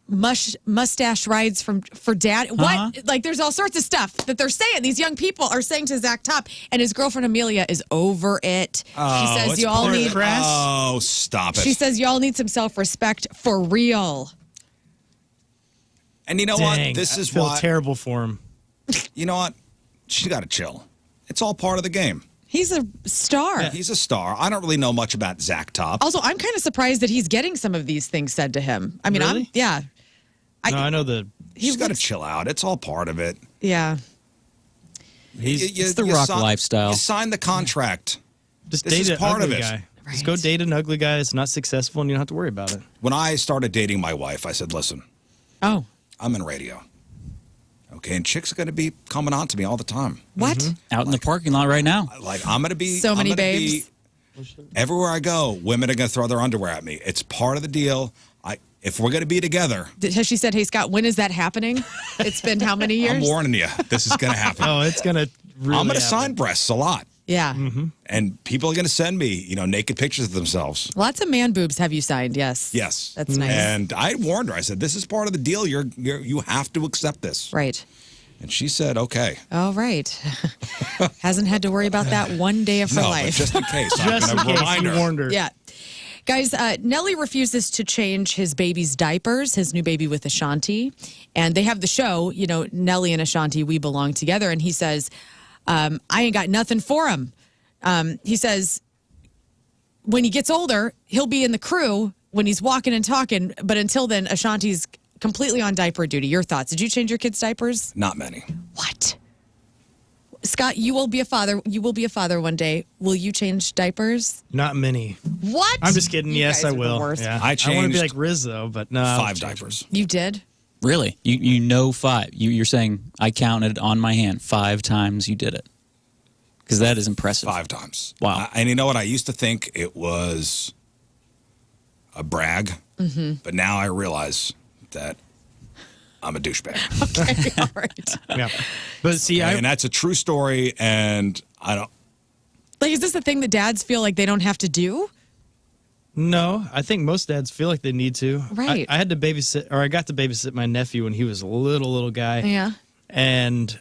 [SPEAKER 2] mustache rides for dad. What? Like, there's all sorts of stuff that they're saying. These young people are saying to Zach Top, and his girlfriend Amelia is over it.
[SPEAKER 1] Oh,
[SPEAKER 2] she says
[SPEAKER 1] it's
[SPEAKER 2] you all
[SPEAKER 1] part of
[SPEAKER 2] need.
[SPEAKER 1] the- Oh, stop it.
[SPEAKER 2] She says you all need some self-respect for real.
[SPEAKER 1] And you know
[SPEAKER 3] Dang,
[SPEAKER 1] what? This
[SPEAKER 3] I
[SPEAKER 1] is
[SPEAKER 3] feel
[SPEAKER 1] why.
[SPEAKER 3] terrible for him.
[SPEAKER 1] You know what? She got to chill. It's all part of the game.
[SPEAKER 2] He's a star.
[SPEAKER 1] He's a star. I don't really know much about Zach Top.
[SPEAKER 2] Also, I'm kind of surprised that he's getting some of these things said to him. I mean,
[SPEAKER 3] Really?
[SPEAKER 2] yeah.
[SPEAKER 3] No, I know the.
[SPEAKER 1] He's got to
[SPEAKER 2] looks-
[SPEAKER 1] chill out. It's all part of it.
[SPEAKER 2] Yeah.
[SPEAKER 5] It's the rock lifestyle.
[SPEAKER 1] You signed the contract.
[SPEAKER 3] Just
[SPEAKER 1] This
[SPEAKER 3] date
[SPEAKER 1] is
[SPEAKER 3] an
[SPEAKER 1] part of
[SPEAKER 3] ugly
[SPEAKER 1] it.
[SPEAKER 3] guy.
[SPEAKER 2] Right.
[SPEAKER 3] Just go date an ugly guy that's not successful, and you don't have to worry about it.
[SPEAKER 1] When I started dating my wife, I said, "Listen,
[SPEAKER 2] Oh.
[SPEAKER 1] I'm in radio. Okay, and chicks are going to be coming on to me all the time.
[SPEAKER 2] What?
[SPEAKER 5] Out in the parking lot right now.
[SPEAKER 1] Like, I'm going to be
[SPEAKER 2] So many
[SPEAKER 1] I'm gonna
[SPEAKER 2] babes.
[SPEAKER 1] be- everywhere I go, women are going to throw their underwear at me. It's part of the deal. If we're going to be together,
[SPEAKER 2] Has she said, "Hey, Scott, when is that happening?" It's been how many years?
[SPEAKER 1] I'm warning you, this is going to happen.
[SPEAKER 3] Oh, it's gonna. Really
[SPEAKER 1] I'm going to
[SPEAKER 3] happen.
[SPEAKER 1] sign breasts a lot,
[SPEAKER 2] Yeah.
[SPEAKER 1] and people are going to send me, naked pictures of themselves.
[SPEAKER 2] Lots of man boobs have you signed, yes.
[SPEAKER 1] Yes,
[SPEAKER 2] That's nice.
[SPEAKER 1] And I warned her. I said, "This is part of the deal. You have to accept this."
[SPEAKER 2] Right.
[SPEAKER 1] And she said, "Okay."
[SPEAKER 2] Oh, right. Hasn't had to worry about that one day of her
[SPEAKER 1] No, but
[SPEAKER 2] life.
[SPEAKER 1] just in case, I'm
[SPEAKER 3] Just in
[SPEAKER 1] going to
[SPEAKER 3] case
[SPEAKER 1] remind
[SPEAKER 3] you
[SPEAKER 1] her.
[SPEAKER 3] warned her.
[SPEAKER 2] Yeah. Guys, Nelly refuses to change his baby's diapers, his new baby with Ashanti. And they have the show, Nelly and Ashanti, We Belong Together. And he says, I ain't got nothing for him. He says, when he gets older, he'll be in the crew when he's walking and talking. But until then, Ashanti's completely on diaper duty. Your thoughts? Did you change your kids' diapers?
[SPEAKER 1] Not many.
[SPEAKER 2] What? Scott, you will be a father. You will be a father one day. Will you change diapers?
[SPEAKER 3] Not many.
[SPEAKER 2] What?
[SPEAKER 3] I'm just kidding.
[SPEAKER 2] You
[SPEAKER 3] yes,
[SPEAKER 2] guys
[SPEAKER 3] I
[SPEAKER 2] are the
[SPEAKER 3] will.
[SPEAKER 2] worst.
[SPEAKER 3] Yeah.
[SPEAKER 1] I
[SPEAKER 3] want to be
[SPEAKER 1] changed
[SPEAKER 3] like Rizz though, but no.
[SPEAKER 1] 5 diapers.
[SPEAKER 2] You did?
[SPEAKER 5] Really? You know 5. You're saying I counted on my hand 5 times you did it. Because that is impressive.
[SPEAKER 1] 5 times.
[SPEAKER 5] Wow.
[SPEAKER 1] And you know what? I used to think it was a brag, but now I realize that I'm a douchebag.
[SPEAKER 2] Okay, all right.
[SPEAKER 3] Yeah. But see,
[SPEAKER 1] And that's a true story, and I don't.
[SPEAKER 2] Like, is this the thing that dads feel like they don't have to do?
[SPEAKER 3] No, I think most dads feel like they need to.
[SPEAKER 2] Right.
[SPEAKER 3] I had to babysit, or I got to babysit my nephew when he was a little guy.
[SPEAKER 2] Yeah.
[SPEAKER 3] And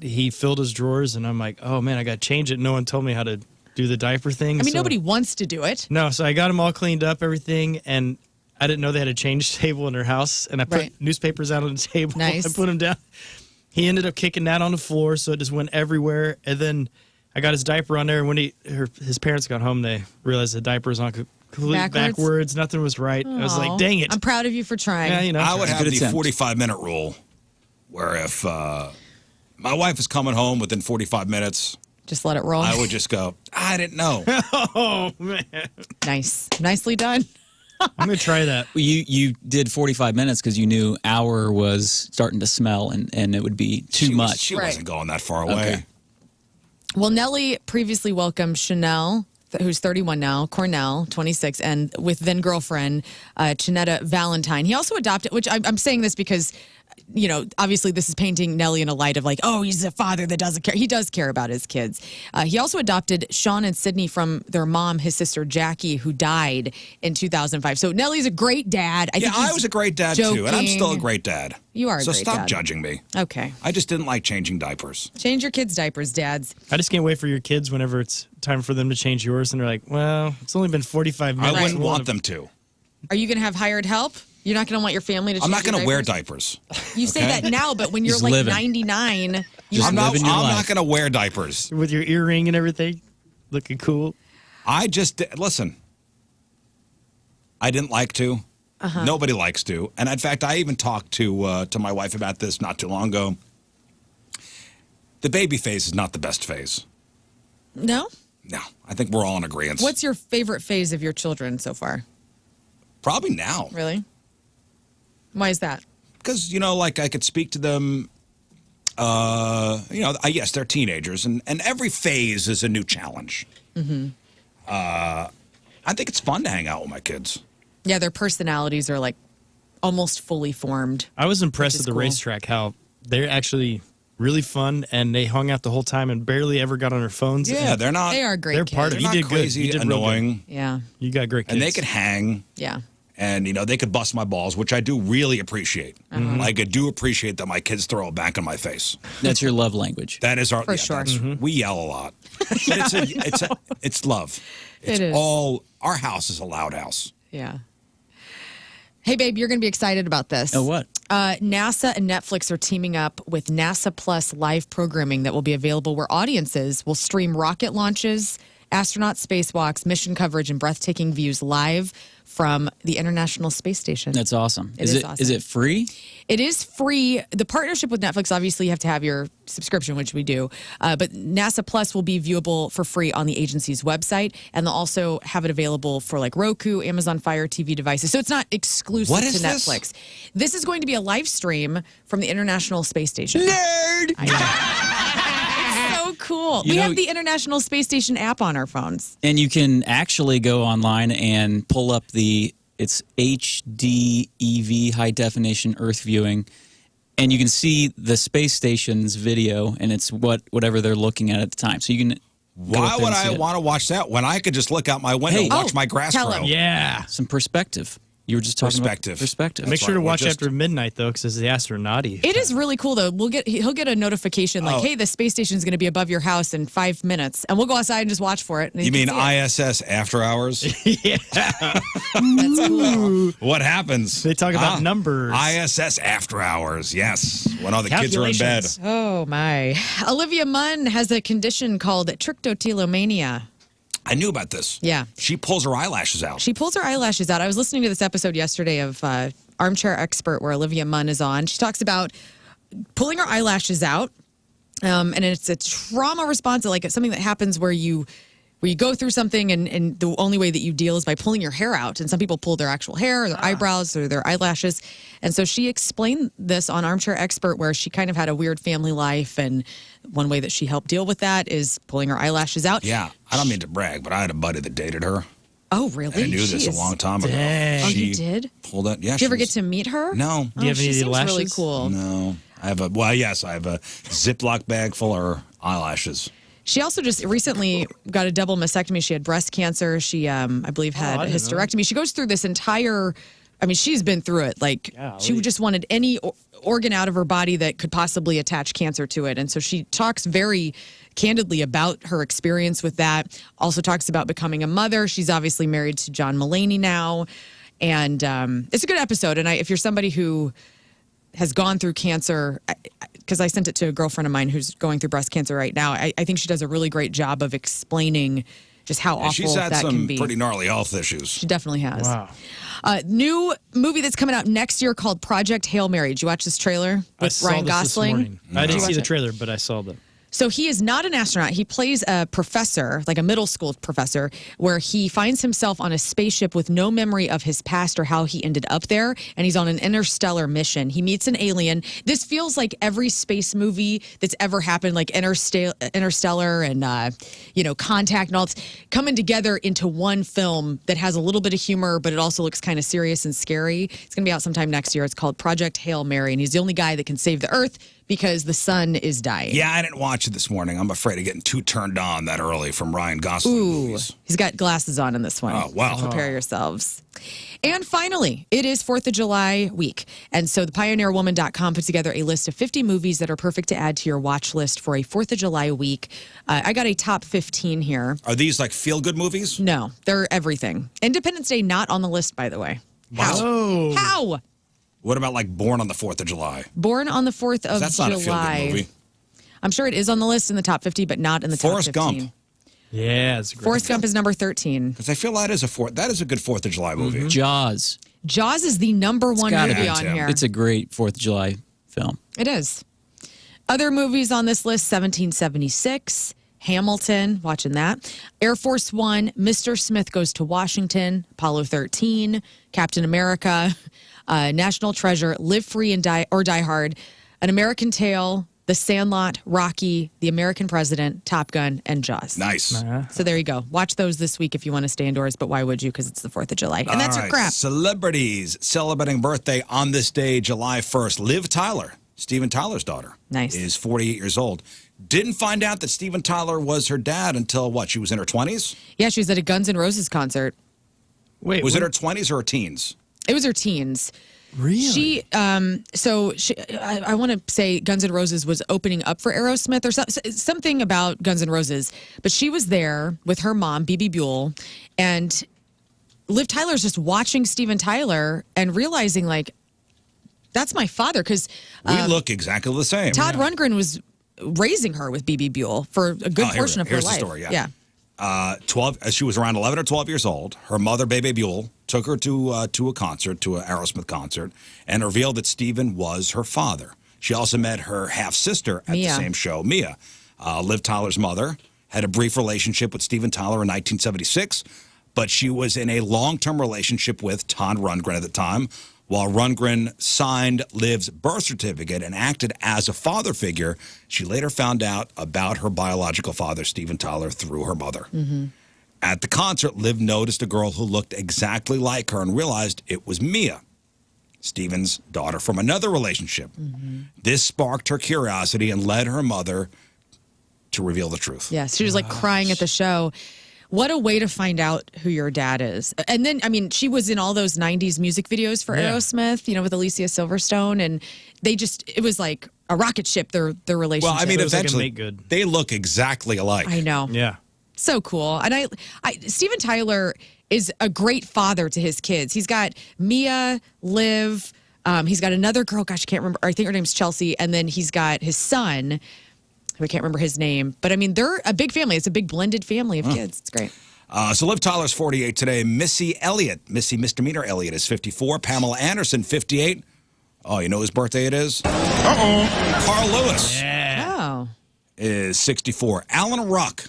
[SPEAKER 3] he filled his drawers, and I'm like, oh man, I got to change it. No one told me how to do the diaper thing.
[SPEAKER 2] I mean,
[SPEAKER 3] so-
[SPEAKER 2] nobody wants to do it.
[SPEAKER 3] No, so I got them all cleaned up, everything, and I didn't know they had a change table in their house, and I put
[SPEAKER 2] Right.
[SPEAKER 3] newspapers out on the table.
[SPEAKER 2] Nice.
[SPEAKER 3] I put them down. He ended up kicking that on the floor, so it just went everywhere. And then I got his diaper on there, and when his parents got home, they realized the diaper was on completely backwards. Nothing was right. I was
[SPEAKER 2] Aw.
[SPEAKER 3] like, dang it.
[SPEAKER 2] I'm proud of you for trying.
[SPEAKER 3] Yeah,
[SPEAKER 1] I would
[SPEAKER 5] That's a
[SPEAKER 1] have
[SPEAKER 5] good
[SPEAKER 1] the
[SPEAKER 5] attempt.
[SPEAKER 1] 45-minute rule, where if my wife is coming home within 45 minutes,
[SPEAKER 2] Just let it roll.
[SPEAKER 1] I would just go, I didn't know.
[SPEAKER 3] Oh, man.
[SPEAKER 2] Nice. Nicely done.
[SPEAKER 3] I'm going to try that.
[SPEAKER 5] You did 45 minutes because you knew hour was starting to smell and it would be too much.
[SPEAKER 1] She
[SPEAKER 2] Right.
[SPEAKER 1] wasn't going that far away.
[SPEAKER 5] Okay.
[SPEAKER 2] Well, Nelly previously welcomed Chanel, who's 31 now, Cornell, 26, and with then girlfriend, Chinetta Valentine. He also adopted, which I'm saying this because, obviously this is painting Nelly in a light of like, oh, he's a father that doesn't care. He does care about his kids. He also adopted Sean and Sydney from their mom, his sister Jackie, who died in 2005. So Nelly's a great dad.
[SPEAKER 1] I was a great dad too, and I'm still a
[SPEAKER 2] joking.
[SPEAKER 1] great dad.
[SPEAKER 2] You are a
[SPEAKER 1] so
[SPEAKER 2] great
[SPEAKER 1] stop
[SPEAKER 2] dad.
[SPEAKER 1] judging me.
[SPEAKER 2] Okay.
[SPEAKER 1] I just didn't like changing diapers.
[SPEAKER 2] Change your kids' diapers, dads.
[SPEAKER 3] I just can't wait for your kids whenever it's time for them to change yours, and they're like, well, it's only been 45 minutes.
[SPEAKER 1] I wouldn't
[SPEAKER 3] We'll
[SPEAKER 1] want
[SPEAKER 3] have-
[SPEAKER 1] them to.
[SPEAKER 2] Are you going to have hired help? You're not going to want your family to change
[SPEAKER 1] I'm not
[SPEAKER 2] your
[SPEAKER 1] going to wear
[SPEAKER 2] diapers?
[SPEAKER 1] diapers.
[SPEAKER 2] You say
[SPEAKER 1] okay?
[SPEAKER 2] that now, but when you're
[SPEAKER 5] Just
[SPEAKER 2] like
[SPEAKER 5] living.
[SPEAKER 2] 99,
[SPEAKER 5] Just
[SPEAKER 1] I'm not
[SPEAKER 5] living your life.
[SPEAKER 1] going to wear diapers.
[SPEAKER 3] With your earring and everything. looking cool.
[SPEAKER 1] Listen. I didn't like to. Nobody likes to. And in fact, I even talked to my wife about this not too long ago. The baby phase is not the best phase.
[SPEAKER 2] No?
[SPEAKER 1] No, I think we're all in agreement.
[SPEAKER 2] What's your favorite phase of your children so far?
[SPEAKER 1] Probably now.
[SPEAKER 2] Really? Why is that?
[SPEAKER 1] Because, like I could speak to them, yes, they're teenagers, and every phase is a new challenge. I think it's fun to hang out with my kids.
[SPEAKER 2] Yeah, their personalities are like almost fully formed.
[SPEAKER 3] I was impressed
[SPEAKER 2] Which
[SPEAKER 3] at the
[SPEAKER 2] is cool.
[SPEAKER 3] racetrack how they're actually really fun, and they hung out the whole time and barely ever got on their phones.
[SPEAKER 1] Yeah,
[SPEAKER 3] and
[SPEAKER 1] they're not.
[SPEAKER 2] They are great
[SPEAKER 3] They're
[SPEAKER 2] kids.
[SPEAKER 3] part of
[SPEAKER 1] They're
[SPEAKER 3] it. You
[SPEAKER 1] not
[SPEAKER 3] did
[SPEAKER 1] crazy,
[SPEAKER 3] good. You did real good.
[SPEAKER 1] annoying,
[SPEAKER 2] Yeah.
[SPEAKER 3] You got great kids.
[SPEAKER 1] and they could hang.
[SPEAKER 2] Yeah.
[SPEAKER 1] And, they could bust my balls, which I do really appreciate. Like, I do appreciate that my kids throw it back in my face.
[SPEAKER 5] That's your love language.
[SPEAKER 1] That is our...
[SPEAKER 2] For sure.
[SPEAKER 1] We yell a lot. But it's love. It's
[SPEAKER 2] It is.
[SPEAKER 1] Our house is a loud house.
[SPEAKER 2] Yeah. Hey, babe, you're going to be excited about this.
[SPEAKER 5] Oh, what?
[SPEAKER 2] NASA and Netflix are teaming up with NASA Plus live programming that will be available where audiences will stream rocket launches, astronaut spacewalks, mission coverage, and breathtaking views live from the International Space Station.
[SPEAKER 5] That's awesome.
[SPEAKER 2] It is
[SPEAKER 5] Is
[SPEAKER 2] awesome.
[SPEAKER 5] it free?
[SPEAKER 2] It is free. The partnership with Netflix, obviously, you have to have your subscription, which we do. But NASA Plus will be viewable for free on the agency's website, and they'll also have it available for like Roku, Amazon Fire TV devices. So it's not exclusive
[SPEAKER 1] What
[SPEAKER 2] to
[SPEAKER 1] is this?
[SPEAKER 2] Netflix. This is going to be a live stream from the International Space Station.
[SPEAKER 1] Nerd!
[SPEAKER 2] It's so cool.
[SPEAKER 5] You
[SPEAKER 2] We
[SPEAKER 5] know-
[SPEAKER 2] have the International Space Station app on our phones.
[SPEAKER 5] And you can actually go online and pull up it's HD EV high definition Earth viewing, and you can see the space station's video, and it's whatever they're looking at the time. So you can.
[SPEAKER 1] Why would I want to watch that when I could just look out my window and watch my grass
[SPEAKER 2] tell
[SPEAKER 1] grow?
[SPEAKER 2] him.
[SPEAKER 3] Yeah.
[SPEAKER 5] some perspective? You were just talking
[SPEAKER 1] Perspective.
[SPEAKER 5] about perspective.
[SPEAKER 3] Make
[SPEAKER 1] That's
[SPEAKER 3] sure to
[SPEAKER 1] right.
[SPEAKER 3] watch
[SPEAKER 1] We're just-
[SPEAKER 3] after midnight, though, because it's the astronauty.
[SPEAKER 2] It is really cool, though. He'll get a notification like, hey, the space station is going to be above your house in 5 minutes. And we'll go outside and just watch for it. And
[SPEAKER 1] You
[SPEAKER 2] can
[SPEAKER 1] mean
[SPEAKER 2] see it.
[SPEAKER 1] ISS after hours?
[SPEAKER 2] That's cool.
[SPEAKER 1] What happens?
[SPEAKER 3] They talk about numbers.
[SPEAKER 1] ISS after hours, yes. When all the kids are in bed.
[SPEAKER 3] Calculations.
[SPEAKER 2] Oh, my. Olivia Munn has a condition called trichotillomania.
[SPEAKER 1] I knew about this.
[SPEAKER 2] Yeah.
[SPEAKER 1] She pulls her eyelashes out.
[SPEAKER 2] She pulls her eyelashes out. I was listening to this episode yesterday of Armchair Expert where Olivia Munn is on. She talks about pulling her eyelashes out. And it's a trauma response, like it's something that happens where you go through something and the only way that you deal is by pulling your hair out. And some people pull their actual hair or their eyebrows or their eyelashes. And so she explained this on Armchair Expert where she kind of had a weird family life. And one way that she helped deal with that is pulling her eyelashes out.
[SPEAKER 1] Yeah, I don't mean to brag, but I had a buddy that dated her.
[SPEAKER 2] Oh, really?
[SPEAKER 1] And I knew this a long time ago.
[SPEAKER 3] Dang.
[SPEAKER 2] Oh,
[SPEAKER 1] She
[SPEAKER 2] you did?
[SPEAKER 1] Pulled that. Yeah.
[SPEAKER 2] Did you ever get to meet her?
[SPEAKER 1] No.
[SPEAKER 3] Do you have
[SPEAKER 2] she
[SPEAKER 3] any
[SPEAKER 2] seems
[SPEAKER 3] lashes?
[SPEAKER 2] really cool.
[SPEAKER 1] No. I have a Ziploc bag full of her eyelashes.
[SPEAKER 2] She also just recently got a double mastectomy. She had breast cancer. She, I believe, had
[SPEAKER 3] I
[SPEAKER 2] a
[SPEAKER 3] didn't know that.
[SPEAKER 2] hysterectomy. She goes through this entire, she's been through it. Like, she
[SPEAKER 3] Golly.
[SPEAKER 2] just wanted any organ out of her body that could possibly attach cancer to it. And so she talks very candidly about her experience with that. Also talks about becoming a mother. She's obviously married to John Mulaney now. And it's a good episode. And if you're somebody who has gone through cancer, because I sent it to a girlfriend of mine who's going through breast cancer right now, I think she does a really great job of explaining just how awful
[SPEAKER 1] She's had
[SPEAKER 2] that can
[SPEAKER 1] some
[SPEAKER 2] be.
[SPEAKER 1] pretty gnarly health issues.
[SPEAKER 2] She definitely has.
[SPEAKER 3] Wow.
[SPEAKER 2] New movie that's coming out next year called Project Hail Mary. Did you watch this trailer
[SPEAKER 3] I
[SPEAKER 2] with
[SPEAKER 3] saw
[SPEAKER 2] Ryan
[SPEAKER 3] this
[SPEAKER 2] Gosling?
[SPEAKER 3] morning. I
[SPEAKER 2] Did you
[SPEAKER 3] didn't see
[SPEAKER 2] watch
[SPEAKER 3] the
[SPEAKER 2] it?
[SPEAKER 3] trailer, but I saw the.
[SPEAKER 2] So he is not an astronaut. He plays a professor, like a middle school professor, where he finds himself on a spaceship with no memory of his past or how he ended up there. And he's on an interstellar mission. He meets an alien. This feels like every space movie that's ever happened, like Interstellar and, Contact and all. It's coming together into one film that has a little bit of humor, but it also looks kind of serious and scary. It's going to be out sometime next year. It's called Project Hail Mary. And he's the only guy that can save the Earth because the sun is dying.
[SPEAKER 1] Yeah, I didn't watch it this morning. I'm afraid of getting too turned on that early from Ryan Gosling
[SPEAKER 2] Ooh,
[SPEAKER 1] movies.
[SPEAKER 2] he's got glasses on in this one.
[SPEAKER 1] Oh, wow.
[SPEAKER 2] Prepare yourselves. And finally, it is 4th of July week. And so the pioneerwoman.com put together a list of 50 movies that are perfect to add to your watch list for a 4th of July week. I got a top 15 here.
[SPEAKER 1] Are these like feel-good movies?
[SPEAKER 2] No, they're everything. Independence Day not on the list, by the way. How?
[SPEAKER 3] Oh.
[SPEAKER 2] How?
[SPEAKER 1] What about like Born on the 4th of July?
[SPEAKER 2] Born on the 4th of
[SPEAKER 1] That's not a
[SPEAKER 2] July.
[SPEAKER 1] feel-good movie.
[SPEAKER 2] I'm sure it is on the list in the top 50, but not in the
[SPEAKER 1] Forrest
[SPEAKER 2] top 15.
[SPEAKER 1] Gump.
[SPEAKER 3] Yeah, it's a great.
[SPEAKER 2] Forrest Gump is number 13.
[SPEAKER 1] Because I feel that is a good 4th of July movie.
[SPEAKER 5] Jaws.
[SPEAKER 2] Jaws is the number one
[SPEAKER 5] gotta
[SPEAKER 2] movie
[SPEAKER 1] be,
[SPEAKER 2] on
[SPEAKER 1] Tim.
[SPEAKER 2] here.
[SPEAKER 5] It's a great 4th of July film.
[SPEAKER 2] It is. Other movies on this list: 1776, Hamilton, watching that. Air Force One, Mr. Smith Goes to Washington, Apollo 13, Captain America, National Treasure, Live Free and Die Hard, An American Tale, The Sandlot, Rocky, The American President, Top Gun, and Jaws.
[SPEAKER 1] Nice.
[SPEAKER 2] So there you go. Watch those this week if you want to stay indoors, but why would you? Because it's the 4th of July. And that's
[SPEAKER 1] All
[SPEAKER 2] your
[SPEAKER 1] right,
[SPEAKER 2] crap.
[SPEAKER 1] Celebrities celebrating birthday on this day, July 1st. Liv Tyler, Steven Tyler's daughter,
[SPEAKER 2] Nice.
[SPEAKER 1] is 48 years old. Didn't find out that Steven Tyler was her dad until what? She was in her 20s?
[SPEAKER 2] Yeah, she was at a Guns N' Roses concert.
[SPEAKER 3] Wait,
[SPEAKER 1] Was it her 20s or her teens?
[SPEAKER 2] It was her teens.
[SPEAKER 3] Really?
[SPEAKER 2] I want to say Guns N' Roses was opening up for Aerosmith or something about Guns N' Roses, but she was there with her mom, BB Buell, and Liv Tyler's just watching Steven Tyler and realizing, like, that's my father, because
[SPEAKER 1] We look exactly the same.
[SPEAKER 2] Todd Rundgren was raising her with BB Buell for a good portion of her
[SPEAKER 1] here's
[SPEAKER 2] life.
[SPEAKER 1] the story, yeah. 12. She was around 11 or 12 years old. Her mother, Bebe Buell, took her to a concert, to an Aerosmith concert, and revealed that Steven was her father. She also met her half-sister at the
[SPEAKER 2] Mia.
[SPEAKER 1] same show, Mia. Liv Tyler's mother had a brief relationship with Steven Tyler in 1976, but she was in a long-term relationship with Todd Rundgren at the time, while Rundgren signed Liv's birth certificate and acted as a father figure. She later found out about her biological father, Steven Tyler, through her mother. At the concert, Liv noticed a girl who looked exactly like her and realized it was Mia, Steven's daughter from another relationship. This sparked her curiosity and led her mother to reveal the truth.
[SPEAKER 2] Yes, she was like crying at the show. What a way to find out who your dad is. And then, I mean, she was in all those 90s music videos for Aerosmith, you know, with Alicia Silverstone. And it was like a rocket ship, their relationship.
[SPEAKER 1] Well, I mean,
[SPEAKER 3] It was like a
[SPEAKER 1] eventually,
[SPEAKER 3] make good.
[SPEAKER 1] they look exactly alike.
[SPEAKER 2] I know.
[SPEAKER 3] Yeah.
[SPEAKER 2] So cool. And Steven Tyler is a great father to his kids. He's got Mia, Liv. He's got another girl. Gosh, I can't remember. I think her name's Chelsea. And then he's got his son, who I can't remember his name. But I mean, they're a big family. It's a big blended family of kids. It's great.
[SPEAKER 1] So Liv Tyler's 48 today. Missy Misdemeanor Elliott is 54. Pamela Anderson, 58. Oh, you know whose birthday it is? Carl Lewis
[SPEAKER 2] Oh.
[SPEAKER 1] is 64. Alan Ruck.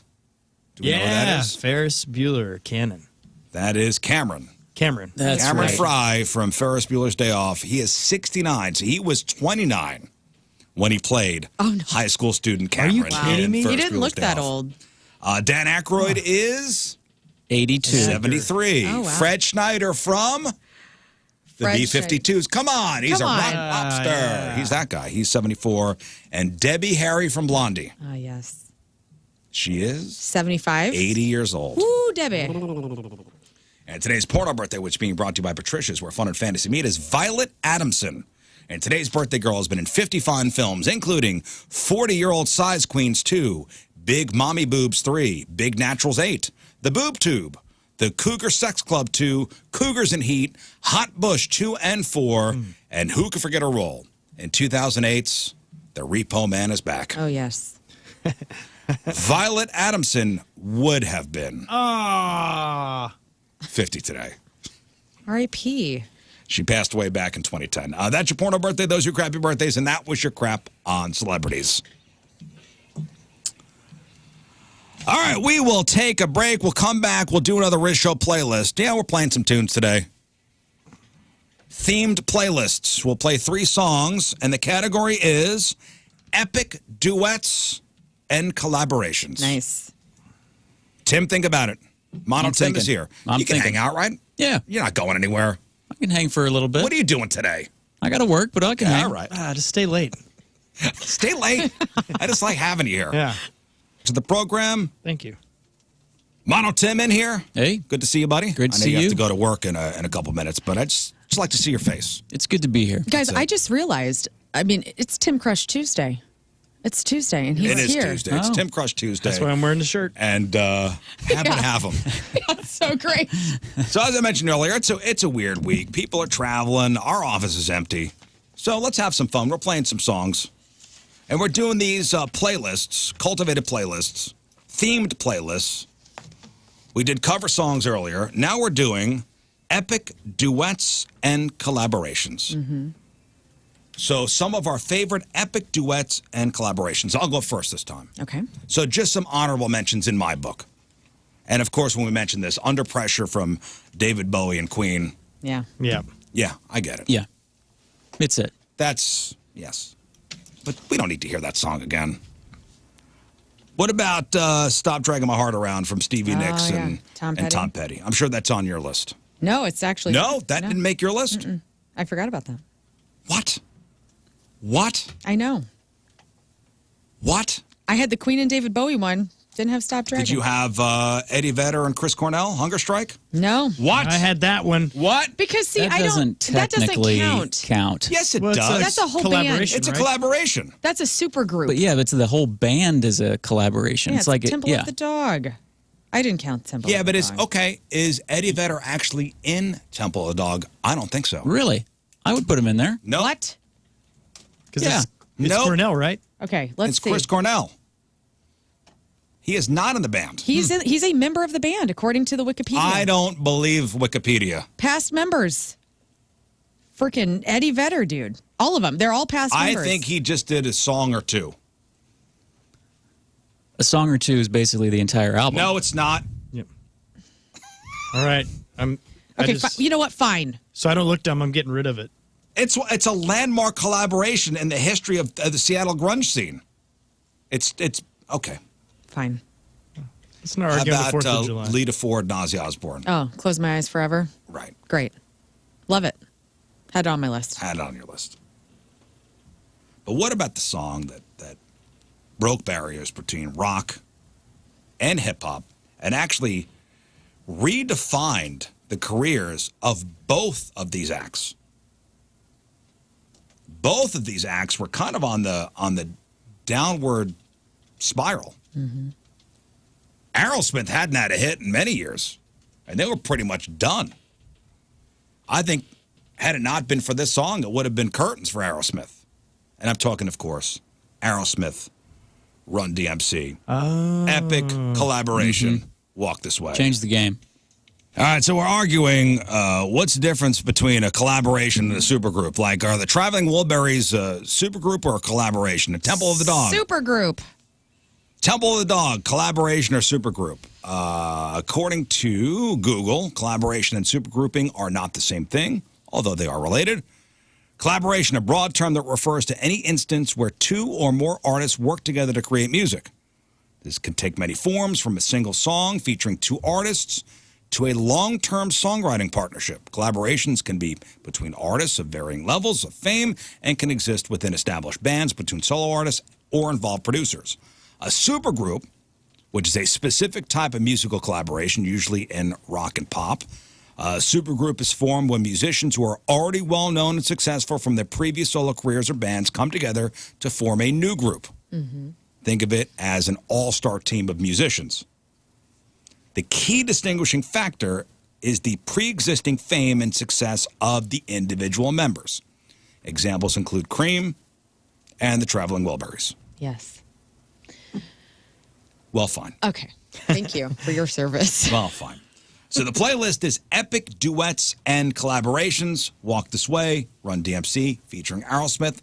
[SPEAKER 1] Do we know who that is?
[SPEAKER 3] Ferris Bueller, Canon.
[SPEAKER 1] That is Cameron.
[SPEAKER 3] Cameron.
[SPEAKER 5] That's
[SPEAKER 1] Cameron
[SPEAKER 5] right.
[SPEAKER 1] Fry from Ferris Bueller's Day Off. He is 69. So he was 29 when he played high school student Cameron.
[SPEAKER 3] you kidding
[SPEAKER 1] in
[SPEAKER 3] me?
[SPEAKER 2] He
[SPEAKER 1] Ferris
[SPEAKER 2] didn't
[SPEAKER 1] Bueller's
[SPEAKER 2] look
[SPEAKER 1] Day
[SPEAKER 2] that
[SPEAKER 1] Off.
[SPEAKER 2] old.
[SPEAKER 1] Dan Aykroyd is
[SPEAKER 5] 82.
[SPEAKER 1] 73.
[SPEAKER 2] Oh, wow.
[SPEAKER 1] Fred Schneider from the
[SPEAKER 2] Fred
[SPEAKER 1] B-52s. Come on. He's
[SPEAKER 2] Come
[SPEAKER 1] a
[SPEAKER 2] on.
[SPEAKER 1] rock pop star. He's that guy. He's 74. And Debbie Harry from Blondie.
[SPEAKER 2] Oh, yes.
[SPEAKER 1] She is
[SPEAKER 2] 75.
[SPEAKER 1] 80 years old.
[SPEAKER 2] Woo, Debbie.
[SPEAKER 1] And today's porno birthday, which is being brought to you by Patricia's, where fun and fantasy meet, is Violet Adamson. And today's birthday girl has been in 50 fine films, including 40-Year-Old Size Queens 2, Big Mommy Boobs 3, Big Naturals 8, The Boob Tube, The Cougar Sex Club 2, Cougars in Heat, Hot Bush 2 and 4, and who could forget her role in 2008's The Repo Man is Back.
[SPEAKER 2] Oh, yes.
[SPEAKER 1] Violet Adamson would have been
[SPEAKER 3] Ah.
[SPEAKER 1] 50 today.
[SPEAKER 2] R.I.P.
[SPEAKER 1] She passed away back in 2010. That's your porno birthday. Those are your crappy birthdays, and that was your crap on celebrities. All right, we will take a break. We'll come back. We'll do another RizzShow playlist. Yeah, we're playing some tunes today. Themed playlists. We'll play 3 songs, and the category is epic duets and collaborations.
[SPEAKER 2] Nice.
[SPEAKER 1] Tim, think about it. Mono
[SPEAKER 5] I'm
[SPEAKER 1] Tim
[SPEAKER 5] thinking.
[SPEAKER 1] is here.
[SPEAKER 5] I'm
[SPEAKER 1] You can
[SPEAKER 5] thinking.
[SPEAKER 1] hang out, right?
[SPEAKER 5] Yeah,
[SPEAKER 1] You're not going anywhere.
[SPEAKER 5] I can hang for a little bit.
[SPEAKER 1] What are you doing today?
[SPEAKER 5] I got to work, but I can hang.
[SPEAKER 1] All right.
[SPEAKER 3] Just stay late.
[SPEAKER 1] Stay late. I just like having you here.
[SPEAKER 3] Yeah.
[SPEAKER 1] To the program,
[SPEAKER 3] Thank you.
[SPEAKER 1] Mono Tim in here.
[SPEAKER 5] Hey,
[SPEAKER 1] Good to see you, buddy.
[SPEAKER 5] Great to
[SPEAKER 1] I know
[SPEAKER 5] see
[SPEAKER 1] you have
[SPEAKER 5] you.
[SPEAKER 1] to go to work in a couple minutes, but I just like to see your face.
[SPEAKER 5] it's good to be here.
[SPEAKER 2] Guys,
[SPEAKER 1] That's it.
[SPEAKER 2] I just realized, I mean, it's Tim Crush Tuesday. It's Tuesday, and he's
[SPEAKER 1] It is
[SPEAKER 2] here.
[SPEAKER 1] Tuesday. It's
[SPEAKER 5] Oh.
[SPEAKER 1] Tim Crush Tuesday.
[SPEAKER 3] That's why I'm wearing the shirt.
[SPEAKER 1] And have them.
[SPEAKER 2] That's so great.
[SPEAKER 1] So as I mentioned earlier, it's a weird week. People are traveling. Our office is empty. So let's have some fun. We're playing some songs. And we're doing these playlists, cultivated playlists, themed playlists, We did cover songs earlier. Now we're doing epic duets and collaborations.
[SPEAKER 2] Mm-hmm.
[SPEAKER 1] So some of our favorite epic duets and collaborations. I'll go first this time.
[SPEAKER 2] Okay.
[SPEAKER 1] So just some honorable mentions in my book. And, of course, when we mentioned this, Under Pressure from David Bowie and Queen.
[SPEAKER 2] Yeah.
[SPEAKER 3] Yeah.
[SPEAKER 1] Yeah, I get it.
[SPEAKER 5] Yeah. It's it.
[SPEAKER 1] That's, yes. But we don't need to hear that song again. What about Stop Dragging My Heart Around from Stevie Nicks
[SPEAKER 2] yeah.
[SPEAKER 1] and
[SPEAKER 2] Tom
[SPEAKER 1] Tom
[SPEAKER 2] Petty?
[SPEAKER 1] Petty? I'm sure that's on your list.
[SPEAKER 2] No, it's actually.
[SPEAKER 1] No, that didn't make your list?
[SPEAKER 2] Mm-mm. I forgot about that.
[SPEAKER 1] What? What?
[SPEAKER 2] I know.
[SPEAKER 1] What?
[SPEAKER 2] I had the Queen and David Bowie one. Didn't have Stop Dragging.
[SPEAKER 1] Did you have Eddie Vedder and Chris Cornell, Hunger Strike?
[SPEAKER 2] No.
[SPEAKER 1] What?
[SPEAKER 3] I had that one.
[SPEAKER 1] What?
[SPEAKER 2] Because, see,
[SPEAKER 5] That
[SPEAKER 2] I
[SPEAKER 5] doesn't
[SPEAKER 2] don't. That doesn't
[SPEAKER 5] technically
[SPEAKER 2] count.
[SPEAKER 1] Yes, it
[SPEAKER 3] Well,
[SPEAKER 1] does.
[SPEAKER 2] That's a whole band.
[SPEAKER 3] collaboration,
[SPEAKER 1] It's a
[SPEAKER 3] right?
[SPEAKER 1] collaboration.
[SPEAKER 2] That's a super group.
[SPEAKER 5] But yeah, it's the whole band is a collaboration.
[SPEAKER 2] Yeah,
[SPEAKER 5] it's like
[SPEAKER 2] Temple of the Dog. I didn't count Temple
[SPEAKER 1] Yeah,
[SPEAKER 2] of
[SPEAKER 1] but
[SPEAKER 2] the
[SPEAKER 1] it's
[SPEAKER 2] Dog.
[SPEAKER 1] okay. Is Eddie Vedder actually in Temple of the Dog? I don't think so.
[SPEAKER 5] Really? I would put him in there.
[SPEAKER 1] No.
[SPEAKER 2] What?
[SPEAKER 3] Because
[SPEAKER 5] Yeah.
[SPEAKER 3] it's
[SPEAKER 1] Nope.
[SPEAKER 3] Cornell, right?
[SPEAKER 2] Okay, let's
[SPEAKER 1] It's
[SPEAKER 2] see.
[SPEAKER 1] Chris Cornell. He is not in the band.
[SPEAKER 2] He's a member of the band, according to the Wikipedia.
[SPEAKER 1] I don't believe Wikipedia.
[SPEAKER 2] Past members. Freaking Eddie Vedder, dude. All of them. They're all past
[SPEAKER 1] I
[SPEAKER 2] members.
[SPEAKER 1] think he just did a song or two.
[SPEAKER 5] A song or two is basically the entire album.
[SPEAKER 1] No, it's not.
[SPEAKER 3] Yep. All right.
[SPEAKER 2] Okay, you know what? Fine.
[SPEAKER 3] So I don't look dumb. I'm getting rid of it.
[SPEAKER 1] It's a landmark collaboration in the history of the Seattle grunge scene. It's okay.
[SPEAKER 2] Fine.
[SPEAKER 3] Let's not
[SPEAKER 1] How
[SPEAKER 3] argue on the 4th
[SPEAKER 1] about
[SPEAKER 3] of July.
[SPEAKER 1] Lita Ford and Ozzy Osbourne?
[SPEAKER 2] Oh, Close My Eyes Forever.
[SPEAKER 1] Right.
[SPEAKER 2] Great. Love it. Had it on my list.
[SPEAKER 1] Had it on your list. But what about the song that broke barriers between rock and hip-hop and actually redefined the careers of both of these acts? Both of these acts were kind of on the downward spiral.
[SPEAKER 2] Mm-hmm.
[SPEAKER 1] Aerosmith hadn't had a hit in many years, and they were pretty much done. I think had it not been for this song, it would have been curtains for Aerosmith. And I'm talking, of course, Aerosmith, Run DMC.
[SPEAKER 3] Oh.
[SPEAKER 1] Epic collaboration. Walk This Way.
[SPEAKER 5] Change the game.
[SPEAKER 1] All right, so we're arguing what's the difference between a collaboration and a supergroup? Like, are the Traveling Wilburys a supergroup or a collaboration? A Temple of the Dog.
[SPEAKER 2] Supergroup.
[SPEAKER 1] Temple of the Dog, collaboration or supergroup? According to Google, collaboration and supergrouping are not the same thing, although they are related. Collaboration, a broad term that refers to any instance where two or more artists work together to create music. This can take many forms, from a single song featuring two artists to a long-term songwriting partnership. Collaborations can be between artists of varying levels of fame and can exist within established bands, between solo artists, or involve producers. A supergroup, which is a specific type of musical collaboration, usually in rock and pop. A supergroup is formed when musicians who are already well-known and successful from their previous solo careers or bands come together to form a new group.
[SPEAKER 2] Mm-hmm.
[SPEAKER 1] Think of it as an all-star team of musicians. The key distinguishing factor is the pre-existing fame and success of the individual members. Examples include Cream and the Traveling Wilburys.
[SPEAKER 2] Yes.
[SPEAKER 1] Well, fine.
[SPEAKER 2] Okay. Thank you for your service.
[SPEAKER 1] Well, fine. So the playlist is epic duets and collaborations. Walk This Way, Run DMC, featuring Aerosmith.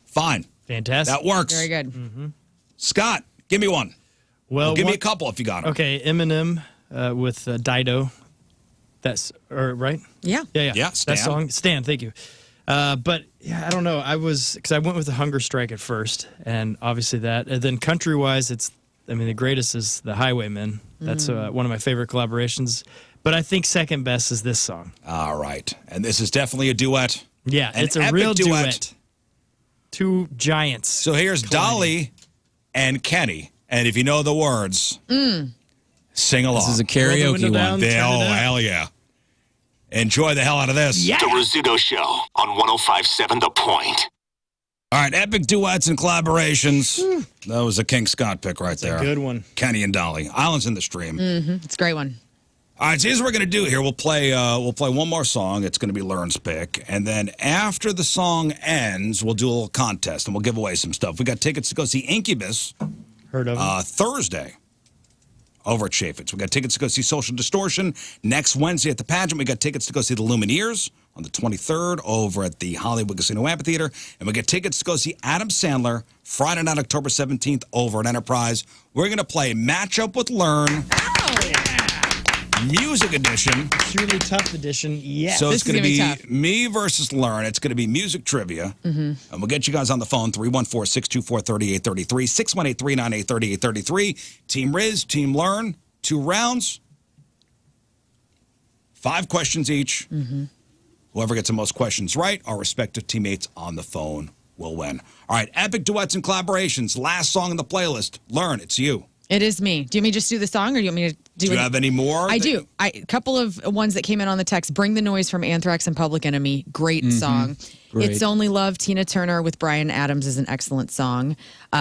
[SPEAKER 1] Fine.
[SPEAKER 3] Fantastic.
[SPEAKER 1] That works.
[SPEAKER 2] Very good.
[SPEAKER 3] Mm-hmm.
[SPEAKER 1] Scott, give me one.
[SPEAKER 3] Well,
[SPEAKER 1] Give me a couple if you got them.
[SPEAKER 3] Okay, Eminem with Dido. That's right.
[SPEAKER 2] Yeah.
[SPEAKER 3] Yeah.
[SPEAKER 1] Yeah, Stan.
[SPEAKER 3] That song, Stan. Thank you. But yeah, I don't know. Because I went with the Hunger Strike at first, and obviously that. And then country-wise, the greatest is the Highwaymen. That's one of my favorite collaborations. But I think second best is this song.
[SPEAKER 1] All right. And this is definitely a duet.
[SPEAKER 3] Yeah,
[SPEAKER 1] An
[SPEAKER 3] it's a
[SPEAKER 1] epic
[SPEAKER 3] real
[SPEAKER 1] duet.
[SPEAKER 3] duet. Two giants.
[SPEAKER 1] So here's Dolly and Kenny. And if you know the words, sing along.
[SPEAKER 5] This is a
[SPEAKER 3] Roll the
[SPEAKER 5] karaoke
[SPEAKER 3] window
[SPEAKER 5] one.
[SPEAKER 3] down.
[SPEAKER 1] Yeah,
[SPEAKER 3] Turn it
[SPEAKER 1] oh,
[SPEAKER 3] up.
[SPEAKER 1] hell yeah. Enjoy the hell out of this.
[SPEAKER 3] Yeah.
[SPEAKER 7] The Rizzuto Show on 105.7 The Point.
[SPEAKER 1] All right, epic duets and collaborations. That was a King Scott pick right there.
[SPEAKER 3] Good one.
[SPEAKER 1] Kenny and Dolly. Islands in the Stream.
[SPEAKER 2] Mm-hmm. It's a great one.
[SPEAKER 1] All right, so here's what we're going to do here. We'll play one more song. It's going to be Lern's pick. And then after the song ends, we'll do a little contest, and we'll give away some stuff. We got tickets to go see Incubus
[SPEAKER 3] Heard of him.
[SPEAKER 1] Thursday over at Chaffetz. We got tickets to go see Social Distortion next Wednesday at the pageant. We got tickets to go see the Lumineers on the 23rd over at the Hollywood Casino Amphitheater. And we got tickets to go see Adam Sandler Friday night, October 17th over at Enterprise. We're going to play Matchup with Learn. Music edition.
[SPEAKER 3] It's really tough edition. Yes.
[SPEAKER 1] So it's going to be
[SPEAKER 2] tough.
[SPEAKER 1] me versus Learn. It's going to be music trivia. And we'll get you guys on the phone, 314-624-3833, 618-398-3833. Team Rizz, Team Learn, 2 rounds, 5 questions each. Whoever gets the most questions right, our respective teammates on the phone will win. All right, epic duets and collaborations. Last song in the playlist. Learn, it's you.
[SPEAKER 2] It is me. Do you want me to just do the song, or do you want me to do
[SPEAKER 1] you have any more?
[SPEAKER 2] I do. A couple of ones that came in on the text. Bring the Noise from Anthrax and Public Enemy. Great song.
[SPEAKER 5] Great.
[SPEAKER 2] It's Only Love, Tina Turner with Bryan Adams is an excellent song.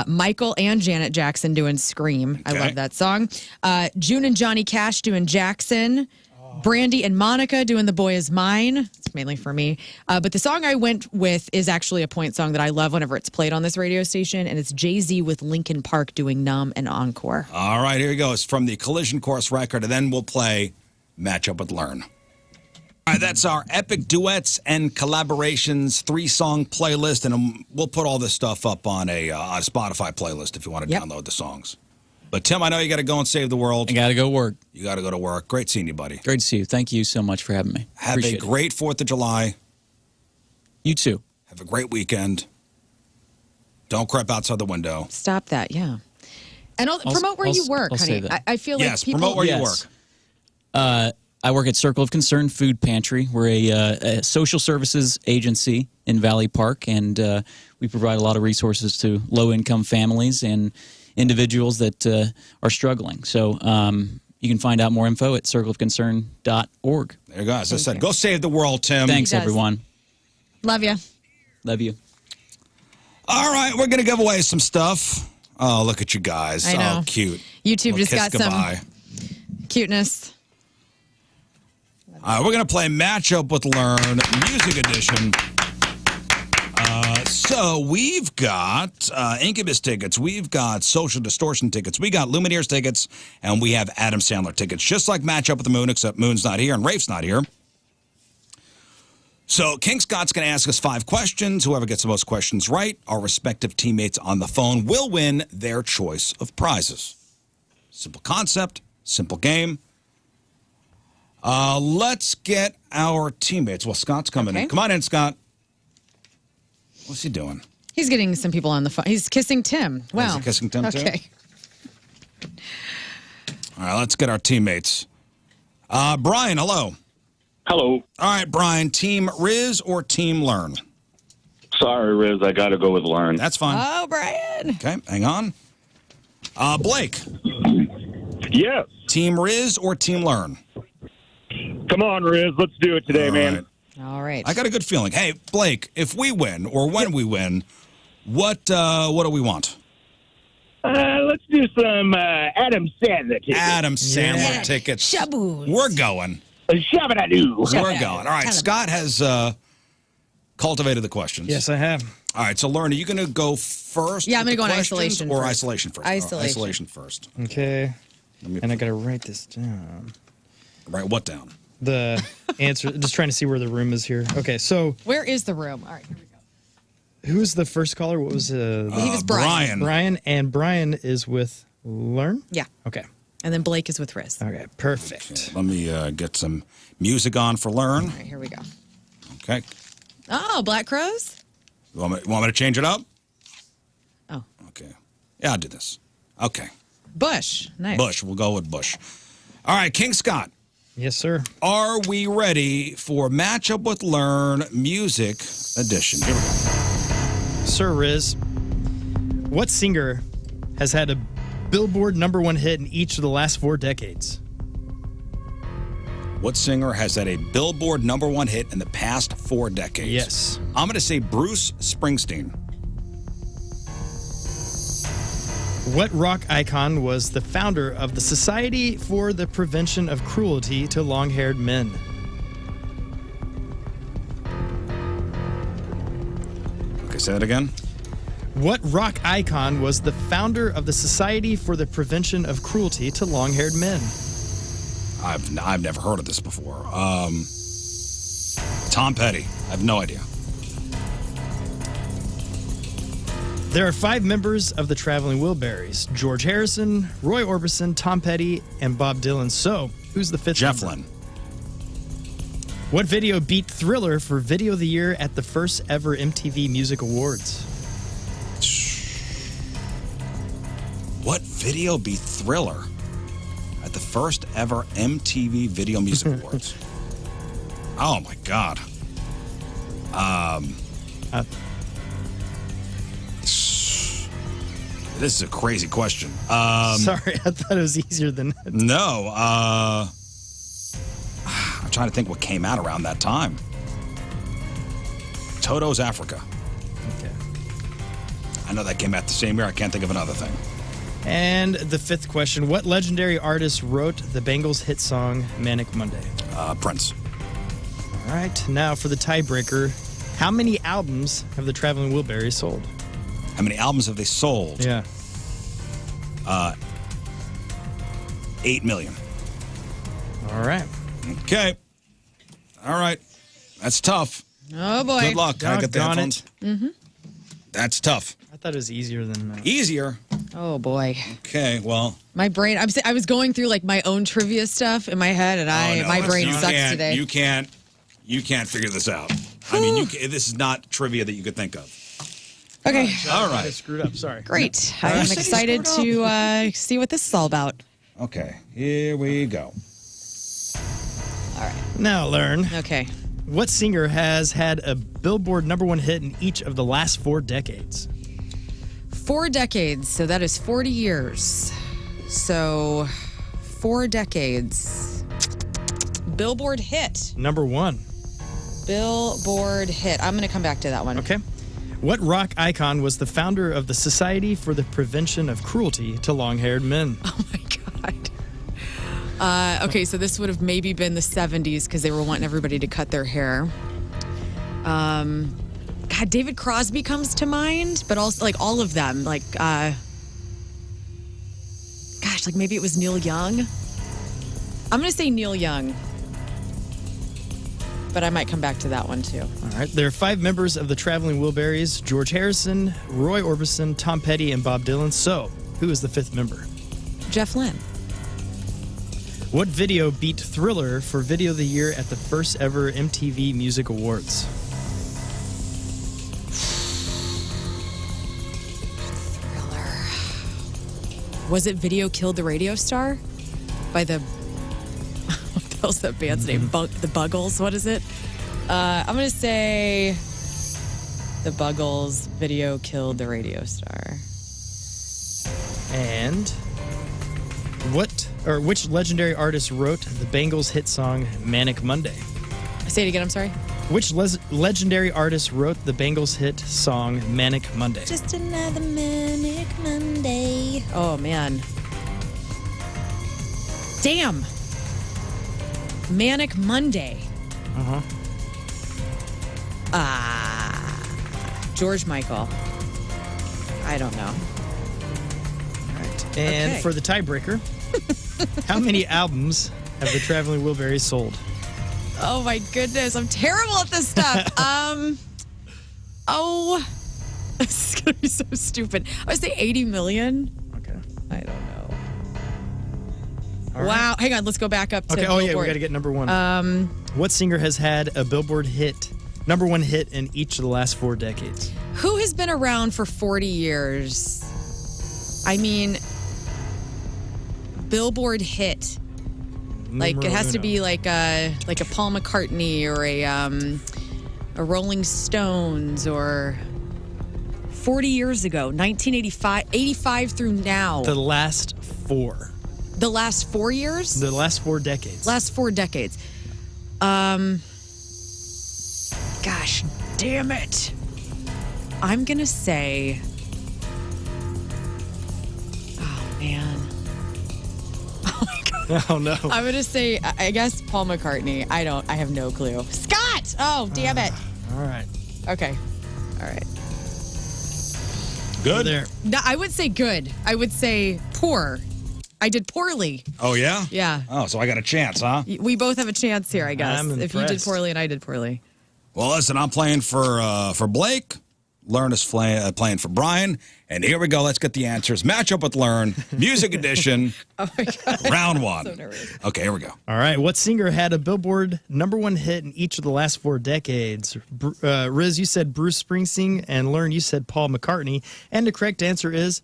[SPEAKER 2] Michael and Janet Jackson doing Scream. I
[SPEAKER 1] Okay.
[SPEAKER 2] love that song. June and Johnny Cash doing Jackson. Brandy and Monica doing The Boy Is Mine. It's mainly for me. But the song I went with is actually a point song that I love whenever it's played on this radio station, and it's Jay-Z with Linkin Park doing Numb and Encore.
[SPEAKER 1] All right, here he goes from the Collision Course record, and then we'll play Matchup with Learn. All right, that's our epic duets and collaborations 3-song playlist, and we'll put all this stuff up on a Spotify playlist if you want to
[SPEAKER 2] Yep.
[SPEAKER 1] download the songs. But Tim, I know you got to go and save the world.
[SPEAKER 5] I got to go work.
[SPEAKER 1] You got to go to work. Great seeing you, buddy.
[SPEAKER 5] Great to see you. Thank you so much for having me.
[SPEAKER 1] Have
[SPEAKER 5] Appreciate
[SPEAKER 1] a great 4th of July.
[SPEAKER 5] You too.
[SPEAKER 1] Have a great weekend. Don't crap outside the window.
[SPEAKER 2] Stop that, yeah. And promote where you work,
[SPEAKER 5] I'll say
[SPEAKER 2] honey.
[SPEAKER 5] that.
[SPEAKER 2] I feel like
[SPEAKER 1] Yes,
[SPEAKER 2] people...
[SPEAKER 1] promote where you
[SPEAKER 5] Yes.
[SPEAKER 1] work.
[SPEAKER 5] I work at Circle of Concern Food Pantry. We're a social services agency in Valley Park, and we provide a lot of resources to low-income families and individuals that are struggling. So you can find out more info at circleofconcern.org.
[SPEAKER 1] There you go. As I said, go save the world, Tim.
[SPEAKER 5] Thanks,
[SPEAKER 2] He does.
[SPEAKER 5] everyone.
[SPEAKER 2] Love you.
[SPEAKER 5] Love you.
[SPEAKER 1] All right, we're going to give away some stuff. Oh, look at you guys.
[SPEAKER 2] I know.
[SPEAKER 1] Oh, cute.
[SPEAKER 2] YouTube
[SPEAKER 1] Little
[SPEAKER 2] just
[SPEAKER 1] kiss
[SPEAKER 2] got
[SPEAKER 1] goodbye.
[SPEAKER 2] some cuteness.
[SPEAKER 1] All right, we're going to play Matchup with Learn, Music Edition. So we've got Incubus tickets, we've got Social Distortion tickets, we got Lumineers tickets, and we have Adam Sandler tickets, just like Matchup with the Moon, except Moon's not here and Rafe's not here. So King Scott's going to ask us 5 questions. Whoever gets the most questions right, our respective teammates on the phone will win their choice of prizes. Simple concept, simple game. Let's get our teammates. Well, Scott's coming in. Come on in, Scott. What's he doing?
[SPEAKER 2] He's getting some people on the phone. He's kissing Tim. Wow.
[SPEAKER 1] Is he kissing Tim, too?
[SPEAKER 2] Okay.
[SPEAKER 1] All right, let's get our teammates. Brian, hello.
[SPEAKER 8] Hello.
[SPEAKER 1] All right, Brian, Team Rizz or Team Learn?
[SPEAKER 8] Sorry, Rizz. I got to go with Lern.
[SPEAKER 1] That's fine.
[SPEAKER 2] Oh, Brian.
[SPEAKER 1] Okay, hang on. Blake,
[SPEAKER 8] Yes.
[SPEAKER 1] Team Rizz or Team Learn?
[SPEAKER 8] Come on, Rizz. Let's do it today,
[SPEAKER 1] All
[SPEAKER 8] man.
[SPEAKER 1] right.
[SPEAKER 2] All right.
[SPEAKER 1] I got a good feeling. Hey, Blake, if we win or when we win, what do we want?
[SPEAKER 8] Let's do some Adam Sandler tickets.
[SPEAKER 1] Adam Sandler tickets.
[SPEAKER 2] Shaboos.
[SPEAKER 1] We're going.
[SPEAKER 8] Shabba-da-doo.
[SPEAKER 1] We're going. All right, Scott has cultivated the questions.
[SPEAKER 3] Yes, I have.
[SPEAKER 1] All right, so Lern, are you going to go first?
[SPEAKER 2] Yeah, I'm
[SPEAKER 1] with
[SPEAKER 2] gonna
[SPEAKER 1] the
[SPEAKER 2] go in
[SPEAKER 1] questions
[SPEAKER 2] isolation
[SPEAKER 1] or
[SPEAKER 2] first.
[SPEAKER 1] isolation first.
[SPEAKER 2] Isolation.
[SPEAKER 1] Isolation first.
[SPEAKER 3] Okay. And I got to write this down.
[SPEAKER 1] Write what down?
[SPEAKER 3] The answer, just trying to see where the room is here. Okay, so
[SPEAKER 2] Where is the room? All right, here we go.
[SPEAKER 3] who was the first caller? What was
[SPEAKER 2] He was Brian.
[SPEAKER 3] Brian, and Brian is with Lern?
[SPEAKER 2] Yeah.
[SPEAKER 3] Okay.
[SPEAKER 2] And then Blake is with Rizz.
[SPEAKER 3] Okay, perfect.
[SPEAKER 1] Let me get some music on for Lern.
[SPEAKER 2] All right, here we go.
[SPEAKER 1] Okay.
[SPEAKER 2] Oh, Black Crows?
[SPEAKER 1] You want me to change it up?
[SPEAKER 2] Oh.
[SPEAKER 1] Okay. Yeah, I'll do this. Okay.
[SPEAKER 2] Bush. Nice.
[SPEAKER 1] Bush. We'll go with Bush. All right, King Scott.
[SPEAKER 3] Yes, sir.
[SPEAKER 1] Are we ready for Matchup with Learn Music Edition? Here we go.
[SPEAKER 3] Sir Rizz, what singer has had a Billboard #1 hit in each of the last 4 decades?
[SPEAKER 1] What singer has had a Billboard #1 hit in the past 4 decades?
[SPEAKER 3] Yes.
[SPEAKER 1] I'm going to say Bruce Springsteen.
[SPEAKER 3] What rock icon was the founder of the Society for the Prevention of Cruelty to Long-Haired Men?
[SPEAKER 1] Okay, say that again.
[SPEAKER 3] What rock icon was the founder of the Society for the Prevention of Cruelty to Long-Haired Men?
[SPEAKER 1] I've never heard of this before. Tom Petty. I have no idea.
[SPEAKER 3] There are 5 members of the Traveling Wilburys: George Harrison, Roy Orbison, Tom Petty, and Bob Dylan. So, who's the 5th
[SPEAKER 1] Jeff
[SPEAKER 3] member?
[SPEAKER 1] Lynne.
[SPEAKER 3] What video beat Thriller for Video of the Year at the first ever MTV Music Awards?
[SPEAKER 1] What video beat Thriller at the first ever MTV Video Music Awards? Oh my God. This is a crazy question.
[SPEAKER 3] Sorry, I thought it was easier than that.
[SPEAKER 1] No. I'm trying to think what came out around that time. Toto's Africa.
[SPEAKER 3] Okay.
[SPEAKER 1] I know that came out the same year. I can't think of another thing.
[SPEAKER 3] And the 5th question: what legendary artist wrote the Bangles' hit song Manic Monday?
[SPEAKER 1] Prince.
[SPEAKER 3] All right, now for the tiebreaker. How many albums have the Traveling Wilburys sold?
[SPEAKER 1] How many albums have they sold?
[SPEAKER 3] Yeah.
[SPEAKER 1] 8 million.
[SPEAKER 3] All right.
[SPEAKER 1] Okay. All right. That's tough.
[SPEAKER 2] Oh, boy.
[SPEAKER 1] Good luck. Can I get the
[SPEAKER 3] Doggone
[SPEAKER 1] headphones?
[SPEAKER 2] Mm-hmm.
[SPEAKER 1] That's tough.
[SPEAKER 3] I thought it was easier than that.
[SPEAKER 1] Easier.
[SPEAKER 2] Oh, boy.
[SPEAKER 1] Okay, well.
[SPEAKER 2] My brain, I was going through like my own trivia stuff in my head, and my brain sucks today.
[SPEAKER 1] You can't figure this out. I mean, this is not trivia that you could think of.
[SPEAKER 2] Okay.
[SPEAKER 1] All
[SPEAKER 3] I
[SPEAKER 1] right.
[SPEAKER 3] screwed up. Sorry.
[SPEAKER 2] Great. I'm excited to see what this is all about.
[SPEAKER 1] Okay, here we go.
[SPEAKER 2] All right.
[SPEAKER 3] Now, Lern.
[SPEAKER 2] Okay.
[SPEAKER 3] What singer has had a Billboard #1 hit in each of the last 4 decades?
[SPEAKER 2] 4 decades. So that is 40 years. So 4 decades. Billboard hit.
[SPEAKER 3] #1.
[SPEAKER 2] Billboard hit. I'm going to come back to that one.
[SPEAKER 3] Okay. What rock icon was the founder of the Society for the Prevention of Cruelty to Long-Haired Men?
[SPEAKER 2] Oh, my God. Okay, so this would have maybe been the 70s because they were wanting everybody to cut their hair. God, David Crosby comes to mind, but also like all of them. Like, gosh, like maybe it was Neil Young. I'm going to say Neil Young, but I might come back to that one too.
[SPEAKER 3] All right. There are 5 members of the Traveling Wilburys: George Harrison, Roy Orbison, Tom Petty, and Bob Dylan. So, who is the 5th member?
[SPEAKER 2] Jeff Lynne.
[SPEAKER 3] What video beat Thriller for Video of the Year at the first ever MTV Music Awards?
[SPEAKER 2] Thriller. Was it Video Killed the Radio Star? By the... What the hell's that band's name? The Buggles? What is it? I'm going to say... The Buggles. Video Killed the Radio Star.
[SPEAKER 3] And... which legendary artist wrote the Bangles' hit song Manic Monday?
[SPEAKER 2] Say it again, I'm sorry.
[SPEAKER 3] Which legendary artist wrote the Bangles' hit song Manic Monday?
[SPEAKER 2] Just another Manic Monday. Oh, man. Damn. Manic Monday.
[SPEAKER 3] Uh-huh.
[SPEAKER 2] George Michael. I don't know.
[SPEAKER 3] And
[SPEAKER 2] Okay.
[SPEAKER 3] for the tiebreaker, how many albums have the Traveling Wilburys sold?
[SPEAKER 2] Oh my goodness, I'm terrible at this stuff. This is gonna be so stupid. I would say 80 million.
[SPEAKER 3] Okay.
[SPEAKER 2] I don't know.
[SPEAKER 3] All right.
[SPEAKER 2] Wow, hang on, let's go back up to
[SPEAKER 3] Okay. Oh yeah, we
[SPEAKER 2] Billboard.
[SPEAKER 3] got to get #1. What singer has had a Billboard hit, #1 hit in each of the last 4 decades?
[SPEAKER 2] Who has been around for 40 years? I mean, Billboard hit. Like it has to be like a Paul McCartney or a Rolling Stones or 40 years ago, 1985, 85 through now.
[SPEAKER 3] The last 4.
[SPEAKER 2] The last 4 years?
[SPEAKER 3] The last 4 decades.
[SPEAKER 2] Last 4 decades. Gosh, damn it. I'm going to say, oh man.
[SPEAKER 3] Oh no.
[SPEAKER 2] I'm going to say, I guess Paul McCartney. I have no clue. Scott! Oh, damn it.
[SPEAKER 3] All right.
[SPEAKER 2] Okay. All right.
[SPEAKER 1] Good?
[SPEAKER 3] There.
[SPEAKER 2] No, I would say good. I would say poor. I did poorly.
[SPEAKER 1] Oh, yeah?
[SPEAKER 2] Yeah.
[SPEAKER 1] Oh, so I got a chance, huh?
[SPEAKER 2] We both have a chance here, I guess.
[SPEAKER 3] I'm
[SPEAKER 2] If you did
[SPEAKER 3] impressed.
[SPEAKER 2] poorly and I did poorly.
[SPEAKER 1] Well, listen, I'm playing for Blake. Lern is playing for Brian. And here we go. Let's get the answers. Match up with Lern. Music edition.
[SPEAKER 2] Oh, my God.
[SPEAKER 1] Round one.
[SPEAKER 2] So nervous.
[SPEAKER 1] Okay, here we go.
[SPEAKER 3] All right. What singer had a Billboard #1 hit in each of the last 4 decades? Rizz, you said Bruce Springsteen, and Lern, you said Paul McCartney. And the correct answer is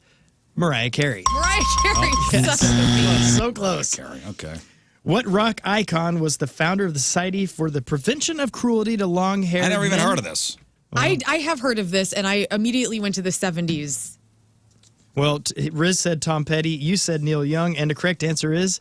[SPEAKER 3] Mariah Carey.
[SPEAKER 2] Mariah Carey.
[SPEAKER 3] Yes.
[SPEAKER 2] Such a beat.
[SPEAKER 3] So close.
[SPEAKER 1] Carrie, okay.
[SPEAKER 3] What rock icon was the founder of the Society for the Prevention of Cruelty to Long-Haired
[SPEAKER 1] I never even
[SPEAKER 3] Men?
[SPEAKER 1] heard of this.
[SPEAKER 2] I have heard of this, and I immediately went to the 70s.
[SPEAKER 3] Well, Rizz said Tom Petty. You said Neil Young. And the correct answer is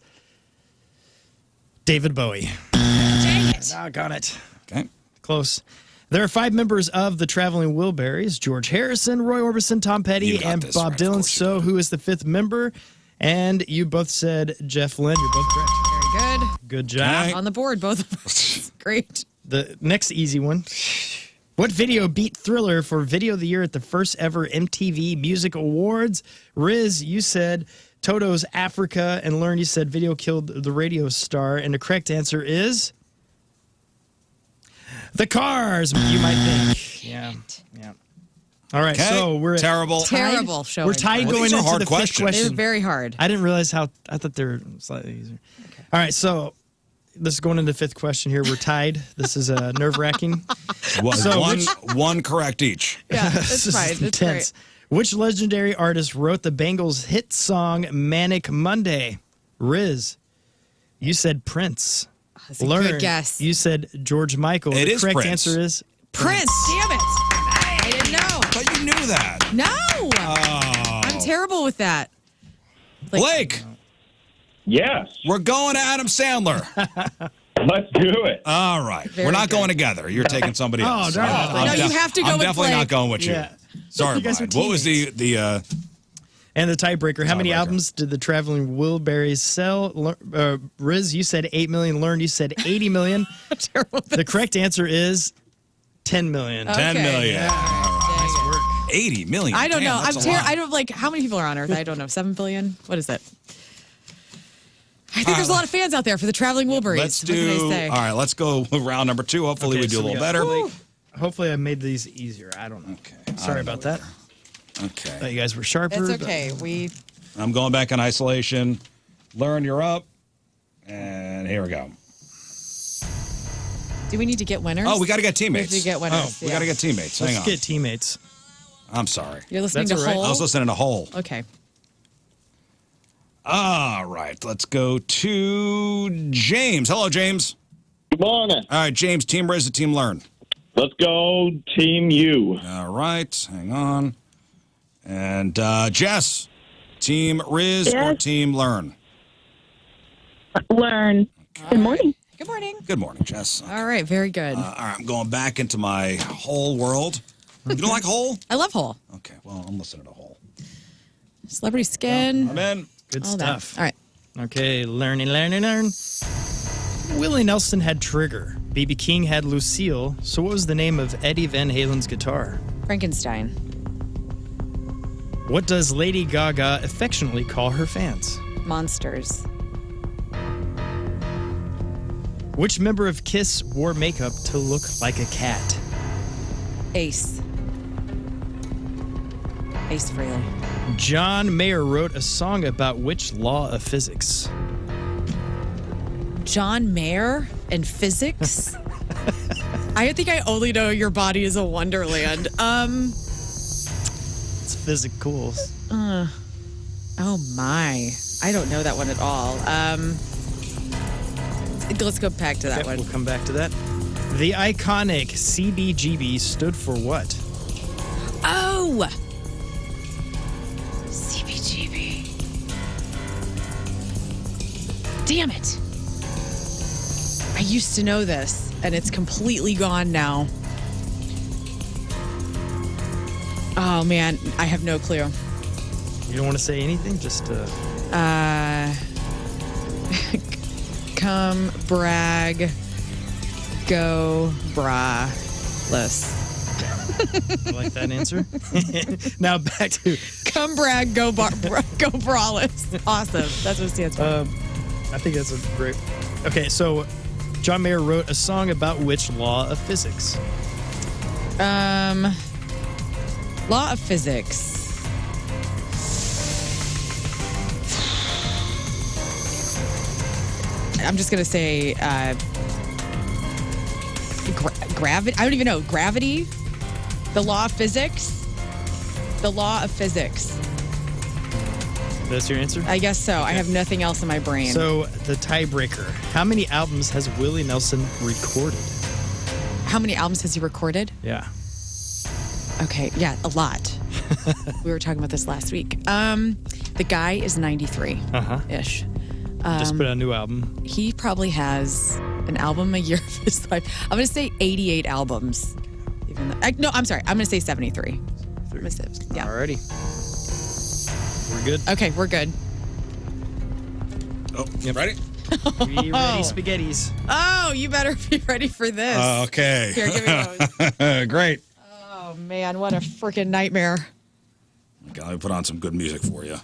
[SPEAKER 3] David Bowie.
[SPEAKER 2] Dang it.
[SPEAKER 3] Doggone it.
[SPEAKER 1] Okay.
[SPEAKER 3] Close. There are 5 members of the Traveling Wilburys: George Harrison, Roy Orbison, Tom Petty,
[SPEAKER 1] You got
[SPEAKER 3] and
[SPEAKER 1] this
[SPEAKER 3] Bob
[SPEAKER 1] right. Of
[SPEAKER 3] Dylan.
[SPEAKER 1] course you
[SPEAKER 3] So who is the 5th member? And you both said Jeff Lynne. You're both correct.
[SPEAKER 2] Very good.
[SPEAKER 3] Good job.
[SPEAKER 1] Okay.
[SPEAKER 2] On the board, both of us. Great.
[SPEAKER 3] The next easy one. What video beat Thriller for Video of the Year at the first ever MTV Music Awards? Rizz, you said Toto's Africa, and Lern, you said Video Killed the Radio Star. And the correct answer is The Cars, you might think. Yeah. All right,
[SPEAKER 1] Okay.
[SPEAKER 3] so we're
[SPEAKER 1] Terrible.
[SPEAKER 2] Terrible showing.
[SPEAKER 3] We're tied
[SPEAKER 1] Well,
[SPEAKER 3] going
[SPEAKER 1] these are
[SPEAKER 3] into
[SPEAKER 1] hard
[SPEAKER 3] the
[SPEAKER 1] questions.
[SPEAKER 3] fifth
[SPEAKER 2] They're
[SPEAKER 3] question.
[SPEAKER 2] very hard.
[SPEAKER 3] I didn't realize I thought they were slightly easier. All right, so this is going into the 5th question here. We're tied. This is nerve-wracking. So
[SPEAKER 1] One correct each.
[SPEAKER 2] Yeah,
[SPEAKER 3] This
[SPEAKER 2] it's
[SPEAKER 3] is
[SPEAKER 2] fine. It's
[SPEAKER 3] intense.
[SPEAKER 2] great.
[SPEAKER 3] Which legendary artist wrote the Bangles' hit song Manic Monday? Rizz, you said Prince.
[SPEAKER 2] That's a good guess.
[SPEAKER 3] You said George Michael.
[SPEAKER 1] It
[SPEAKER 3] the
[SPEAKER 1] is
[SPEAKER 3] correct
[SPEAKER 1] Prince.
[SPEAKER 3] answer is
[SPEAKER 2] Prince. Damn it. I didn't know.
[SPEAKER 1] But you knew that.
[SPEAKER 2] No.
[SPEAKER 1] Oh.
[SPEAKER 2] I'm terrible with that.
[SPEAKER 1] Blake,
[SPEAKER 8] Yes.
[SPEAKER 1] we're going to Adam Sandler.
[SPEAKER 8] Let's do it.
[SPEAKER 1] All right.
[SPEAKER 2] Very
[SPEAKER 1] We're not
[SPEAKER 2] good.
[SPEAKER 1] going together. You're taking somebody else.
[SPEAKER 3] darn it.
[SPEAKER 1] I'm
[SPEAKER 2] No, you have to go
[SPEAKER 1] I'm
[SPEAKER 2] with
[SPEAKER 1] definitely not
[SPEAKER 2] Blake.
[SPEAKER 1] going with you.
[SPEAKER 3] Yeah.
[SPEAKER 1] Sorry,
[SPEAKER 3] You guys
[SPEAKER 1] Brian.
[SPEAKER 3] were
[SPEAKER 1] What was the
[SPEAKER 3] And the tiebreaker. How many
[SPEAKER 1] Tiebreaker.
[SPEAKER 3] albums did the Traveling Wilburys sell? Rizz, you said 8 million. Lern, you said 80 million.
[SPEAKER 2] Terrible.
[SPEAKER 3] The correct answer is 10 million.
[SPEAKER 1] 10
[SPEAKER 2] Okay.
[SPEAKER 1] million?
[SPEAKER 2] Yeah.
[SPEAKER 1] All right. 80 million.
[SPEAKER 2] I don't
[SPEAKER 1] Damn,
[SPEAKER 2] know.
[SPEAKER 1] that's a lot.
[SPEAKER 2] I don't like how many people are on Earth. I don't know. 7 billion. What is it? I think there's a lot of fans out there for the Traveling Wilburys.
[SPEAKER 1] Let's
[SPEAKER 2] What can I
[SPEAKER 1] do.
[SPEAKER 2] say?
[SPEAKER 1] All right, let's go with round number 2. Hopefully, we do a little better.
[SPEAKER 3] Hopefully I made these easier. I don't know.
[SPEAKER 1] Okay.
[SPEAKER 3] Sorry about that.
[SPEAKER 1] Okay.
[SPEAKER 3] Thought you guys were sharper.
[SPEAKER 2] It's
[SPEAKER 3] but-
[SPEAKER 2] okay.
[SPEAKER 1] I'm going back in isolation. Lern, you're up. And here we go.
[SPEAKER 2] Do we need to get winners?
[SPEAKER 1] Oh, we got to get
[SPEAKER 2] We
[SPEAKER 1] teammates.
[SPEAKER 2] need to get winners.
[SPEAKER 1] We got to get teammates. Hang
[SPEAKER 3] Let's
[SPEAKER 1] on.
[SPEAKER 3] get teammates.
[SPEAKER 1] I'm sorry.
[SPEAKER 2] You're listening
[SPEAKER 3] That's
[SPEAKER 2] to
[SPEAKER 3] all right.
[SPEAKER 2] Hole?
[SPEAKER 1] I was listening to Hole.
[SPEAKER 2] Okay.
[SPEAKER 1] All right. Let's go to James. Hello, James.
[SPEAKER 8] Good morning.
[SPEAKER 1] All right, James. Team Rizz, Team Lern.
[SPEAKER 8] Let's go Team U.
[SPEAKER 1] All right. Hang on. And Jess. Team Rizz or
[SPEAKER 9] Yes.
[SPEAKER 1] Team Lern?
[SPEAKER 9] Learn. Good morning.
[SPEAKER 2] Good morning.
[SPEAKER 1] Good morning, Jess.
[SPEAKER 2] All right. Very good.
[SPEAKER 1] All right, I'm going back into my Hole world. You don't like Hole?
[SPEAKER 2] I love Hole.
[SPEAKER 1] Okay, well, I'm listening to Hole.
[SPEAKER 2] Celebrity Skin.
[SPEAKER 1] I'm in.
[SPEAKER 3] Good
[SPEAKER 2] all that.
[SPEAKER 3] stuff.
[SPEAKER 2] All right.
[SPEAKER 3] Okay, learn. Willie Nelson had Trigger. B.B. King had Lucille. So what was the name of Eddie Van Halen's guitar?
[SPEAKER 2] Frankenstein.
[SPEAKER 3] What does Lady Gaga affectionately call her fans?
[SPEAKER 2] Monsters.
[SPEAKER 3] Which member of Kiss wore makeup to look like a cat?
[SPEAKER 2] Ace. Ace Frehley.
[SPEAKER 3] John Mayer wrote a song about which law of physics?
[SPEAKER 2] John Mayer and physics. I think I only know Your Body is a Wonderland.
[SPEAKER 3] It's physical.
[SPEAKER 2] Oh my. I don't know that one at all. Let's go back to that
[SPEAKER 3] Okay,
[SPEAKER 2] one.
[SPEAKER 3] we'll come back to that. The iconic CBGB stood for what?
[SPEAKER 2] Oh! CBGB. Damn it. I used to know this, and it's completely gone now. Oh, man. I have no clue.
[SPEAKER 3] You don't want to say anything? Just
[SPEAKER 2] Come, brag, go, braless.
[SPEAKER 3] I like that answer. Now back to
[SPEAKER 2] Come brag, go braless. Awesome. That's what it stands for.
[SPEAKER 3] I think that's a great. Okay, so John Mayer wrote a song about which law of physics?
[SPEAKER 2] Law of physics. I'm just gonna say gravity. I don't even know. Gravity. The law of physics. The law of physics.
[SPEAKER 3] That's your answer?
[SPEAKER 2] I guess so. Okay. I have nothing else in my brain.
[SPEAKER 3] So the tiebreaker. How many albums has Willie Nelson recorded?
[SPEAKER 2] How many albums has he recorded?
[SPEAKER 3] Yeah.
[SPEAKER 2] Okay. Yeah, a lot. We were talking about this last week. The guy is 93-ish.
[SPEAKER 3] Just put out a new album.
[SPEAKER 2] He probably has an album a year of his life. I'm going to say 88 albums. No, I'm sorry. I'm going to say 73. Yeah.
[SPEAKER 3] Alrighty. We're good.
[SPEAKER 2] Okay, we're good.
[SPEAKER 1] Oh, yep. Ready?
[SPEAKER 3] We ready, spaghettis.
[SPEAKER 2] Oh, you better be ready for this.
[SPEAKER 1] Okay.
[SPEAKER 2] Here, give me those.
[SPEAKER 1] Great.
[SPEAKER 2] Oh, man, what a freaking nightmare.
[SPEAKER 1] Okay, let me put on some good music for you.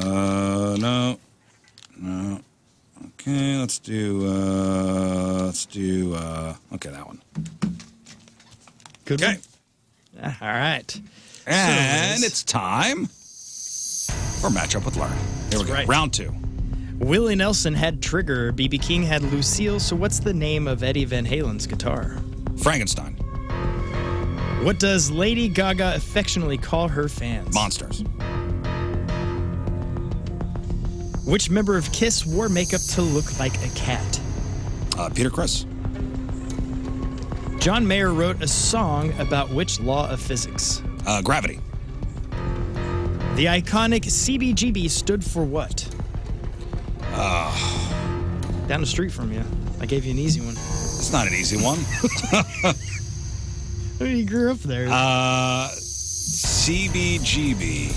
[SPEAKER 1] No. Okay, let's do, okay, that one.
[SPEAKER 3] Good
[SPEAKER 1] Okay.
[SPEAKER 3] One? All right.
[SPEAKER 1] And it's time for Matchup with Lern. Here we go.
[SPEAKER 3] Right.
[SPEAKER 1] Round 2.
[SPEAKER 3] Willie Nelson had Trigger, B.B. King had Lucille, so what's the name of Eddie Van Halen's guitar?
[SPEAKER 1] Frankenstein.
[SPEAKER 3] What does Lady Gaga affectionately call her fans?
[SPEAKER 1] Monsters.
[SPEAKER 3] Which member of Kiss wore makeup to look like a cat?
[SPEAKER 1] Peter Criss.
[SPEAKER 3] John Mayer wrote a song about which law of physics?
[SPEAKER 1] Gravity.
[SPEAKER 3] The iconic CBGB stood for what? Down the street from you. I gave you an easy one.
[SPEAKER 1] It's not an easy one.
[SPEAKER 3] You grew up there.
[SPEAKER 1] CBGB.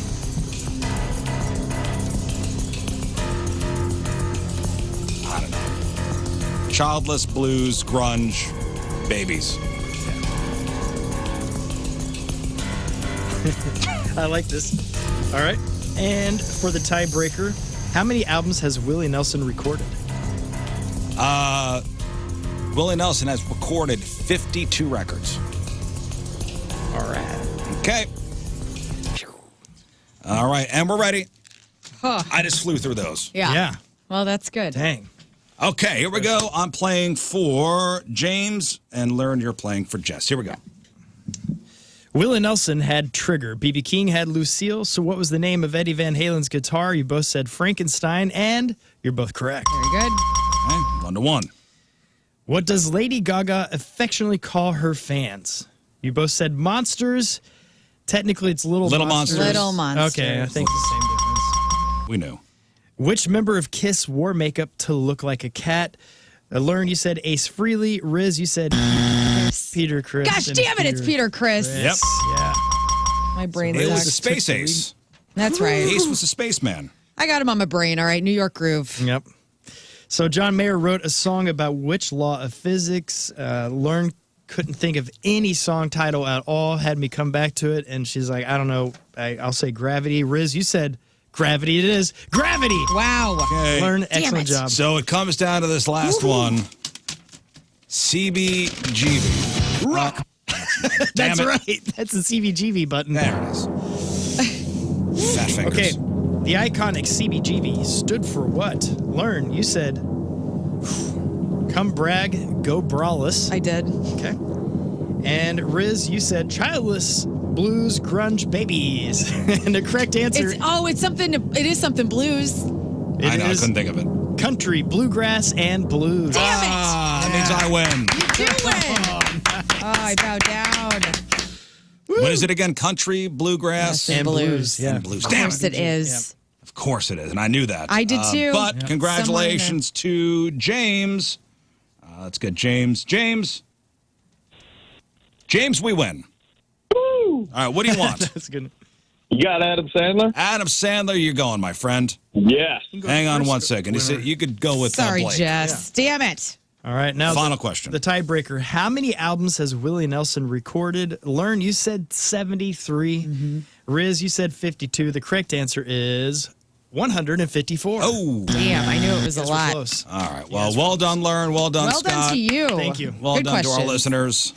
[SPEAKER 1] I don't know. Childless, blues, grunge, babies.
[SPEAKER 3] I like this. All right. And for the tiebreaker, how many albums has Willie Nelson recorded?
[SPEAKER 1] Willie Nelson has recorded 52 records.
[SPEAKER 3] All right.
[SPEAKER 1] Okay. All right, and we're ready.
[SPEAKER 2] Huh.
[SPEAKER 1] I just flew through those.
[SPEAKER 3] Yeah.
[SPEAKER 2] Well, that's good.
[SPEAKER 3] Dang.
[SPEAKER 1] Okay, here we go. I'm playing for James, and Lern, you're playing for Jess. Here we go.
[SPEAKER 3] Willie Nelson had Trigger. B.B. King had Lucille. So what was the name of Eddie Van Halen's guitar? You both said Frankenstein, and you're both correct.
[SPEAKER 2] Very good.
[SPEAKER 1] Okay, 1-1.
[SPEAKER 3] What does Lady Gaga affectionately call her fans? You both said Monsters. Technically, it's Little Monsters.
[SPEAKER 2] Little Monsters.
[SPEAKER 3] Okay, I think the same difference.
[SPEAKER 1] We knew.
[SPEAKER 3] Which member of Kiss wore makeup to look like a cat? Lern, you said Ace Frehley. Rizz, you said Peter Criss.
[SPEAKER 2] Gosh damn it, it's Peter Criss.
[SPEAKER 1] Yep.
[SPEAKER 3] Yeah.
[SPEAKER 2] My brain
[SPEAKER 1] It was
[SPEAKER 2] sucks.
[SPEAKER 1] a space ace.
[SPEAKER 2] That's right.
[SPEAKER 1] Ace was a spaceman.
[SPEAKER 2] I got him on my brain, all right? New York groove.
[SPEAKER 3] Yep. So John Mayer wrote a song about which law of physics? Lern couldn't think of any song title at all, had me come back to it, and she's like, I don't know, I'll say Gravity. Rizz, you said Gravity it is. Gravity!
[SPEAKER 2] Wow.
[SPEAKER 1] Okay.
[SPEAKER 3] Lern, excellent job.
[SPEAKER 1] So it comes down to this last one. CBGB.
[SPEAKER 3] Rock!
[SPEAKER 1] Damn
[SPEAKER 3] That's
[SPEAKER 1] it.
[SPEAKER 3] right. That's the CBGB button.
[SPEAKER 1] There it is. Fat fingers.
[SPEAKER 3] Okay, the iconic CBGB stood for what? Lern, you said, come brag, go braless.
[SPEAKER 2] I did.
[SPEAKER 3] Okay. And Rizz, you said childless, blues, grunge, babies. And the correct answer
[SPEAKER 2] It's something. It is something blues.
[SPEAKER 1] I know, I couldn't think of it.
[SPEAKER 3] Country, bluegrass, and blues.
[SPEAKER 2] Damn it!
[SPEAKER 1] That means I win.
[SPEAKER 2] You do win. Oh, I bow down.
[SPEAKER 1] What is it again? Country, bluegrass,
[SPEAKER 2] Yes,
[SPEAKER 3] And
[SPEAKER 2] blues.
[SPEAKER 3] Yeah.
[SPEAKER 1] and blues.
[SPEAKER 2] Of
[SPEAKER 1] Damn
[SPEAKER 2] course
[SPEAKER 1] it.
[SPEAKER 2] it is.
[SPEAKER 1] Of course it is, and I knew that.
[SPEAKER 2] I did too.
[SPEAKER 1] But congratulations to James. Let's get James. James, we win.
[SPEAKER 8] Woo!
[SPEAKER 1] All right, what do you want?
[SPEAKER 3] That's good.
[SPEAKER 8] You got Adam Sandler?
[SPEAKER 1] Adam Sandler, you're going, my friend.
[SPEAKER 8] Yes.
[SPEAKER 1] Hang on one second. You could go with
[SPEAKER 2] Sorry,
[SPEAKER 1] Blake.
[SPEAKER 2] Jess. Damn it.
[SPEAKER 3] All right, now
[SPEAKER 1] Final question.
[SPEAKER 3] The tiebreaker. How many albums has Willie Nelson recorded? Lern, you said 73. Rizz, you said 52. The correct answer is 154.
[SPEAKER 1] Oh.
[SPEAKER 2] Damn, I knew it was a
[SPEAKER 3] Guess we're
[SPEAKER 2] lot.
[SPEAKER 3] close.
[SPEAKER 1] All right. Well, well done, Lern. Well done,
[SPEAKER 2] Well
[SPEAKER 1] Scott.
[SPEAKER 2] done to you.
[SPEAKER 3] Thank you.
[SPEAKER 1] Well
[SPEAKER 2] Good
[SPEAKER 1] done to our
[SPEAKER 2] questions.
[SPEAKER 1] listeners.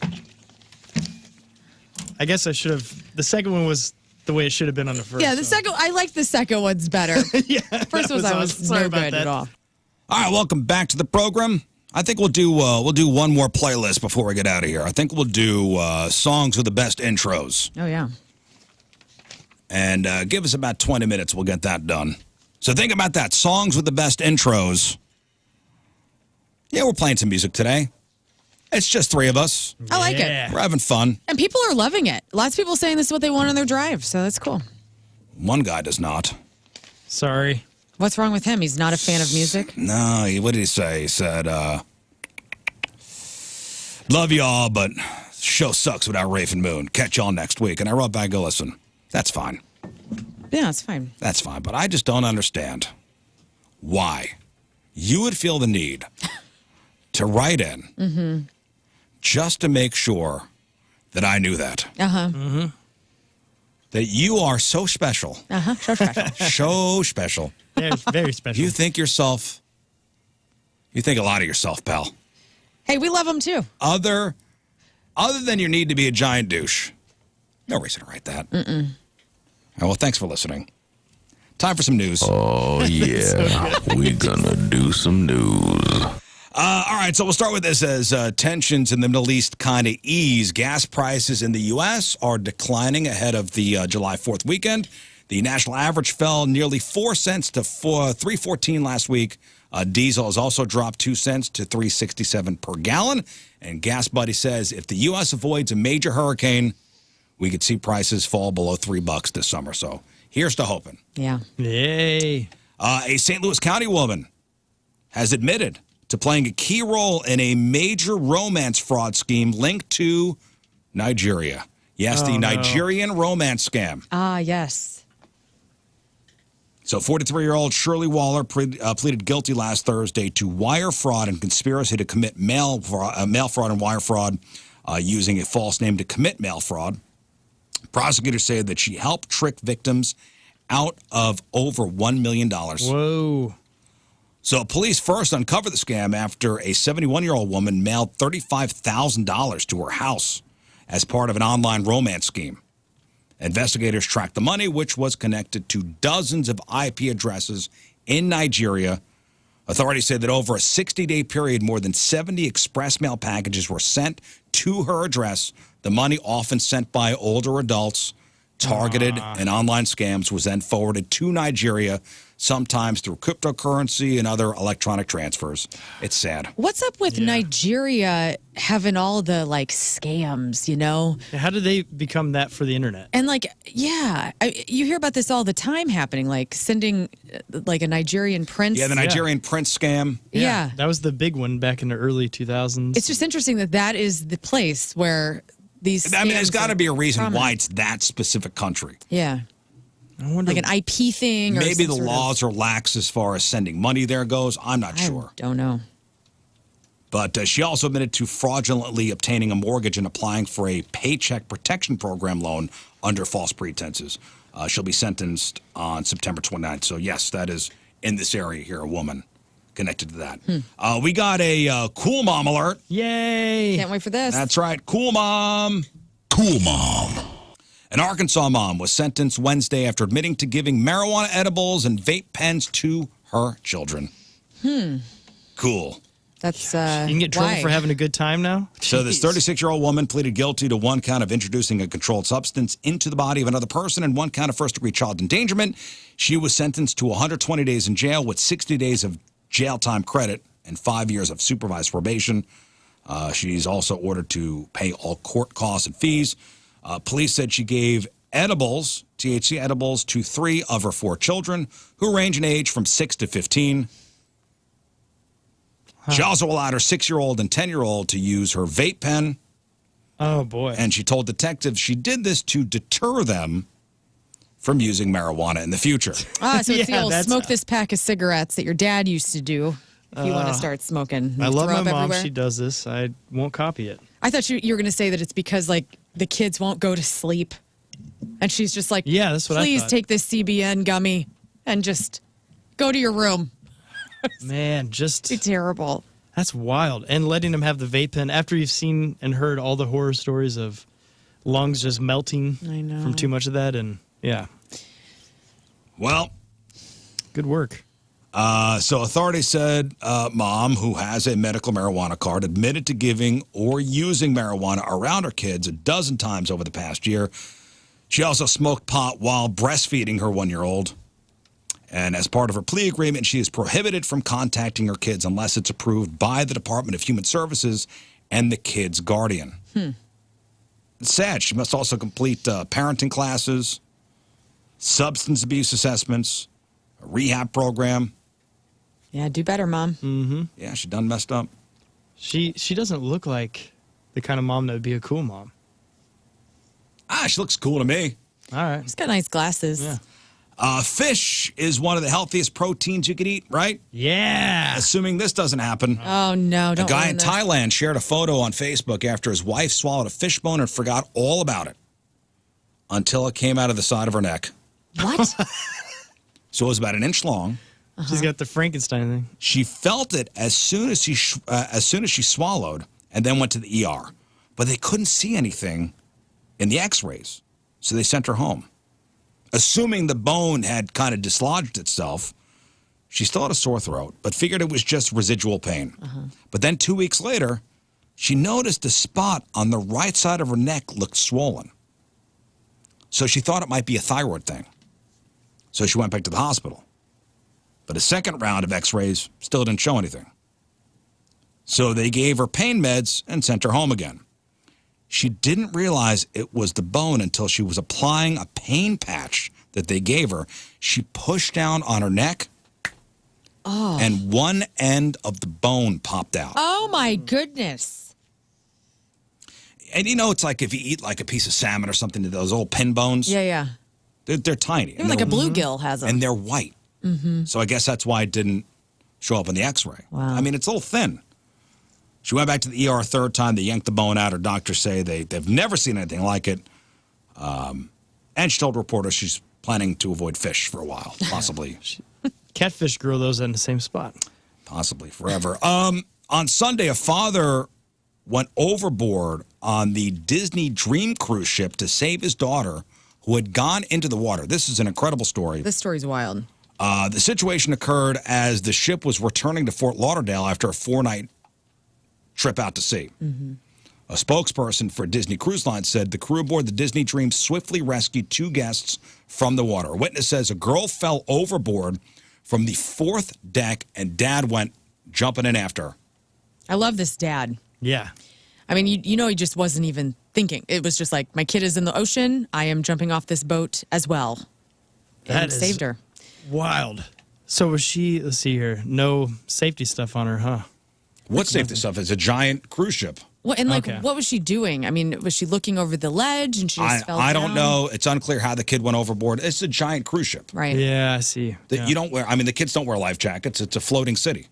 [SPEAKER 3] I guess I should have. The second one was the way it should have been on the first.
[SPEAKER 2] Yeah, the
[SPEAKER 3] so.
[SPEAKER 2] second. I like the second one's better.
[SPEAKER 3] Yeah,
[SPEAKER 2] First
[SPEAKER 3] that
[SPEAKER 2] was I was
[SPEAKER 3] awesome. Sorry
[SPEAKER 2] no
[SPEAKER 3] about
[SPEAKER 2] good
[SPEAKER 3] that.
[SPEAKER 2] at all.
[SPEAKER 1] All right, welcome back to the program. I think we'll do one more playlist before we get out of here. I think we'll do songs with the best intros.
[SPEAKER 2] Oh yeah.
[SPEAKER 1] And give us about 20 minutes. We'll get that done. So think about that. Songs with the best intros. Yeah, we're playing some music today. It's just three of us.
[SPEAKER 2] I like
[SPEAKER 3] Yeah.
[SPEAKER 2] it.
[SPEAKER 1] We're having fun.
[SPEAKER 2] And people are loving it. Lots of people saying this is what they want on their drive, so that's cool.
[SPEAKER 1] One guy does not.
[SPEAKER 3] Sorry.
[SPEAKER 2] What's wrong with him? He's not a fan of music?
[SPEAKER 1] No, what did he say? He said, love y'all, but show sucks without Rafe and Moon. Catch y'all next week. And I wrote back, go listen. That's fine.
[SPEAKER 2] Yeah, it's fine.
[SPEAKER 1] That's fine. But I just don't understand why you would feel the need to write in just to make sure that I knew that.
[SPEAKER 2] Uh-huh.
[SPEAKER 1] That you are so special.
[SPEAKER 2] Uh-huh. So special.
[SPEAKER 1] So special.
[SPEAKER 3] Very, very special.
[SPEAKER 1] You think a lot of yourself, pal.
[SPEAKER 2] Hey, we love him too.
[SPEAKER 1] Other than your need to be a giant douche. No reason to write that. Mm-mm. Well, thanks for listening. Time for some news.
[SPEAKER 9] Oh, yeah. We gonna do some news.
[SPEAKER 1] All right, so we'll start with this as tensions in the Middle East kind of ease. Gas prices in the U.S. are declining ahead of the July 4th weekend. The national average fell nearly 4 cents to $3.14 last week. Diesel has also dropped 2 cents to $3.67 per gallon. And Gas Buddy says if the U.S. avoids a major hurricane, we could see prices fall below $3 this summer. So here's to hoping.
[SPEAKER 2] Yeah.
[SPEAKER 3] Yay.
[SPEAKER 1] A St. Louis County woman has admitted to playing a key role in a major romance fraud scheme linked to Nigeria. Yes, the Nigerian romance scam.
[SPEAKER 2] Ah, yes.
[SPEAKER 1] So 43-year-old Shirley Waller pleaded guilty last Thursday to wire fraud and conspiracy to commit mail fraud and wire fraud using a false name to commit mail fraud. Prosecutors say that she helped trick victims out of over $1 million.
[SPEAKER 3] Whoa.
[SPEAKER 1] So police first uncovered the scam after a 71-year-old woman mailed $35,000 to her house as part of an online romance scheme. Investigators tracked the money, which was connected to dozens of IP addresses in Nigeria. Authorities say that over a 60-day period, more than 70 express mail packages were sent to her address. The money, often sent by older adults, targeted in online scams, was then forwarded to Nigeria, sometimes through cryptocurrency and other electronic transfers. It's sad.
[SPEAKER 2] What's up with Nigeria having all the like scams, you know?
[SPEAKER 3] How did they become that for the internet?
[SPEAKER 2] And like, yeah, you hear about this all the time happening, like sending like a Nigerian prince.
[SPEAKER 1] Yeah, the Nigerian prince scam.
[SPEAKER 2] Yeah.
[SPEAKER 3] That was the big one back in the early 2000s.
[SPEAKER 2] It's just interesting that that is the place where these
[SPEAKER 1] I mean, there's
[SPEAKER 2] scams
[SPEAKER 1] got to
[SPEAKER 2] are
[SPEAKER 1] be a reason
[SPEAKER 2] prominent.
[SPEAKER 1] why it's that specific country.
[SPEAKER 2] Yeah.
[SPEAKER 3] I wonder.
[SPEAKER 2] Like an IP thing or
[SPEAKER 1] Maybe
[SPEAKER 2] some
[SPEAKER 1] the
[SPEAKER 2] sort of-
[SPEAKER 1] laws are lax as far as sending money there goes. I'm not sure.
[SPEAKER 2] I don't know.
[SPEAKER 1] But she also admitted to fraudulently obtaining a mortgage and applying for a paycheck protection program loan under false pretenses. She'll be sentenced on September 29th. So, yes, that is in this area here, a woman connected to that. We got a Cool Mom alert.
[SPEAKER 3] Yay.
[SPEAKER 2] Can't wait for this.
[SPEAKER 1] That's right. Cool Mom. Cool Mom. An Arkansas mom was sentenced Wednesday after admitting to giving marijuana edibles and vape pens to her children. Cool.
[SPEAKER 2] That's
[SPEAKER 3] You can get in trouble
[SPEAKER 2] why?
[SPEAKER 3] for having a good time now?
[SPEAKER 1] So this 36-year-old woman pleaded guilty to one count of introducing a controlled substance into the body of another person and one count of first-degree child endangerment. She was sentenced to 120 days in jail with 60 days of jail time credit and 5 years of supervised probation. She's also ordered to pay all court costs and fees. Police said she gave edibles, THC edibles, to 3 of her 4 children, who range in age from 6 to 15. She also allowed her 6-year-old and 10-year-old to use her vape pen.
[SPEAKER 3] Oh, boy.
[SPEAKER 1] And she told detectives she did this to deter them from using marijuana in the future.
[SPEAKER 2] Ah, so it's the
[SPEAKER 3] Yeah,
[SPEAKER 2] old
[SPEAKER 3] that's-
[SPEAKER 2] smoke this pack of cigarettes that your dad used to do. if you want to start smoking.
[SPEAKER 3] I love
[SPEAKER 2] Throw
[SPEAKER 3] my
[SPEAKER 2] up
[SPEAKER 3] mom.
[SPEAKER 2] everywhere.
[SPEAKER 3] She does this. I won't copy it.
[SPEAKER 2] I thought you were going to say that it's because like the kids won't go to sleep, and she's just like,
[SPEAKER 3] Yeah, that's what I
[SPEAKER 2] please
[SPEAKER 3] thought.
[SPEAKER 2] take this CBN gummy and just go to your room.
[SPEAKER 3] Man, just
[SPEAKER 2] It's terrible.
[SPEAKER 3] that's wild. And letting them have the vape pen after you've seen and heard all the horror stories of lungs just melting
[SPEAKER 2] I know.
[SPEAKER 3] from too much of that. And yeah,
[SPEAKER 1] Well,
[SPEAKER 3] good work.
[SPEAKER 1] so authorities said mom, who has a medical marijuana card, admitted to giving or using marijuana around her kids a dozen times over the past year. She also smoked pot while breastfeeding her 1-year-old. And as part of her plea agreement, she is prohibited from contacting her kids unless it's approved by the Department of Human Services and the kid's guardian. It's sad. She must also complete parenting classes, substance abuse assessments, a rehab program.
[SPEAKER 2] Yeah, do better, Mom.
[SPEAKER 1] Yeah, she done messed up.
[SPEAKER 3] She doesn't look like the kind of mom that would be a cool mom.
[SPEAKER 1] She looks cool to me.
[SPEAKER 3] All right.
[SPEAKER 2] She's got nice glasses.
[SPEAKER 3] Yeah.
[SPEAKER 1] Fish is one of the healthiest proteins you could eat, right?
[SPEAKER 3] Yeah.
[SPEAKER 1] Assuming this doesn't happen.
[SPEAKER 2] Oh, no.
[SPEAKER 1] A
[SPEAKER 2] Don't
[SPEAKER 1] guy
[SPEAKER 2] ruin
[SPEAKER 1] in
[SPEAKER 2] this.
[SPEAKER 1] Thailand shared a photo on Facebook after his wife swallowed a fish bone and forgot all about it until it came out of the side of her neck.
[SPEAKER 2] What?
[SPEAKER 1] So it was about an inch long.
[SPEAKER 3] She's got the Frankenstein thing.
[SPEAKER 1] She felt it as soon as she swallowed, and then went to the ER. But they couldn't see anything in the X-rays, so they sent her home. Assuming the bone had kind of dislodged itself, she still had a sore throat, but figured it was just residual pain. But then 2 weeks later, she noticed a spot on the right side of her neck looked swollen. So she thought it might be a thyroid thing. So she went back to the hospital. But a second round of X-rays still didn't show anything. So they gave her pain meds and sent her home again. She didn't realize it was the bone until she was applying a pain patch that they gave her. She pushed down on her neck, and one end of the bone popped out.
[SPEAKER 2] Oh, my goodness.
[SPEAKER 1] And you know, it's like if you eat like a piece of salmon or something, those old pin bones,
[SPEAKER 2] Yeah.
[SPEAKER 1] they're tiny.
[SPEAKER 2] Even like a bluegill has them.
[SPEAKER 1] And they're white. So I guess that's why it didn't show up on the X-ray.
[SPEAKER 2] Wow.
[SPEAKER 1] I mean, it's a little thin. She went back to the ER a third time. They yanked the bone out. Her doctors say they've never seen anything like it. And she told reporters she's planning to avoid fish for a while, possibly.
[SPEAKER 3] Catfish grow those in the same spot.
[SPEAKER 1] Possibly forever. On Sunday, a father went overboard on the Disney Dream cruise ship to save his daughter who had gone into the water. This is an incredible story.
[SPEAKER 2] This story's wild.
[SPEAKER 1] The situation occurred as the ship was returning to Fort Lauderdale after a 4-night trip out to sea. A spokesperson for Disney Cruise Line said the crew aboard the Disney Dream swiftly rescued 2 guests from the water. A witness says a girl fell overboard from the 4th deck and dad went jumping in after her.
[SPEAKER 2] I love this dad.
[SPEAKER 3] Yeah.
[SPEAKER 2] I mean, you know, he just wasn't even thinking. It was just like, my kid is in the ocean. I am jumping off this boat as well. And
[SPEAKER 3] That is
[SPEAKER 2] saved her.
[SPEAKER 3] wild. So was she, let's see here, no safety stuff on her, huh?
[SPEAKER 1] What safety stuff? It's a giant cruise ship.
[SPEAKER 2] Well, and like,
[SPEAKER 3] Okay.
[SPEAKER 2] what was she doing? I mean, was she looking over the ledge and she just fell
[SPEAKER 1] I
[SPEAKER 2] down?
[SPEAKER 1] don't know. It's unclear how the kid went overboard. It's a giant cruise ship.
[SPEAKER 2] Right.
[SPEAKER 3] Yeah, I see.
[SPEAKER 1] That
[SPEAKER 3] Yeah.
[SPEAKER 1] You don't wear. I mean, the kids don't wear life jackets. It's a floating city.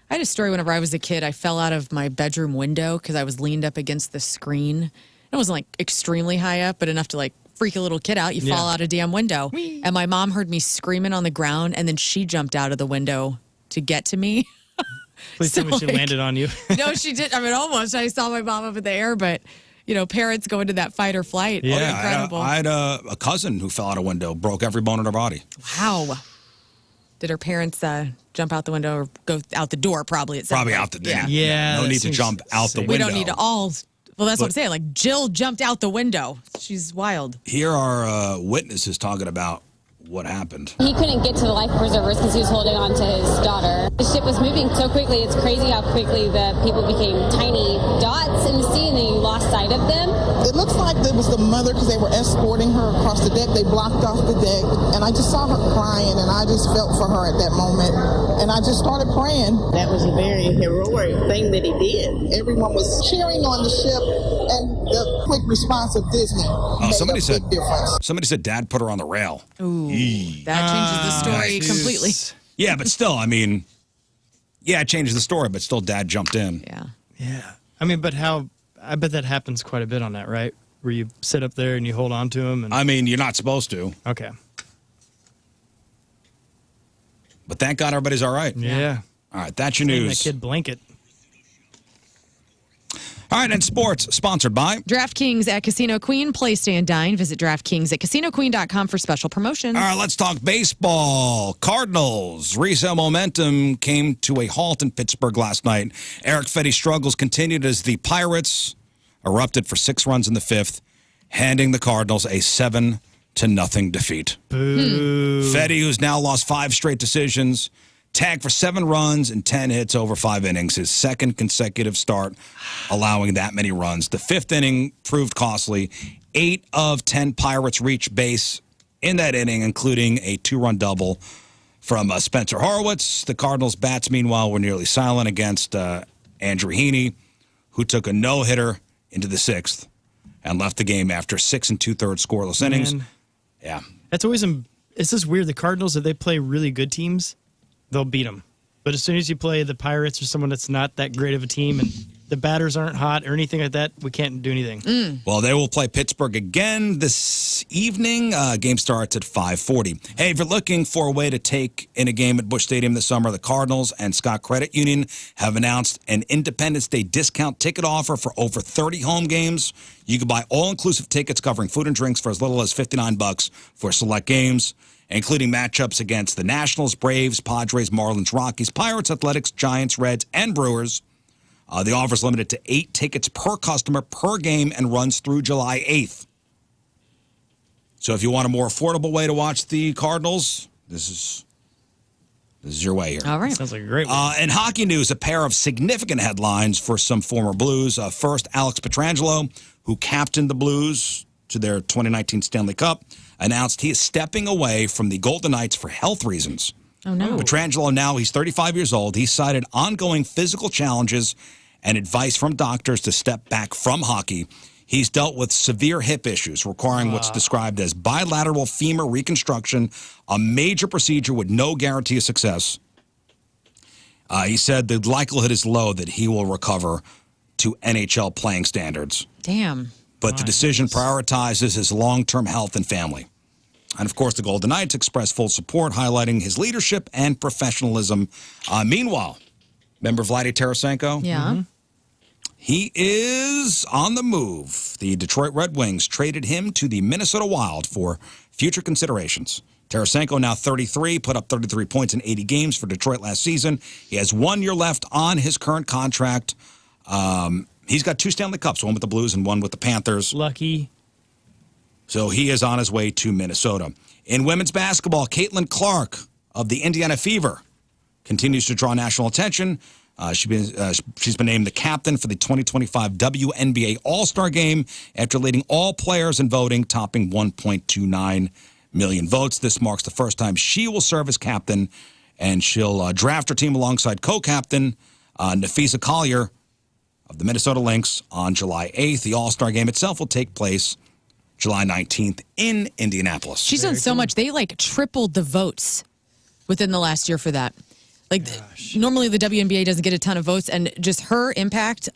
[SPEAKER 2] I had a story whenever I was a kid. I fell out of my bedroom window because I was leaned up against the screen. It wasn't like extremely high up, but enough to like freak a little kid out. You fall
[SPEAKER 3] Yeah.
[SPEAKER 2] out a damn window. And my mom heard me screaming on the ground, and then she jumped out of the window to get to me.
[SPEAKER 3] Please tell me she
[SPEAKER 2] like-
[SPEAKER 3] landed on you.
[SPEAKER 2] No, she did. I mean, almost. I saw my mom up in the air, but you know, parents go into that fight or flight.
[SPEAKER 3] Yeah.
[SPEAKER 2] Oh,
[SPEAKER 1] I had,
[SPEAKER 2] incredible.
[SPEAKER 1] I had a cousin who fell out a window, broke every bone in her body.
[SPEAKER 2] Wow. Did her parents jump out the window or go out the door? Probably. It
[SPEAKER 1] Probably
[SPEAKER 2] sounds
[SPEAKER 1] out the
[SPEAKER 2] like.
[SPEAKER 1] door.
[SPEAKER 3] Yeah,
[SPEAKER 1] No
[SPEAKER 3] that
[SPEAKER 1] need to
[SPEAKER 3] seems
[SPEAKER 1] jump out the
[SPEAKER 3] safe.
[SPEAKER 1] window.
[SPEAKER 2] We don't need to all. Well, that's what I'm
[SPEAKER 1] But-
[SPEAKER 2] saying. Like Jill jumped out the window. She's wild.
[SPEAKER 1] Here are witnesses talking about what happened.
[SPEAKER 10] He couldn't get to the life preservers because he was holding on to his daughter. The ship was moving so quickly. It's crazy how quickly the people became tiny dots in the sea, and then you lost sight of them.
[SPEAKER 11] It looks like it was the mother because they were escorting her across the deck. They blocked off the deck, and I just saw her crying, and I just felt for her at that moment, and I just started praying.
[SPEAKER 12] That was a very heroic thing that he did.
[SPEAKER 11] Everyone was cheering on the ship, and the quick response of Disney made
[SPEAKER 1] somebody
[SPEAKER 11] a
[SPEAKER 1] said-
[SPEAKER 11] big difference.
[SPEAKER 1] Somebody said Dad put her on the rail.
[SPEAKER 2] Ooh, that changes the story completely.
[SPEAKER 1] Yeah, but still, I mean, Yeah, it changes the story, but still dad jumped in.
[SPEAKER 2] Yeah.
[SPEAKER 3] Yeah. I mean, but I bet that happens quite a bit on that, right? Where you sit up there and you hold on to him. And...
[SPEAKER 1] I mean, you're not supposed to.
[SPEAKER 3] Okay.
[SPEAKER 1] But thank God everybody's all right.
[SPEAKER 3] Yeah.
[SPEAKER 1] All right, that's your
[SPEAKER 3] Name
[SPEAKER 1] news.
[SPEAKER 3] that kid blanket.
[SPEAKER 1] All right, and sports, sponsored by
[SPEAKER 2] DraftKings at Casino Queen. Play, stay, and dine. Visit DraftKings at CasinoQueen.com for special promotions.
[SPEAKER 1] All right, let's talk baseball. Cardinals' resale momentum came to a halt in Pittsburgh last night. Eric Fetty's struggles continued as the Pirates erupted for 6 runs in the 5th, handing the Cardinals a 7-0 defeat.
[SPEAKER 3] Boo.
[SPEAKER 1] Fetty, who's now lost 5 straight decisions, tagged for 7 runs and 10 hits over 5 innings, his second consecutive start allowing that many runs. The 5th inning proved costly. 8 of 10 Pirates reached base in that inning, including a 2-run double from Spencer Horwitz. The Cardinals' bats, meanwhile, were nearly silent against Andrew Heaney, who took a no-hitter into the 6th and left the game after 6 2/3 scoreless innings. Yeah.
[SPEAKER 3] That's always it's just weird. The Cardinals, if they play really good teams, they'll beat them. But as soon as you play the Pirates or someone that's not that great of a team and the batters aren't hot or anything like that, we can't do anything.
[SPEAKER 1] Well, they will play Pittsburgh again this evening. Game starts at 5:40. Hey, if you're looking for a way to take in a game at Busch Stadium this summer, the Cardinals and Scott Credit Union have announced an Independence Day discount ticket offer for over 30 home games. You can buy all-inclusive tickets covering food and drinks for as little as $59 for select games, including matchups against the Nationals, Braves, Padres, Marlins, Rockies, Pirates, Athletics, Giants, Reds, and Brewers. The offer is limited to 8 tickets per customer per game and runs through July 8th. So if you want a more affordable way to watch the Cardinals, this is your way here.
[SPEAKER 2] All right.
[SPEAKER 3] Sounds like a great one.
[SPEAKER 1] In hockey news, a pair of significant headlines for some former Blues. First, Alex Pietrangelo, who captained the Blues to their 2019 Stanley Cup, announced he is stepping away from the Golden Knights for health reasons.
[SPEAKER 2] Oh, no.
[SPEAKER 1] Pietrangelo, now he's 35 years old. He cited ongoing physical challenges and advice from doctors to step back from hockey. He's dealt with severe hip issues requiring what's described as bilateral femur reconstruction, a major procedure with no guarantee of success. He said the likelihood is low that he will recover to NHL playing standards.
[SPEAKER 2] Damn.
[SPEAKER 1] But the decision prioritizes his long-term health and family. And, of course, the Golden Knights expressed full support, highlighting his leadership and professionalism. Meanwhile, remember Vladdy Tarasenko?
[SPEAKER 2] Yeah.
[SPEAKER 1] He is on the move. The Detroit Red Wings traded him to the Minnesota Wild for future considerations. Tarasenko, now 33, put up 33 points in 80 games for Detroit last season. He has 1 year left on his current contract. He's got 2 Stanley Cups, one with the Blues and one with the Panthers.
[SPEAKER 3] Lucky.
[SPEAKER 1] So he is on his way to Minnesota. In women's basketball, Caitlin Clark of the Indiana Fever continues to draw national attention. She's been named the captain for the 2025 WNBA All-Star Game after leading all players in voting, topping 1.29 million votes. This marks the first time she will serve as captain, and she'll draft her team alongside co-captain Nafisa Collier of the Minnesota Lynx on July 8th. The All-Star Game itself will take place July 19th in Indianapolis.
[SPEAKER 2] She's done so much. They tripled the votes within the last year for that. Normally the WNBA doesn't get a ton of votes, and just her impact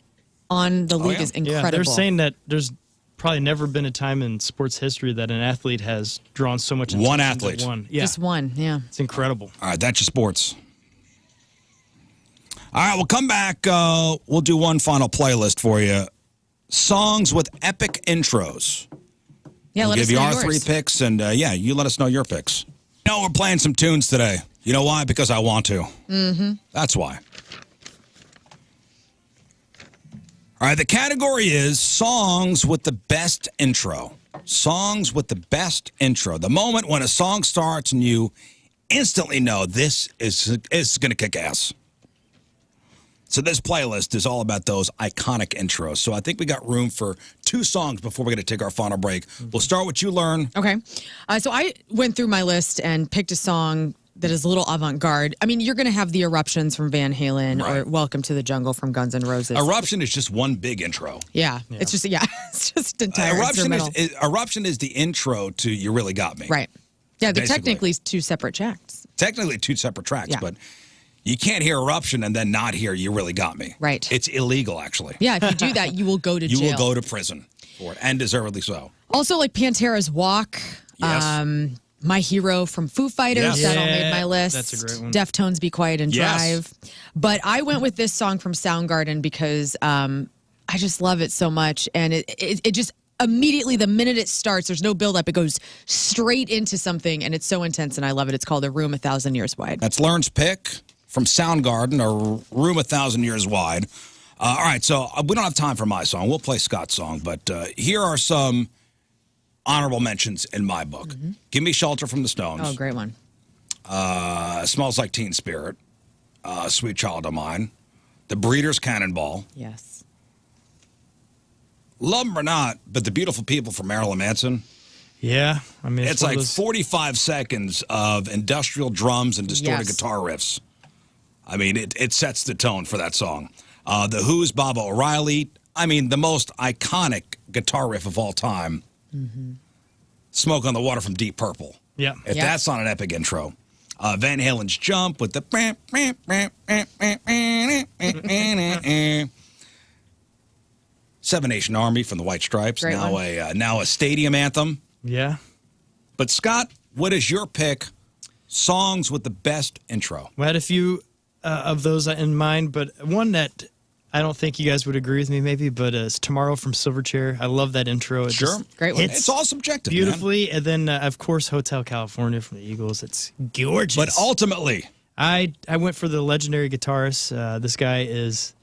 [SPEAKER 2] on the league is incredible.
[SPEAKER 3] Yeah, they're saying that there's probably never been a time in sports history that an athlete has drawn so much attention.
[SPEAKER 1] One athlete.
[SPEAKER 3] Yeah.
[SPEAKER 2] Just one, yeah.
[SPEAKER 3] It's incredible.
[SPEAKER 1] All right, that's your sports. All right, we'll come back. We'll do one final playlist for you. Songs with epic intros.
[SPEAKER 2] Yeah,
[SPEAKER 1] we'll
[SPEAKER 2] let
[SPEAKER 1] give
[SPEAKER 2] us
[SPEAKER 1] you
[SPEAKER 2] know
[SPEAKER 1] our
[SPEAKER 2] yours.
[SPEAKER 1] 3 picks, and you let us know your picks. We're playing some tunes today. You know why? Because I want to.
[SPEAKER 2] Mm-hmm.
[SPEAKER 1] That's why. All right, the category is songs with the best intro. Songs with the best intro. The moment when a song starts and you instantly know this is going to kick ass. So this playlist is all about those iconic intros. So I think we got room for 2 songs before we're going to take our final break. We'll start with you, Lern.
[SPEAKER 2] Okay. So I went through my list and picked a song that is a little avant-garde. I mean, you're going to have the Eruptions from Van Halen or Welcome to the Jungle from Guns N' Roses.
[SPEAKER 1] Eruption is just one big intro.
[SPEAKER 2] Yeah. It's just, it's just entire instrumental.
[SPEAKER 1] Eruption is the intro to You Really Got Me.
[SPEAKER 2] Right. Yeah, they're
[SPEAKER 1] Basically.
[SPEAKER 2] technically 2 separate tracks.
[SPEAKER 1] Technically 2 separate tracks,
[SPEAKER 2] Yeah.
[SPEAKER 1] but You can't hear Eruption and then not hear You Really Got Me.
[SPEAKER 2] Right.
[SPEAKER 1] It's illegal, actually.
[SPEAKER 2] Yeah, if you do that, you will go to
[SPEAKER 1] You
[SPEAKER 2] jail.
[SPEAKER 1] will go to prison for it, and deservedly so.
[SPEAKER 2] Also, like Pantera's Walk.
[SPEAKER 1] Yes.
[SPEAKER 2] My Hero from Foo Fighters.
[SPEAKER 1] Yes.
[SPEAKER 2] That all made my list.
[SPEAKER 3] That's a great one.
[SPEAKER 2] Deftones, Be Quiet and
[SPEAKER 1] Yes.
[SPEAKER 2] Drive. But I went with this song from Soundgarden because I just love it so much. And it just immediately, the minute it starts, there's no build up. It goes straight into something, and it's so intense, and I love it. It's called A Room 1,000 Years Wide.
[SPEAKER 1] That's Lern's pick from Soundgarden, A Room 1,000 Years Wide. All right, so we don't have time for my song. We'll play Scott's song, but here are some honorable mentions in my book. Give Me Shelter from the Stones.
[SPEAKER 2] Oh, great one.
[SPEAKER 1] Smells Like Teen Spirit. Sweet Child of Mine. The Breeders' Cannonball.
[SPEAKER 2] Yes.
[SPEAKER 1] Love 'em or not, but The Beautiful People from Marilyn Manson.
[SPEAKER 3] Yeah, I mean,
[SPEAKER 1] It's
[SPEAKER 3] one
[SPEAKER 1] like
[SPEAKER 3] of those-
[SPEAKER 1] 45 seconds of industrial drums and distorted
[SPEAKER 2] Yes.
[SPEAKER 1] guitar riffs. I mean, it sets the tone for that song. The Who's Baba O'Reilly. I mean, the most iconic guitar riff of all time. Smoke on the Water from Deep Purple.
[SPEAKER 3] Yeah.
[SPEAKER 1] If
[SPEAKER 2] Yeah.
[SPEAKER 1] that's not an epic intro. Van Halen's Jump with the... Seven Nation Army from the White Stripes.
[SPEAKER 2] Great
[SPEAKER 1] Now a stadium anthem.
[SPEAKER 3] Yeah.
[SPEAKER 1] But Scott, what is your pick? Songs with the best intro.
[SPEAKER 3] I had a few of those in mind, but one that I don't think you guys would agree with me, maybe, but it's Tomorrow from Silverchair. I love that intro. It
[SPEAKER 1] Sure.
[SPEAKER 3] just
[SPEAKER 2] Great one.
[SPEAKER 3] hits
[SPEAKER 1] It's all subjective,
[SPEAKER 3] beautifully. And then, of course, Hotel California from the Eagles. It's gorgeous.
[SPEAKER 1] man. But ultimately,
[SPEAKER 3] I went for the legendary guitarist. This guy is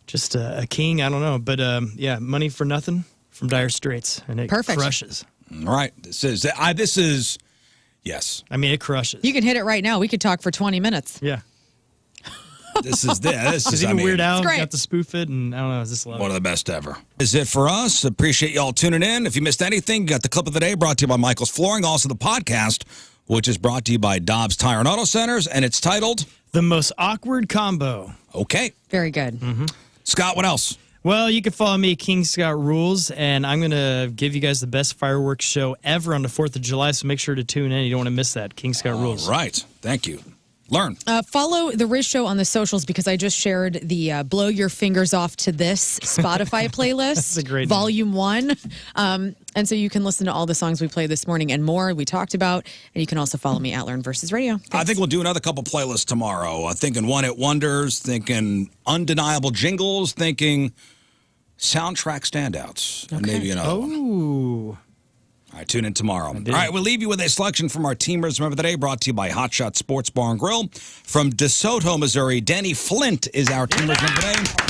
[SPEAKER 3] just a king. I don't know. But, yeah, Money for Nothing from Dire Straits. And it
[SPEAKER 2] Perfect.
[SPEAKER 3] crushes.
[SPEAKER 1] all right, this is yes.
[SPEAKER 3] I mean, it crushes.
[SPEAKER 2] You can hit it right now. We could talk for 20 minutes.
[SPEAKER 3] Yeah.
[SPEAKER 1] This is
[SPEAKER 3] Because even Weird Al
[SPEAKER 2] great.
[SPEAKER 3] got to spoof it, and I don't know, it's just love
[SPEAKER 1] one
[SPEAKER 3] it.
[SPEAKER 1] of the best ever. Is it for us? Appreciate y'all tuning in. If you missed anything, you got the clip of the day brought to you by Michael's Flooring. Also the podcast, which is brought to you by Dobbs Tire and Auto Centers, and it's titled
[SPEAKER 3] The Most Awkward Combo.
[SPEAKER 1] Okay.
[SPEAKER 2] Very good.
[SPEAKER 1] Scott, what else?
[SPEAKER 3] Well, you can follow me at King Scott Rules, and I'm going to give you guys the best fireworks show ever on the 4th of July, so make sure to tune in. You don't want to miss that. King Scott Rules.
[SPEAKER 1] All right. Thank you. Learn.
[SPEAKER 2] Follow the Rizz Show on the socials because I just shared the Blow Your Fingers Off to This Spotify playlist.
[SPEAKER 3] That's a great name.
[SPEAKER 2] Volume 1. And so you can listen to all the songs we played this morning and more we talked about. And you can also follow me at Lern versus Radio.
[SPEAKER 1] I think we'll do another couple playlists tomorrow. Thinking one-hit wonders, thinking undeniable jingles, thinking soundtrack standouts, and maybe another one.
[SPEAKER 3] Ooh.
[SPEAKER 1] All right, tune in tomorrow. All right, we'll leave you with a selection from our Teamers Remember the Day, brought to you by Hot Shot Sports Bar and Grill. From DeSoto, Missouri, Danny Flint is our Teamers Remember the Day.